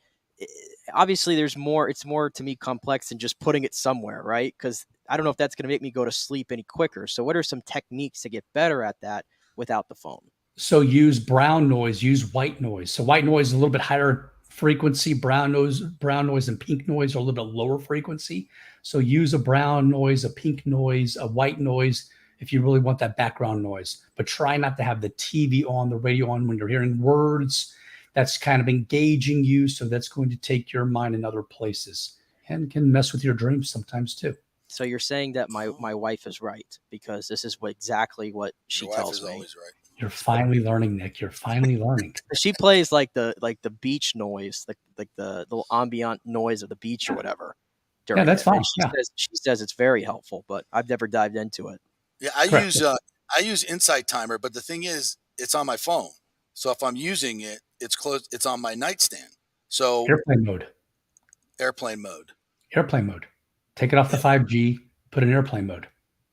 obviously it's more to me complex than just putting it somewhere, right? Because I don't know if that's going to make me go to sleep any quicker. So what are some techniques to get better at that without the phone? So use brown noise, use white noise. So white noise is a little bit higher frequency. Brown noise and pink noise are a little bit lower frequency. So use a brown noise, a pink noise, a white noise if you really want that background noise. But try not to have the TV on, the radio on when you're hearing words. That's kind of engaging you. So that's going to take your mind in other places and can mess with your dreams sometimes too. So you're saying that my wife is right because this is exactly what she tells me. Always right. You're finally learning, Nick. You're finally learning. She plays like the beach noise, like the little ambient noise of the beach or whatever. Yeah, that's fine. She says it's very helpful, but I've never dived into it. Yeah, I use Insight Timer, but the thing is, it's on my phone. So if I'm using it, it's close. It's on my nightstand. So airplane mode. Take it off the 5G. Put it in airplane mode.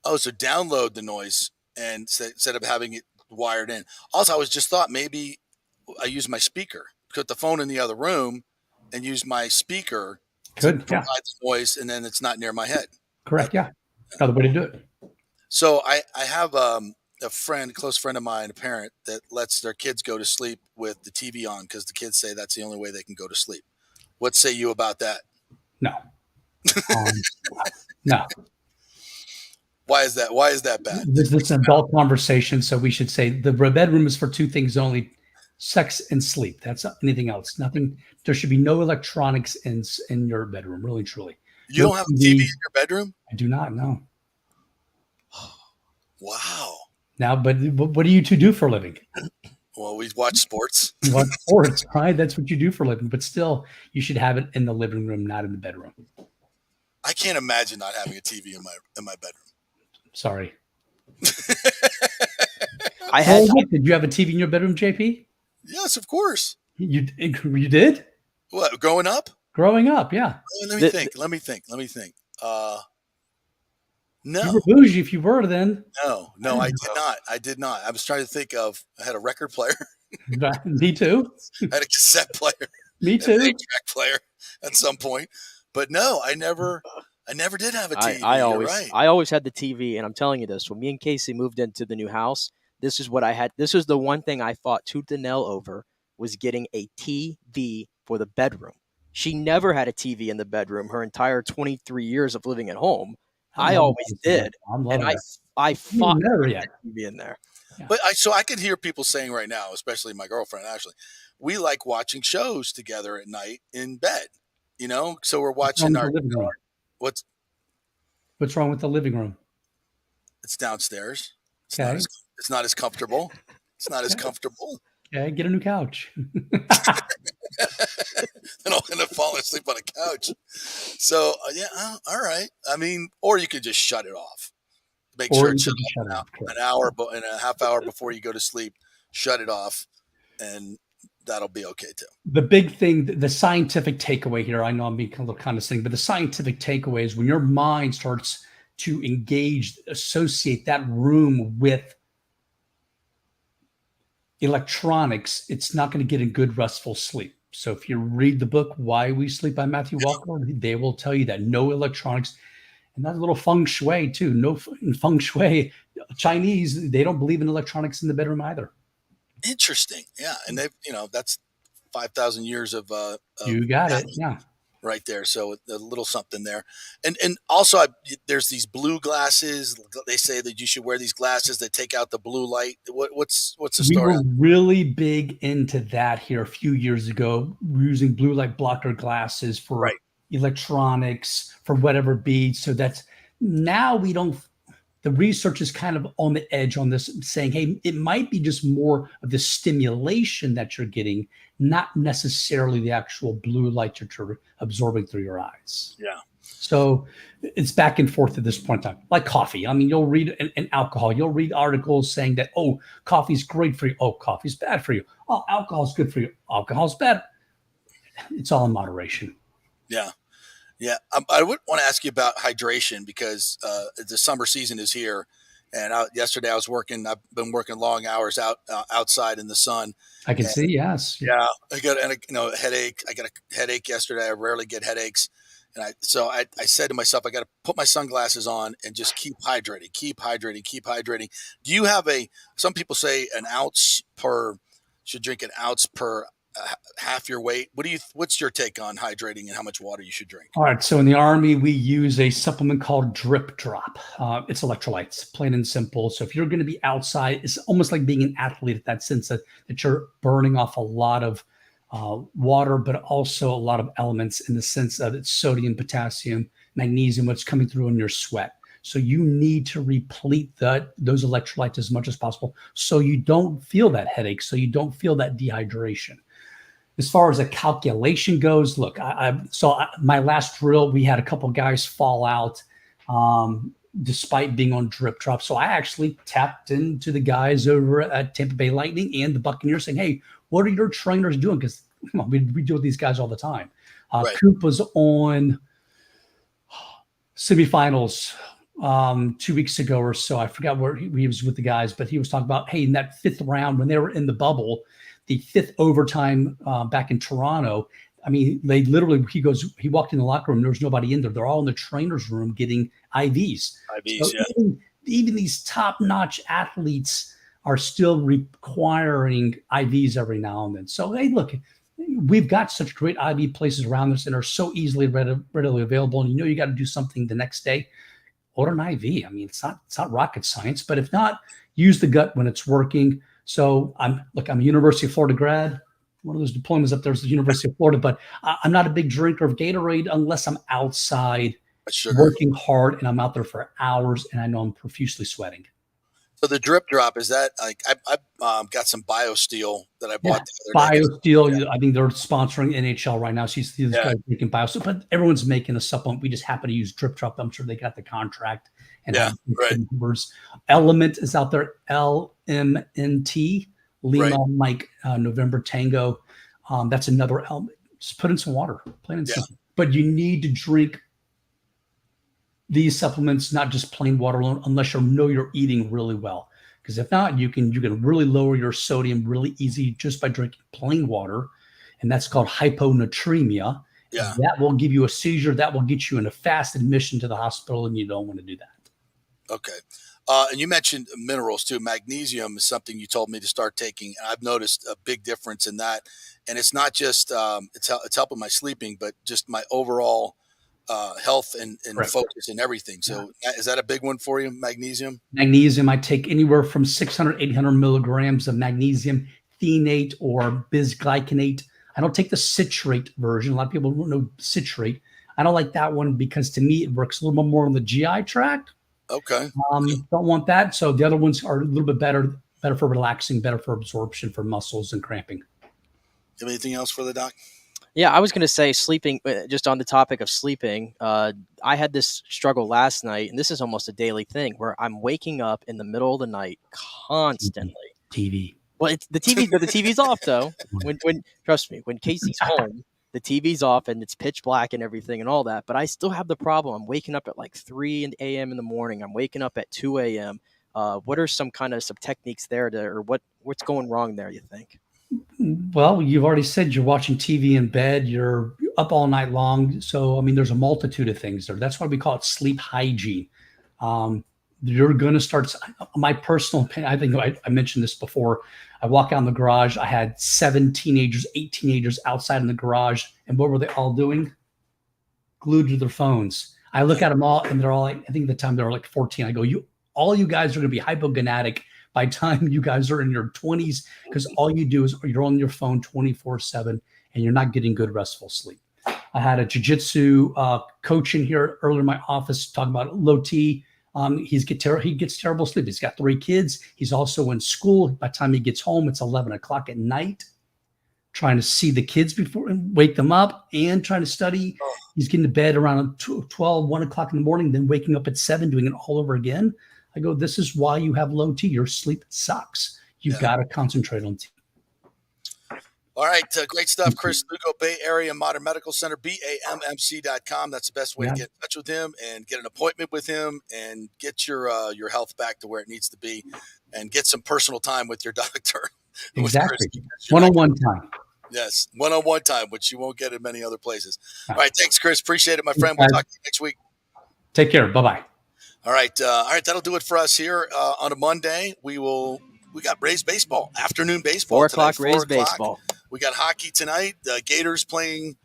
Oh, so download the noise and instead of having it wired in. Also, I was just thought maybe I use my speaker, put the phone in the other room, and use my speaker to provide the noise, and then it's not near my head. Correct. Yeah, another way to do it. So I have a close friend of mine, a parent that lets their kids go to sleep with the TV on because the kids say that's the only way they can go to sleep. What say you about that? No. No. Why is that bad? This is an adult conversation, so we should say the bedroom is for two things only: sex and sleep. That's anything else. Nothing. There should be no electronics in your bedroom. Really, truly. You don't have a TV in your bedroom? I do not. No. Wow. Now, but what do you two do for a living? Well, we watch sports. You watch sports, right? That's what you do for a living. But still, you should have it in the living room, not in the bedroom. I can't imagine not having a TV in my bedroom. Sorry. Did you have a TV in your bedroom, JP? Yes, of course. You did? What, growing up? Growing up, yeah. Let me think. No. You were bougie if you were then. No, I did not. I was trying to think of, I had a record player. Me too. I had a cassette player. Me too. An 8-track player at some point. But no, I never did have a TV. I always had the TV, and I'm telling you this, when me and Casey moved into the new house, this is what I had. This was the one thing I fought tooth and nail over, was getting a TV for the bedroom. She never had a TV in the bedroom her entire 23 years of living at home. I always did. I'm loving and it. I fought Never for yet. that TV in there. But I can hear people saying right now, especially my girlfriend Ashley, we like watching shows together at night in bed. So we're watching our living room. What's wrong with the living room? It's downstairs. It's Okay. not as comfortable. It's not as comfortable. Okay, get a new couch. And I'll end up falling asleep on a couch. So all right. I mean, or you could just shut it off. Make sure it's shut off an hour and a half hour before you go to sleep. Shut it off, and that'll be okay too. The big thing, the scientific takeaway here, I know I'm being a little condescending, but the scientific takeaway is when your mind starts to associate that room with electronics, it's not going to get a good restful sleep. So if you read the book Why We Sleep by Matthew Walker, they will tell you that no electronics. And that's a little feng shui too. No feng shui. Chinese, they don't believe in electronics in the bedroom either. Interesting. Yeah. And they've, that's 5,000 years of you got it. Yeah. Right there. So a little something there. And also there's these blue glasses. They say that you should wear these glasses that take out the blue light. What's the story? We were really big into that here a few years ago. We were using blue light blocker glasses for electronics, for whatever beads. So that's now the research is kind of on the edge on this, saying, hey, it might be just more of the stimulation that you're getting, not necessarily the actual blue light that you're absorbing through your eyes. Yeah. So it's back and forth at this point in time. Like coffee. I mean, you'll read an alcohol. You'll read articles saying that, oh, coffee's great for you. Oh, coffee's bad for you. Oh, alcohol's good for you. Alcohol's bad. It's all in moderation. Yeah. Yeah, I would want to ask you about hydration because the summer season is here. And yesterday I was working. I've been working long hours outside in the sun. I can see, yes. Yeah, I got a headache. I got a headache yesterday. I rarely get headaches, and I said to myself, I got to put my sunglasses on and just keep hydrating. Do you have some people say should drink an ounce per half your weight. What's your take on hydrating and how much water you should drink? All right. So in the Army, we use a supplement called Drip Drop. It's electrolytes, plain and simple. So if you're going to be outside, it's almost like being an athlete in that sense that you're burning off a lot of water, but also a lot of elements in the sense that it's sodium, potassium, magnesium, what's coming through in your sweat. So you need to replete those electrolytes as much as possible so you don't feel that headache, so you don't feel that dehydration. As far as a calculation goes, look, my last drill, we had a couple guys fall out despite being on Drip Drop. So I actually tapped into the guys over at Tampa Bay Lightning and the Buccaneers saying, hey, what are your trainers doing? Because we deal with these guys all the time. Coop was on semifinals 2 weeks ago or so. I forgot where he was with the guys, but he was talking about, hey, in that fifth round when they were in the bubble, the fifth overtime back in Toronto, I mean, they literally, he walked in the locker room, there was nobody in there. They're all in the trainer's room getting IVs. So even these top-notch athletes are still requiring IVs every now and then. So, hey, look, we've got such great IV places around us and are so easily readily available. And you got to do something the next day, order an IV. I mean, it's not rocket science, but if not, use the gut when it's working. So I'm a University of Florida grad. One of those deployments up there is the University of Florida, but I'm not a big drinker of Gatorade unless I'm outside working hard and I'm out there for hours and I know I'm profusely sweating. So the Drip Drop, is that like I've got some BioSteel that I bought the other day. BioSteel, I think they're sponsoring NHL right now. So you see this guy making BioSteel, but everyone's making a supplement. We just happen to use Drip Drop. I'm sure they got the contract. And numbers. Element is out there, LMNT, Lima, Mike, November Tango. That's another element. Just put in some water, plain and simple. But you need to drink these supplements, not just plain water alone, unless you know you're eating really well. Because if not, you can really lower your sodium really easy just by drinking plain water, and that's called hyponatremia. Yeah, that will give you a seizure. That will get you in a fast admission to the hospital, and you don't want to do that. Okay. And you mentioned minerals too. Magnesium is something you told me to start taking. And I've noticed a big difference in that. And it's not just, it's helping my sleeping, but just my overall health and Correct. focus and everything. So is that a big one for you, magnesium? Magnesium, I take anywhere from 600, 800 milligrams of magnesium thenate or bisglycinate. I don't take the citrate version. A lot of people don't know citrate. I don't like that one because to me, it works a little bit more on the GI tract. Okay. Don't want that. So the other ones are a little bit better for relaxing, better for absorption for muscles and cramping. Have anything else for the doc? Yeah, I was going to say sleeping, just on the topic of sleeping, I had this struggle last night, and this is almost a daily thing, where I'm waking up in the middle of the night constantly. TV. Well, the TV's off, though. When trust me, when Casey's home, the TV's off, and it's pitch black and everything and all that, but I still have the problem. I'm waking up at like 3 a.m. in the morning. I'm waking up at 2 a.m. What are some techniques there or what's going wrong there, you think? Well, you've already said you're watching TV in bed, you're up all night long. So, I mean, there's a multitude of things there. That's why we call it sleep hygiene. You're going to start, my personal opinion, I think I mentioned this before. I walk out in the garage. I had 8 teenagers outside in the garage. And what were they all doing? Glued to their phones. I look at them all and they're all like, I think at the time they were like 14. I go, all you guys are going to be hypogonadic by the time you guys are in your 20s, because all you do is you're on your phone 24/7 and you're not getting good restful sleep. I had a jiu-jitsu coach in here earlier in my office talking about low T. He gets terrible sleep. He's got 3 kids. He's also in school. By the time he gets home, it's 11 o'clock at night, trying to see the kids before and wake them up and trying to study. He's getting to bed around 12, 1 o'clock in the morning, then waking up at 7, doing it all over again. I go, this is why you have low T. Your sleep sucks. You've got to concentrate on T. All right. Great stuff, Chris Lugo, Bay Area Modern Medical Center, BAMMC.com. That's the best way to get in touch with him and get an appointment with him and get your health back to where it needs to be and get some personal time with your doctor. Exactly. One-on-one time. Yes. One-on-one time, which you won't get in many other places. All right. Thanks, Chris. Appreciate it, my friend. We'll talk to you next week. Take care. Bye-bye. All right. That'll do it for us here on a Monday. We got Rays baseball, afternoon baseball. 4 o'clock Rays baseball. We got hockey tonight. Gators playing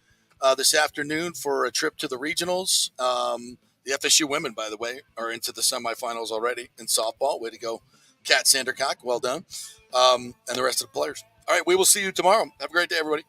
this afternoon for a trip to the regionals. The FSU women, by the way, are into the semifinals already in softball. Way to go, Kat Sandercock. Well done. And the rest of the players. All right. We will see you tomorrow. Have a great day, everybody.